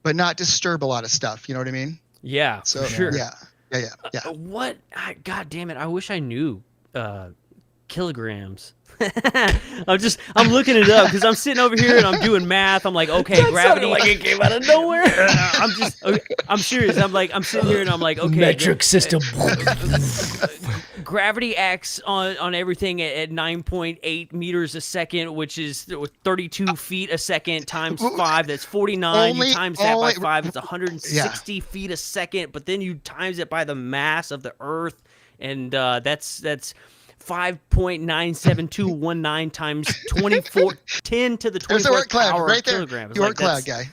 S4: but not disturb a lot of stuff. You know what I mean?
S3: Yeah,
S4: so,
S3: sure.
S4: Yeah.
S3: What? God damn it! I wish I knew kilograms. I'm looking it up because I'm sitting over here and I'm doing math. I'm like, okay, gravity.
S2: Like it came out of nowhere.
S3: I'm serious. I'm sitting here and I'm like, okay,
S2: metric system.
S3: Gravity acts on everything at 9.8 meters a second, which is 32 feet a second times 5. That's 49. You times that by 5, it's 160 feet a second. But then you times it by the mass of the Earth, and that's 5.97219 times 24, 10 to the 24th
S4: There's the Oort cloud
S3: power
S4: right there.
S3: kilogram.
S4: The Oort cloud, guys,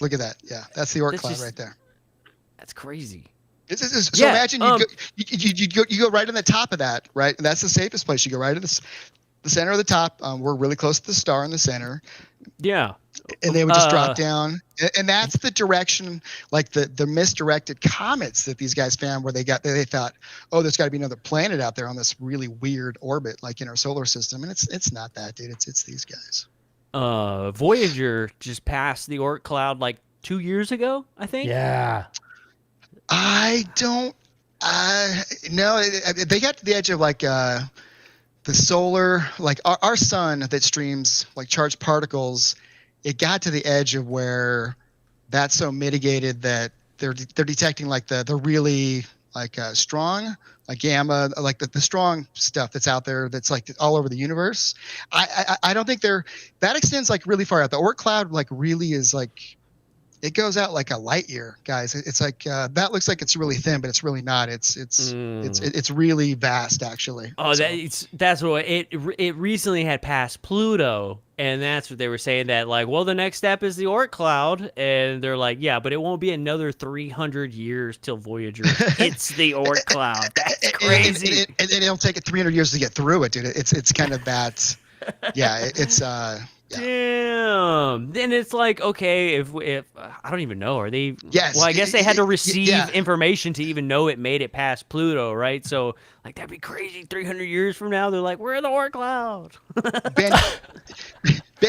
S4: look at that. Yeah, that's the Oort cloud right there.
S3: That's crazy.
S4: So imagine you go right on the top of that, right? And that's the safest place. You go right to the center of the top. We're really close to the star in the center.
S3: Yeah.
S4: And they would just drop down. And that's the direction, like the misdirected comets that these guys found, where they thought, oh, there's got to be another planet out there on this really weird orbit, like in our solar system. And it's not that, dude. It's these guys.
S3: Voyager just passed the Oort cloud like 2 years ago, I think.
S2: Yeah.
S4: I don't no, they got to the edge of like the solar, like our sun that streams like charged particles. It got to the edge of where that's so mitigated that they're detecting like the really like strong, like gamma, like the strong stuff that's out there that's like all over the universe. I don't think that extends like really far out. The Oort cloud like really is like, it goes out like a light year, guys. It's like that looks like it's really thin, but it's really not. It's really vast, actually.
S3: Oh, that's what it recently had passed Pluto, and that's what they were saying, that like, well, the next step is the Oort cloud, and they're like, yeah, but it won't be another 300 years till Voyager hits the Oort cloud. That's crazy.
S4: And it'll take it 300 years to get through it, dude. It's kind of that. Yeah, it's Yeah.
S3: Damn. Then it's like, okay, if I don't even know, are they?
S4: Yes.
S3: Well, I guess they had to receive information to even know it made it past Pluto, right? So, like, that'd be crazy. 300 years from now, they're like, we're in the Oort cloud.
S4: Ben,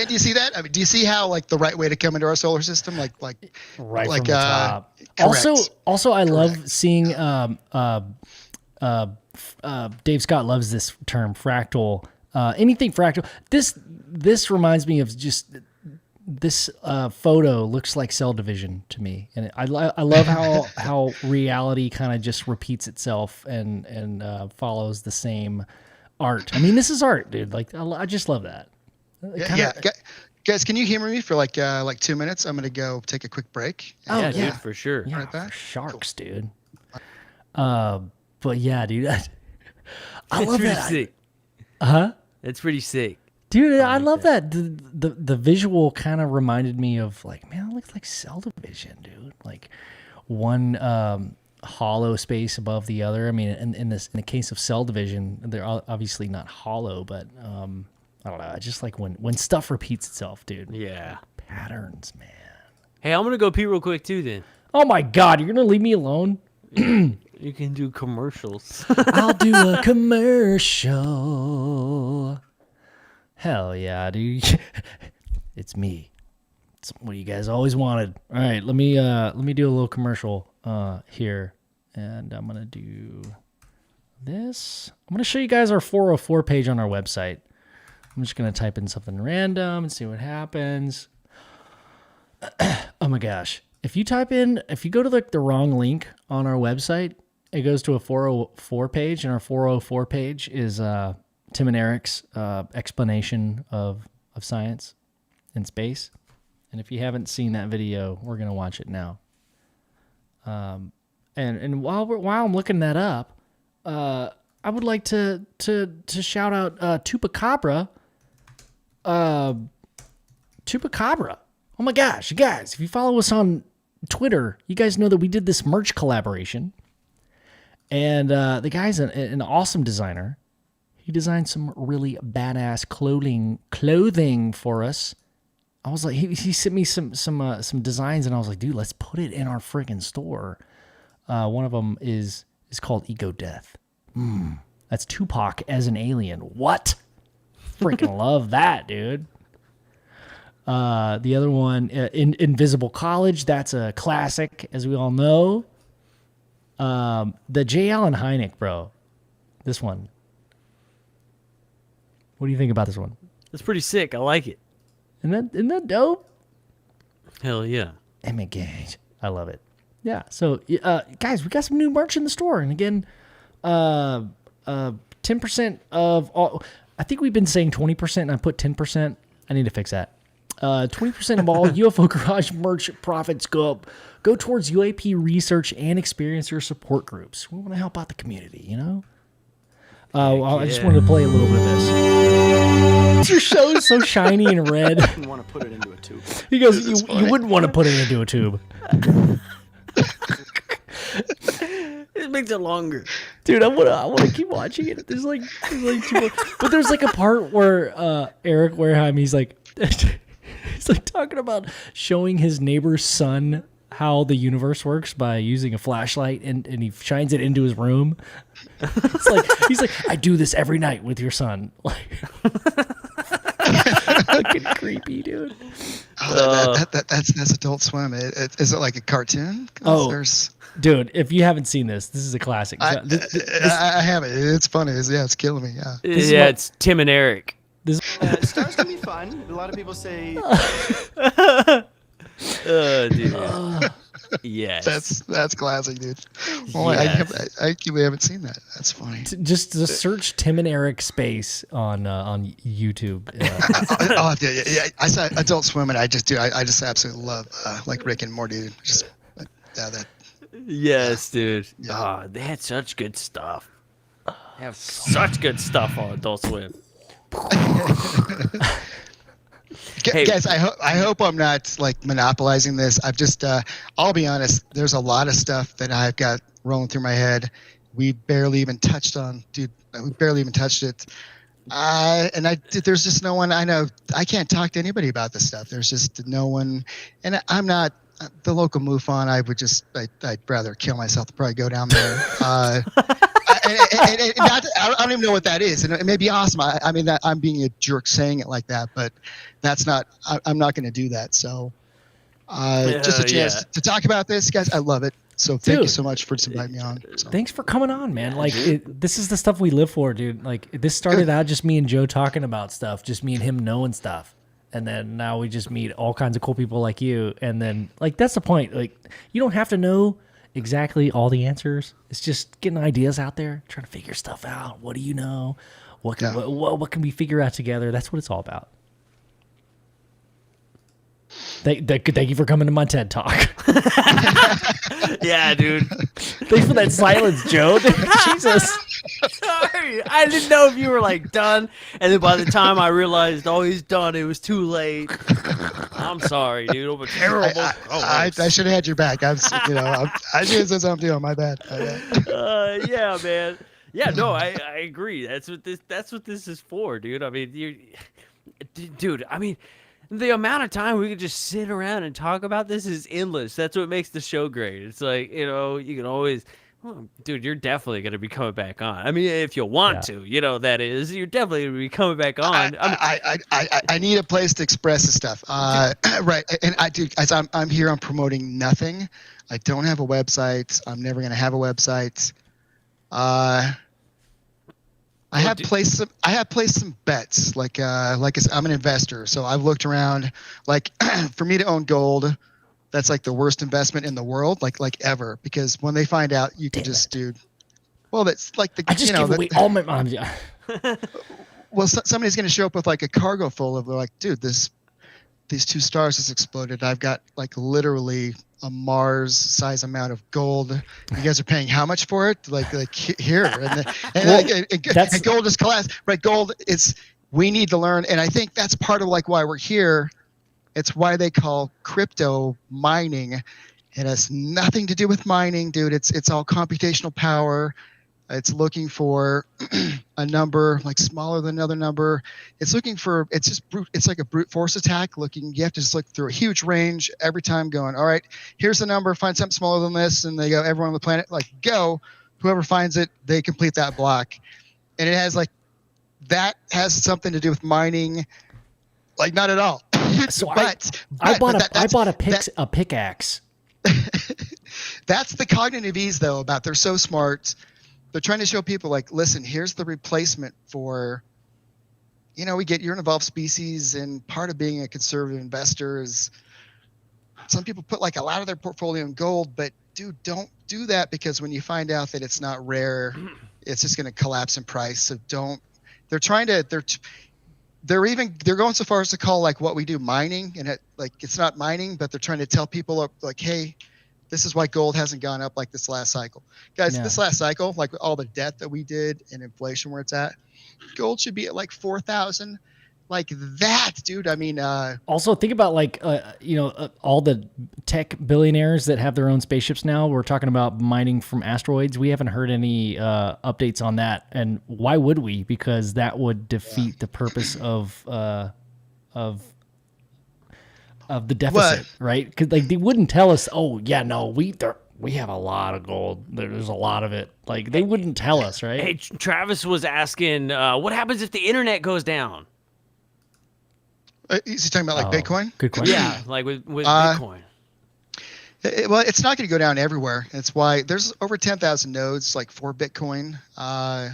S4: do you see that? I mean, do you see how like the right way to come into our solar system, like
S2: right
S4: like
S2: from the top.
S4: Correct.
S2: Also, I love seeing. Dave Scott loves this term, fractal. Anything fractal. This reminds me of just this photo looks like cell division to me, and I love how reality kind of just repeats itself and follows the same art. I mean, this is art, dude. Like I just love that.
S4: Guys, can you humor me for like 2 minutes? I'm gonna go take a quick break.
S2: Oh,
S3: yeah,
S2: yeah.
S3: dude, for sure.
S2: Yeah,
S4: Right back?
S2: for sharks, dude. But yeah, dude, I
S3: It's
S2: love
S3: pretty
S2: that.
S3: sick.
S2: Huh?
S3: It's pretty sick.
S2: Dude, I love that. The visual kind of reminded me of like, man, it looks like cell division, dude. Like one hollow space above the other. I mean, in the case of cell division, they're obviously not hollow, but I don't know. I just like when stuff repeats itself, dude.
S3: Yeah.
S2: Patterns, man.
S3: Hey, I'm gonna go pee real quick too. Then
S2: Oh my God, you're gonna leave me alone?
S3: you can do commercials.
S2: I'll do a commercial. Hell yeah, dude. It's me. It's what you guys always wanted. All right, let me do a little commercial here. And I'm going to do this. I'm going to show you guys our 404 page on our website. I'm just going to type in something random and see what happens. Oh my gosh. If you go to the wrong link on our website, it goes to a 404 page, and our 404 page is Tim and Eric's explanation of science and space. And if you haven't seen that video, we're gonna watch it now. And while I'm looking that up, I would like to shout out Chupacabra. Chupacabra. Oh my gosh, you guys! If you follow us on Twitter, you guys know that we did this merch collaboration. And the guy's an awesome designer. He designed some really badass clothing for us. I was like, he sent me some designs, and I was like, dude, let's put it in our friggin' store. One of them is called Ego Death. That's Tupac as an alien. What? Freaking love that, dude. The other one, Invisible College. That's a classic, as we all know. The J. Allen Hynek, bro. This one. What do you think about this one?
S3: It's pretty sick. I like it.
S2: Isn't that dope?
S3: Hell yeah.
S2: Emmett Gage. I love it. Yeah. So, guys, we got some new merch in the store. And again, 10% of all. I think we've been saying 20%, and I put 10%. I need to fix that. 20% of all UFO Garage merch profits go towards UAP research and experiencer support groups. We want to help out the community, you know? I just wanted to play a little bit of this. Your show is so shiny and red.
S1: I didn't want to put it into a tube.
S2: He goes, you wouldn't want to put it into a tube.
S3: It makes it longer.
S2: Dude, I want to keep watching it. There's like two more. But there's like a part where Eric Wareheim, he's like talking about showing his neighbor's son how the universe works by using a flashlight, and he shines it into his room. He's like, I do this every night with your son. Like, fucking creepy, dude.
S4: That's Adult Swim. Is it like a cartoon?
S2: Dude, if you haven't seen this is a classic.
S4: I haven't. It's funny. It's killing me. Yeah.
S3: It's Tim and Eric.
S1: Stars can be fun. A lot of people say
S3: Dude. Yes.
S4: That's classic, dude. Well,
S3: Yes.
S4: I we haven't seen that. That's funny.
S2: Just search Tim and Eric space on YouTube.
S4: I saw Adult Swim, and I just absolutely love like Rick and Morty. Dude. Just that.
S3: Yes, dude.
S4: Yeah.
S3: Oh, they had such good stuff. They have such good stuff on Adult Swim. Hey.
S4: Guys, I hope I'm not like monopolizing this. I've just I'll be honest. There's a lot of stuff that I've got rolling through my head. We barely even touched on, dude. We barely even touched it. There's just no one I know. I can't talk to anybody about this stuff. There's just no one, and I'm not the local MUFON. I'd rather kill myself to probably go down there. I don't even know what that is, and it may be awesome. I mean, that I'm being a jerk saying it like that, but that's not. I'm not going to do that. So, just a chance to talk about this, guys. I love it. So thank you so much for inviting me on. So.
S2: Thanks for coming on, man. Like this is the stuff we live for, dude. Like this started out just me and Joe talking about stuff, just me and him knowing stuff. And then now we just meet all kinds of cool people like you. And then like, that's the point. Like you don't have to know exactly all the answers. It's just getting ideas out there, trying to figure stuff out. What do you know? What can we figure out together? That's what it's all about. Thank you for coming to my TED Talk.
S3: Yeah, dude.
S2: Thanks for that silence, Joe. Jesus.
S3: Sorry, I didn't know if you were like done, and then by the time I realized, oh, he's done, it was too late. I'm sorry, dude. I'm a terrible.
S4: I should have had your back. I should have said something. My bad.
S3: Yeah, man. Yeah, no, I agree. That's what this is for, dude. I mean, dude. I mean, the amount of time we could just sit around and talk about this is endless. That's what makes the show great. It's like, you can always, dude, you're definitely going to be coming back on. I mean, if you want to, that is, you're definitely going to be coming back on.
S4: I need a place to express this stuff. Right. And as I'm here, I'm promoting nothing. I don't have a website. I'm never going to have a website. I have placed some bets. Like I'm an investor, so I've looked around. Like for me to own gold, that's like the worst investment in the world, like ever. Because when they find out, you can well, that's like
S2: I just give away all my money.
S4: Well, somebody's going to show up with like a cargo full of, like, dude, these two stars has exploded. I've got like literally a Mars size amount of gold. You guys are paying how much for it? Like here, and gold is collapsed. Right, gold is. We need to learn, and I think that's part of like why we're here. It's why they call crypto mining. It has nothing to do with mining, dude. It's all computational power. It's looking for a number like smaller than another number. It's looking for, it's just brute. It's like a brute force attack. You have to just look through a huge range every time going, all right, here's the number, find something smaller than this. And they go, everyone on the planet, like, go. Whoever finds it, they complete that block. And it has that has something to do with mining. Like, not at all.
S2: So I bought a pickaxe.
S4: That's the cognitive ease, though, about they're so smart. They're trying to show people, like, listen, here's the replacement for, you're an evolved species, and part of being a conservative investor is some people put like a lot of their portfolio in gold, but dude, don't do that, because when you find out that it's not rare, it's just going to collapse in price. So they're going so far as to call like what we do mining, and it's not mining, but they're trying to tell people like, hey, this is why gold hasn't gone up like this last cycle. Guys, This last cycle, like with all the debt that we did and inflation where it's at, gold should be at like 4,000. Like that, dude. I mean,
S2: also think about like, all the tech billionaires that have their own spaceships now. We're talking about mining from asteroids. We haven't heard any updates on that. And why would we? Because that would defeat the purpose of the deficit, right? Because like they wouldn't tell us, oh yeah, no, we have a lot of gold. There's a lot of it. Like they wouldn't tell us, right?
S3: Hey, Travis was asking, what happens if the internet goes down?
S4: Is he talking about like Bitcoin?
S2: Good question.
S3: Yeah, like with Bitcoin.
S4: Well, it's not going to go down everywhere. That's why there's over 10,000 nodes like for Bitcoin. Well,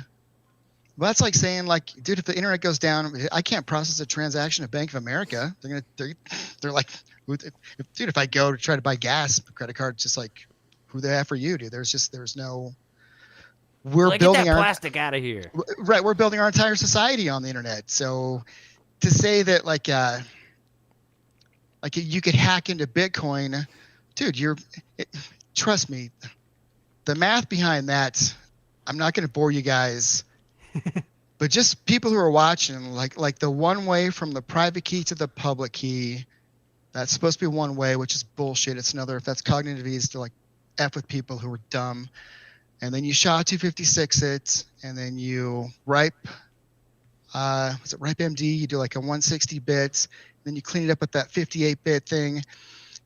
S4: that's like saying, like, dude, if the internet goes down, I can't process a transaction at Bank of America. They're like, dude, if I go to try to buy gas, credit card, just like, who the F are you, dude? There's no. We're building
S3: get that plastic out of here.
S4: Right, we're building our entire society on the internet. So to say that like you could hack into Bitcoin, dude, trust me, the math behind that, I'm not going to bore you guys. But just people who are watching, like the one way from the private key to the public key, that's supposed to be one way, which is bullshit. It's another. If that's cognitive ease, to like F with people who are dumb. And then you SHA-256 it, and then you ripe MD? You do like a 160 bits, then you clean it up with that 58-bit thing.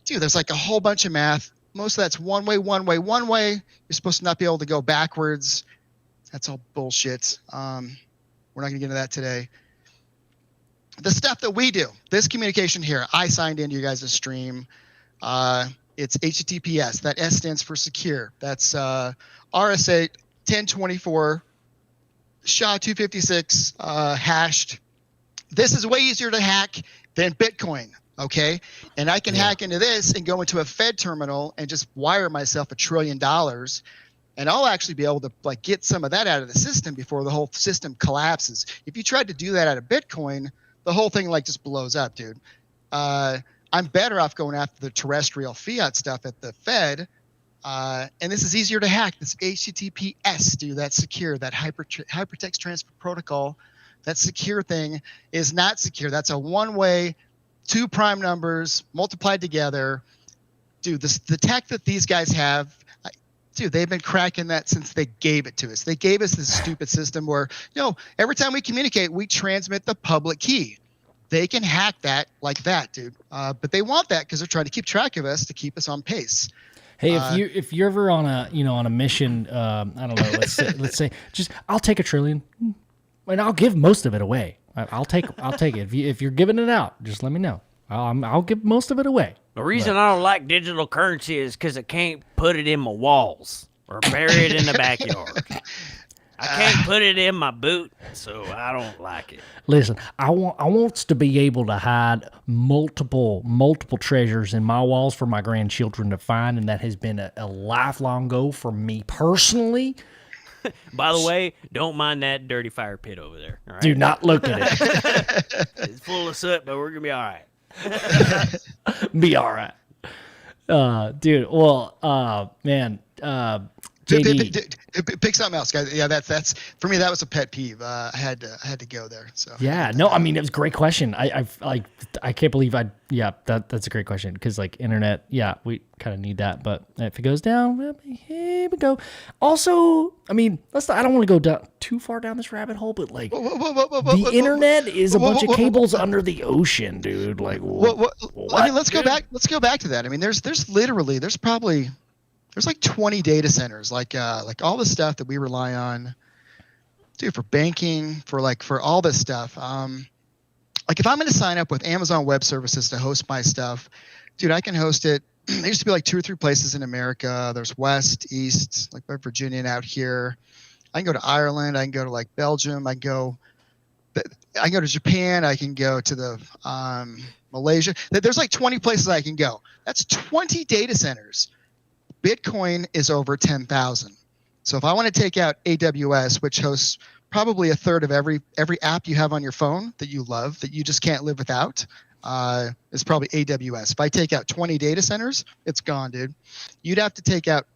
S4: Dude, there's like a whole bunch of math. Most of that's one way. You're supposed to not be able to go backwards. That's all bullshit. We're not going to get into that today. The stuff that we do, this communication here, I signed into you guys' stream. It's HTTPS. That S stands for secure. That's RSA 1024 SHA-256 hashed. This is way easier to hack than Bitcoin, okay? And I can hack into this and go into a Fed terminal and just wire myself $1 trillion. And I'll actually be able to like get some of that out of the system before the whole system collapses. If you tried to do that out of Bitcoin, the whole thing like just blows up, dude. I'm better off going after the terrestrial fiat stuff at the Fed. And this is easier to hack. This HTTPS, dude, that's secure. That hypertext transfer protocol, that secure thing is not secure. That's a one-way, 2 prime numbers multiplied together. Dude, the tech that these guys have, dude, they've been cracking that since they gave it to us. They gave us this stupid system where, every time we communicate, we transmit the public key. They can hack that like that, dude. But they want that because they're trying to keep track of us to keep us on pace.
S2: Hey, if you're ever on a mission, I don't know, let's say just I'll take $1 trillion, and I'll give most of it away. I'll take it. If you're giving it out, just let me know. I'll give most of it away.
S3: The reason I don't like digital currency is because I can't put it in my walls or bury it in the backyard. I can't put it in my boot, so I don't like it.
S2: Listen, I wants to be able to hide multiple treasures in my walls for my grandchildren to find, and that has been a lifelong goal for me personally.
S3: By the way, don't mind that dirty fire pit over there. All right?
S2: Do not look at it.
S3: It's full of soot, but we're gonna be all right.
S2: Be all right, dude. Well, man, JD.
S4: Pick something else, guys. Yeah, that's for me. That was a pet peeve. I had to go there. So
S2: yeah, no, I mean it was a great question. I can't believe that's a great question because like internet, yeah, we kind of need that. But if it goes down, well, here we go. Also, I mean, I don't want to go too far down this rabbit hole, but like the internet is a bunch of cables under the ocean, dude. Like, what?
S4: I mean, let's go back. Let's go back to that. I mean, there's probably. There's like 20 data centers, like all the stuff that we rely on, dude, for banking, for all this stuff. Like if I'm going to sign up with Amazon Web Services to host my stuff, dude, I can host it. There used to be like 2 or 3 places in America. There's West, East, like Virginia and out here. I can go to Ireland. I can go to like Belgium. I can go to Japan. I can go to the Malaysia. There's like 20 places I can go. That's 20 data centers. Bitcoin is over 10,000. So if I want to take out AWS, which hosts probably 1/3 of every app you have on your phone that you love, that you just can't live without, is probably AWS. If I take out 20 data centers, it's gone, dude. You'd have to take out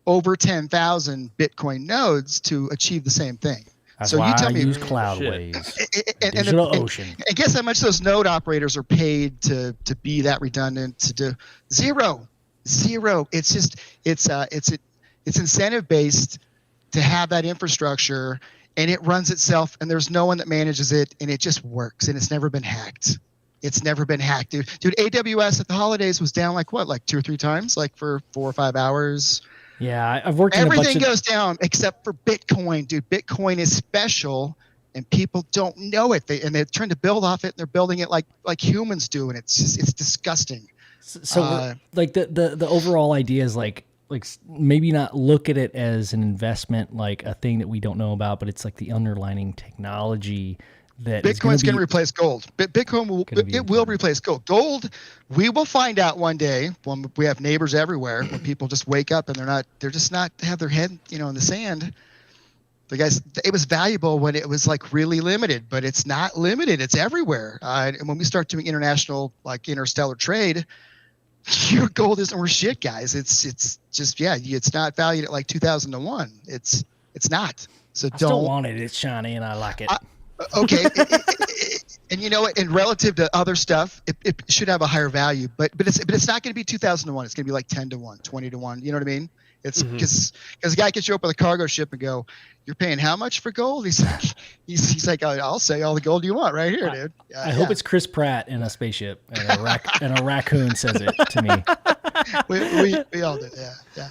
S4: over 10,000 Bitcoin nodes to achieve the same thing.
S2: That's
S4: so
S2: why
S4: you tell
S2: I
S4: me,
S2: use Cloudways, digital ocean.
S4: And guess how much those node operators are paid to be that redundant, to do zero. It's just it's incentive based to have that infrastructure, and it runs itself, and there's no one that manages it, and it just works, and it's never been hacked. Dude, AWS at the holidays was down like 2 or 3 times, like for 4 or 5 hours.
S2: Yeah, I've worked.
S4: Everything goes down except for Bitcoin, dude. Bitcoin is special, and people don't know it. They're trying to build off it, and they're building it like humans do, and it's disgusting.
S2: So like the overall idea is like maybe not look at it as an investment, like a thing that we don't know about, but it's like the underlying technology that
S4: Bitcoin's going to replace gold. Bitcoin will replace gold. Gold, we will find out one day when we have neighbors everywhere, when people just wake up and they're just not have their head in the sand. The guys, it was valuable when it was like really limited, but it's not limited. It's everywhere. And when we start doing international, like interstellar trade, your gold isn't worth shit, guys. It's just it's not valued at like 2,000 to 1. It's not. So
S2: I still want it. It's shiny and I like it.
S4: Okay. And you know what? And relative to other stuff, it should have a higher value, but it's not going to be 2,000 to 1. It's going to be like 10 to 1, 20 to 1. You know what I mean? It's because a guy can show up with a cargo ship and go, "You're paying how much for gold?" He's like, "I'll say all the gold you want right here, dude."
S2: I hope it's Chris Pratt in a spaceship and a raccoon says it to me.
S4: We all did, yeah.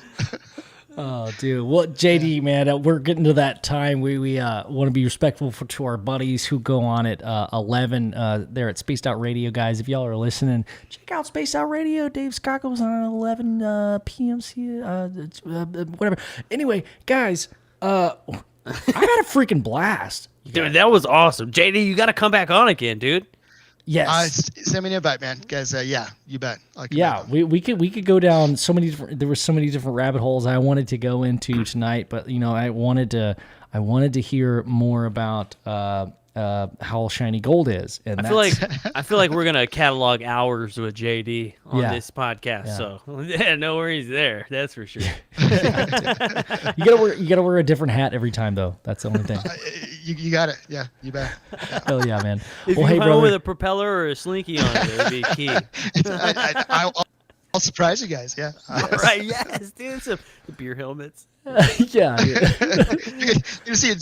S2: Oh, dude. Well, JD, man, we're getting to that time. We want to be respectful to our buddies who go on at 11 there at Spaced Out Radio, guys. If y'all are listening, check out Spaced Out Radio. Dave Scott goes on at 11 p.m. Whatever. Anyway, guys, I had a freaking blast.
S3: Dude, that was awesome. JD, you got to come back on again, dude.
S2: Yes.
S4: Send me an invite, man. Guys, yeah, you bet.
S2: We could go down so many different, there were so many different rabbit holes I wanted to go into tonight, but I wanted to hear more about how shiny gold is. And
S3: I feel like we're gonna catalog hours with JD on
S2: Yeah.
S3: this podcast.
S2: Yeah.
S3: So yeah, no worries there. That's for sure.
S2: you gotta wear a different hat every time though. That's the only thing.
S4: You got it. Yeah, you bet.
S2: Hell yeah, man.
S3: If
S2: Well,
S3: you
S2: hey,
S3: hunt with
S2: brother.
S3: a propeller or a slinky on it, it'd be key.
S4: I'll surprise you guys. Yeah.
S3: Right? Yes, dude. Some beer helmets.
S2: Yeah. Dude.
S4: You're see a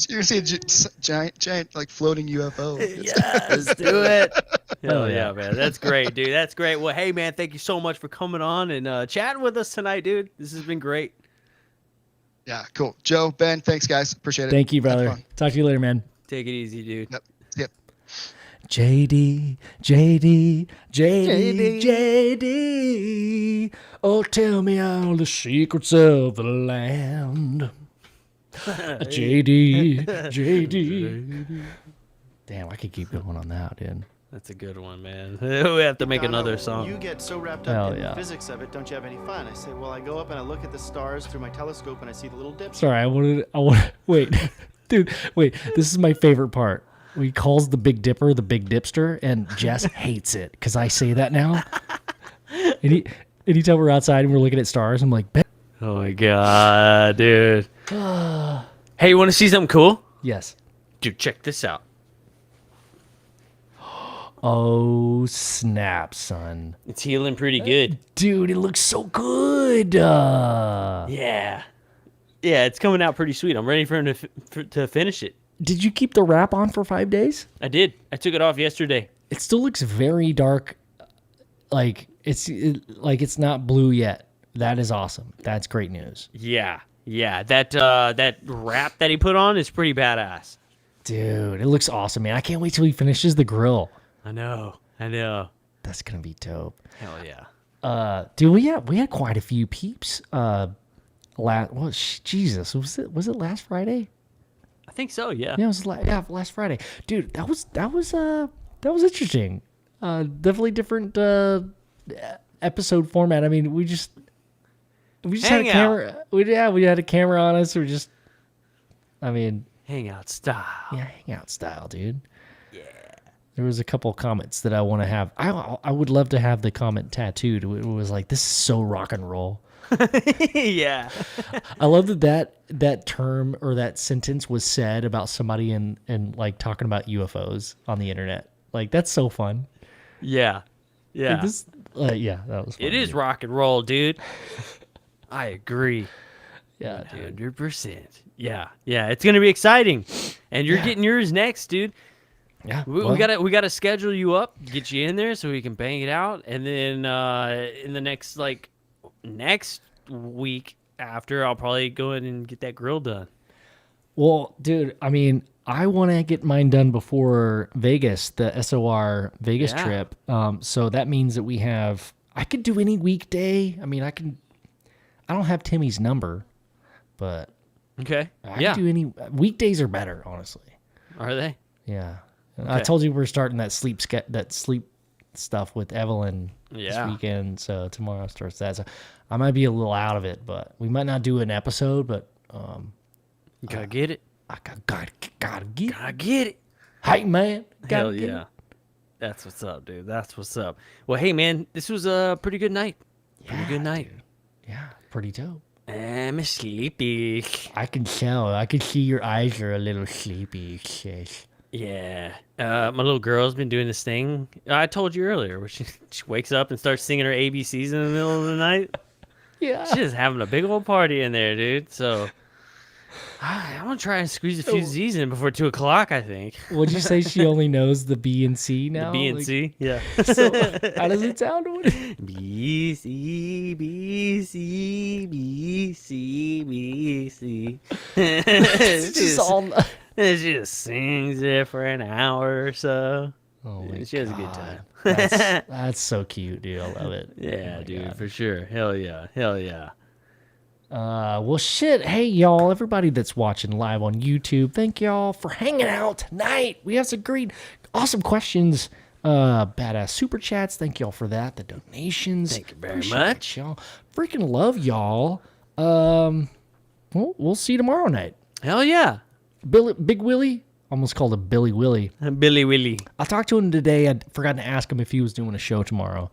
S4: giant like floating UFO.
S3: Yes, do it. Hell
S2: yeah.
S3: yeah, man. That's great, dude. That's great. Well, hey, man, thank you so much for coming on and chatting with us tonight, dude. This has been great.
S4: Yeah, cool. Joe, Ben, thanks guys. Appreciate it.
S2: Thank you,
S4: Had
S2: brother.
S4: fun.
S2: Talk to you later, man.
S3: Take it easy, dude.
S4: Yep.
S2: JD, JD, JD, JD. Oh, tell me all the secrets of the land. JD, JD. Damn, I could keep going on that, dude.
S3: That's a good one, man. We have to make
S1: No,
S3: another
S1: no,
S3: song.
S1: You get so wrapped
S2: Hell
S1: up in
S2: yeah.
S1: the physics of it, don't you have any fun? I say, well, I go up and I look at the stars through my telescope and I see the little dips.
S2: Sorry, I want wait. Dude, wait. This is my favorite part. He calls the Big Dipper the Big Dipster, and Jess hates it because I say that now. Anytime we're outside and we're looking at stars, I'm like,
S3: Oh my god, dude. Hey, you want to see something cool?
S2: yes.
S3: Dude, check this out.
S2: Oh, snap, son.
S3: It's healing pretty good.
S2: Dude, it looks so good.
S3: Yeah. Yeah, it's coming out pretty sweet. I'm ready for him to finish it.
S2: Did you keep the wrap on for 5 days?
S3: I did. I took it off yesterday.
S2: It still looks very dark. Like it's not blue yet. That is awesome. That's great news.
S3: Yeah. Yeah, that wrap that he put on is pretty badass.
S2: Dude, it looks awesome, man. I can't wait till he finishes the grill.
S3: I know.
S2: That's going to be dope.
S3: Hell yeah.
S2: Dude, we had quite a few peeps. Jesus, was it last Friday?
S3: I think so, yeah.
S2: Yeah, it was last Friday. Dude, that was interesting. Definitely different episode format. I mean, we just had
S3: Hang
S2: a
S3: out.
S2: camera. We had a camera on us.
S3: Hangout style.
S2: Yeah, hangout style, dude. Yeah. There was a couple comments that I want to have. I would love to have the comment tattooed. It was like, this is so rock and roll.
S3: Yeah.
S2: I love that term or that sentence was said about somebody and like talking about UFOs on the internet. Like, that's so fun.
S3: Yeah. Yeah.
S2: Like, that was fun.
S3: It is rock and roll, dude. I agree.
S2: Yeah, dude.
S3: 100%. Yeah. Yeah, it's going to be exciting. And you're getting yours next, dude.
S2: Yeah.
S3: We gotta schedule you up, get you in there so we can bang it out, and then in the next week after, I'll probably go in and get that grill done.
S2: Well, dude, I mean, I want to get mine done before Vegas, the SOR Vegas
S3: Yeah.
S2: trip. So that means that I could do any weekday. I mean, I don't have Timmy's number, but
S3: Okay.
S2: I
S3: Yeah.
S2: can do any weekdays are better, honestly.
S3: Are they?
S2: Yeah. I
S3: Okay.
S2: told you we're starting that sleep stuff with Evelyn
S3: Yeah.
S2: this weekend. So tomorrow starts that. So I might be a little out of it, but we might not do an episode, but
S3: You gotta get it.
S2: I gotta get
S3: Gotta get it.
S2: Hey man. Gotta
S3: Hell
S2: get
S3: yeah.
S2: it.
S3: That's what's up, dude. That's what's up. Well, hey, man, this was a pretty good night. Pretty good night.
S2: Yeah, pretty dope.
S3: I'm sleepy.
S2: I can tell. I can see your eyes are a little sleepy, sis.
S3: Yeah. My little girl's been doing this thing I told you earlier where she wakes up and starts singing her ABCs in the middle of the night.
S2: Yeah.
S3: She's just having a big old party in there, dude. So I'm going to try and squeeze a few Z's in before 2 o'clock, I think.
S2: Would you say she only knows the B and C now?
S3: B and C? Yeah.
S2: So, how does it sound?
S3: B, C, B, C, B, C, B, C.
S2: It's just all.
S3: And she just sings it for an hour or so.
S2: Oh my
S3: She has a good time.
S2: That's so cute, dude. I love it.
S3: Yeah,
S2: Oh my
S3: dude,
S2: God.
S3: for sure. Hell yeah. Hell yeah.
S2: Well, shit. Hey, y'all, everybody that's watching live on YouTube, thank y'all for hanging out tonight. We have some great, awesome questions. Badass super chats. Thank y'all for that. The donations.
S3: Thank you very
S2: Appreciate
S3: much.
S2: y'all. Freaking love y'all. We'll see you tomorrow night.
S3: Hell yeah.
S2: Big Willie, Almost called him Billy Willie.
S3: Billy Willie.
S2: I'll talk to him today. I forgot to ask him if he was doing a show tomorrow.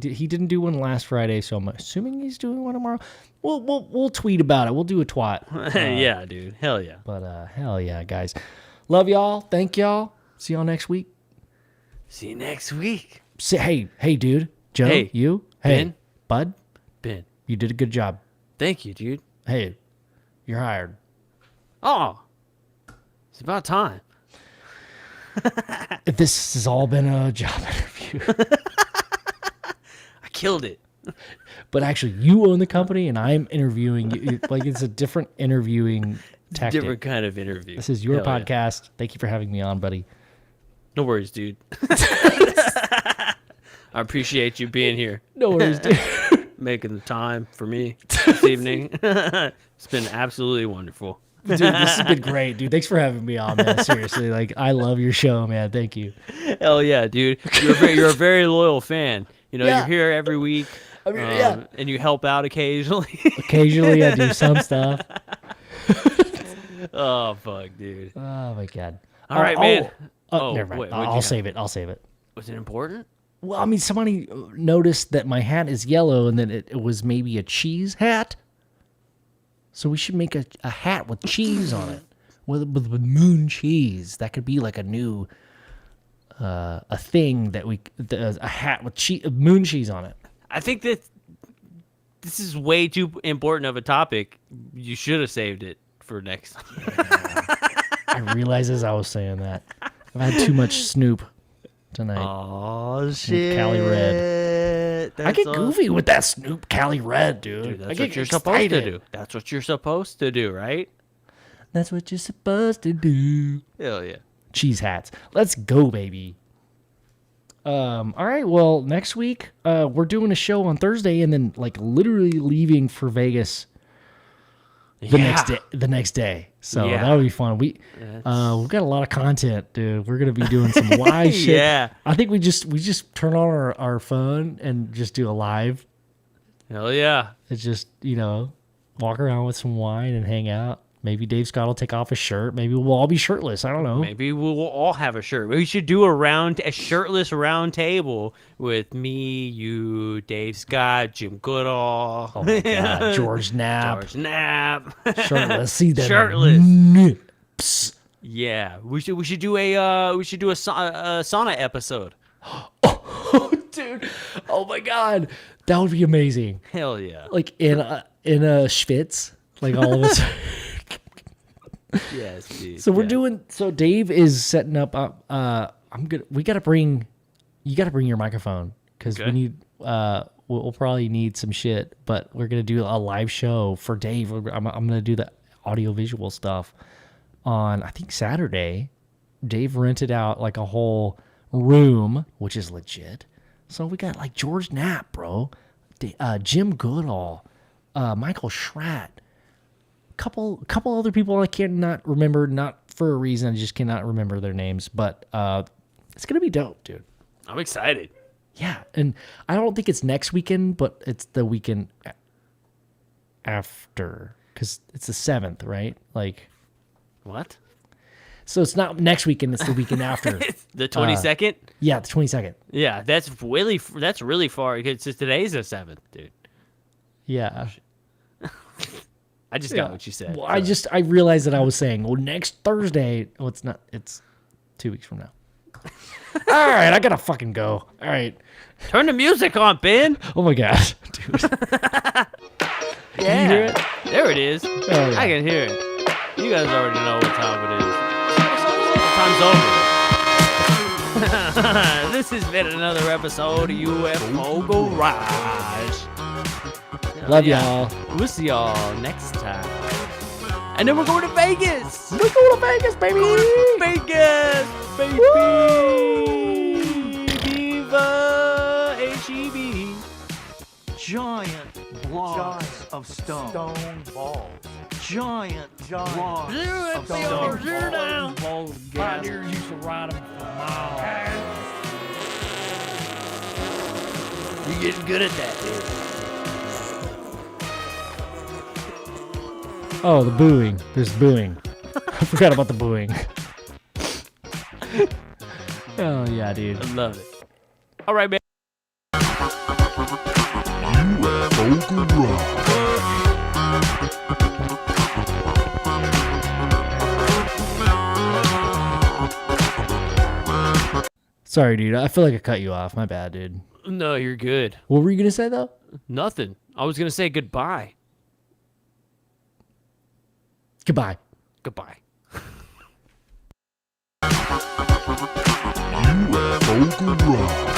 S2: He didn't do one last Friday, so I'm assuming he's doing one tomorrow. We'll tweet about it. We'll do a twat.
S3: Yeah, dude. Hell yeah.
S2: But hell yeah, guys. Love y'all. Thank y'all. See y'all next week.
S3: See you next week.
S2: Hey, dude. Joe,
S3: Hey,
S2: you. Hey,
S3: Ben.
S2: bud.
S3: Ben.
S2: You did a good job.
S3: Thank you, dude.
S2: Hey, you're hired.
S3: Oh, it's about time.
S2: If this has all been a job interview.
S3: I killed it.
S2: But actually, you own the company, and I'm interviewing you. Like, it's a different interviewing tactic.
S3: Different kind of interview.
S2: This is your
S3: Hell yeah.
S2: podcast. Thank you for having me on, buddy.
S3: No worries, dude. I appreciate you being here,
S2: No worries, dude.
S3: making the time for me this evening. It's been absolutely wonderful.
S2: Dude, this has been great, dude. Thanks for having me on, man. Seriously, like, I love your show, man. Thank you.
S3: Hell yeah, dude. You're a very loyal fan. You know,
S2: Yeah.
S3: you're here every week.
S2: I mean, yeah.
S3: And you help out occasionally.
S2: Occasionally, I do some stuff.
S3: Oh, fuck, dude.
S2: Oh my god.
S3: All right, man.
S2: Never mind.
S3: wait, what'd you
S2: I'll
S3: have?
S2: save it. I'll save it.
S3: Was it important?
S2: Well, I mean, somebody noticed that my hat is yellow, and then it was maybe a cheese hat. So we should make a hat with cheese on it, with moon cheese. That could be like a new, a thing that a hat with moon cheese on it.
S3: I think that this is way too important of a topic. You should have saved it for next time.
S2: I realized as I was saying that I've had too much Snoop tonight.
S3: Oh, shit.
S2: Cali Red. I get
S3: That's
S2: goofy with that Snoop Cali Red, dude.
S3: Dude,
S2: I
S3: that's
S2: get
S3: what you're
S2: excited.
S3: supposed to do. That's what you're supposed to do, right?
S2: That's what you're supposed to do.
S3: Hell yeah.
S2: Cheese hats. Let's go, baby. All right. Well, next week, we're doing a show on Thursday, and then like literally leaving for Vegas the next day. So
S3: Yeah.
S2: that'll be fun. We've got a lot of content, dude. We're gonna be doing some live shit.
S3: Yeah.
S2: I think we just turn on our phone and just do a live.
S3: Hell yeah.
S2: It's just, walk around with some wine and hang out. Maybe Dave Scott will take off his shirt. Maybe we'll all be shirtless. I don't know.
S3: Maybe we'll all have a shirt. We should do a shirtless round table with me, you, Dave Scott, Jim Goodall.
S2: Oh my God, George Knapp.
S3: George Knapp.
S2: Shirtless. See that?
S3: Shirtless.
S2: Nips.
S3: Yeah, we should do a sauna episode.
S2: Dude. Oh my God, that would be amazing.
S3: Hell yeah.
S2: Like in a schwitz, like all of us.
S3: Yes, dude.
S2: So we're doing. So Dave is setting up. You got to bring your microphone because we
S3: Okay.
S2: need. We'll probably need some shit, but we're gonna do a live show for Dave. I'm gonna do the audio visual stuff on I think Saturday. Dave rented out like a whole room, which is legit. So we got like George Knapp, bro, Jim Goodall, Michael Schratt. Couple other people I cannot remember, not for a reason. I just cannot remember their names, but it's gonna be dope, dude.
S3: I'm excited.
S2: Yeah, and I don't think it's next weekend, but it's the weekend after because it's the 7th, right? Like,
S3: What?
S2: so it's not next weekend; it's the weekend after.
S3: The 22nd?
S2: Yeah, the 22nd.
S3: Yeah, that's really far because today's the 7th, dude.
S2: Yeah.
S3: I just got what you said.
S2: Well, I realized that I was saying, well, next Thursday. Well, it's not. It's 2 weeks from now. All right, I gotta fucking go. All right.
S3: Turn the music on, Ben.
S2: Oh my gosh, dude.
S3: Yeah.
S2: Can you hear it?
S3: There it is.
S2: Oh, yeah.
S3: I can hear it. You guys already know what time it is. Time's over. This has been another episode of UFO Garage.
S2: Love y'all.
S3: We'll see y'all next time. And then we're going to Vegas.
S2: We're going to Vegas, baby.
S3: Vegas, baby. Viva HEB.
S5: Giant blocks of stone balls. Giant blocks of stone balls.
S2: Pioneers used to ride them for miles.
S3: You're getting good at that, dude.
S2: Oh, the booing. There's booing. I forgot about the booing. Oh yeah, dude.
S3: I love it. All right, man.
S6: UFO Garage.
S2: Sorry, dude. I feel like I cut you off. My bad, dude.
S3: No, you're good.
S2: What were you gonna say though?
S3: Nothing. I was gonna say goodbye.
S2: Goodbye.
S3: Goodbye.
S6: UFO Garage.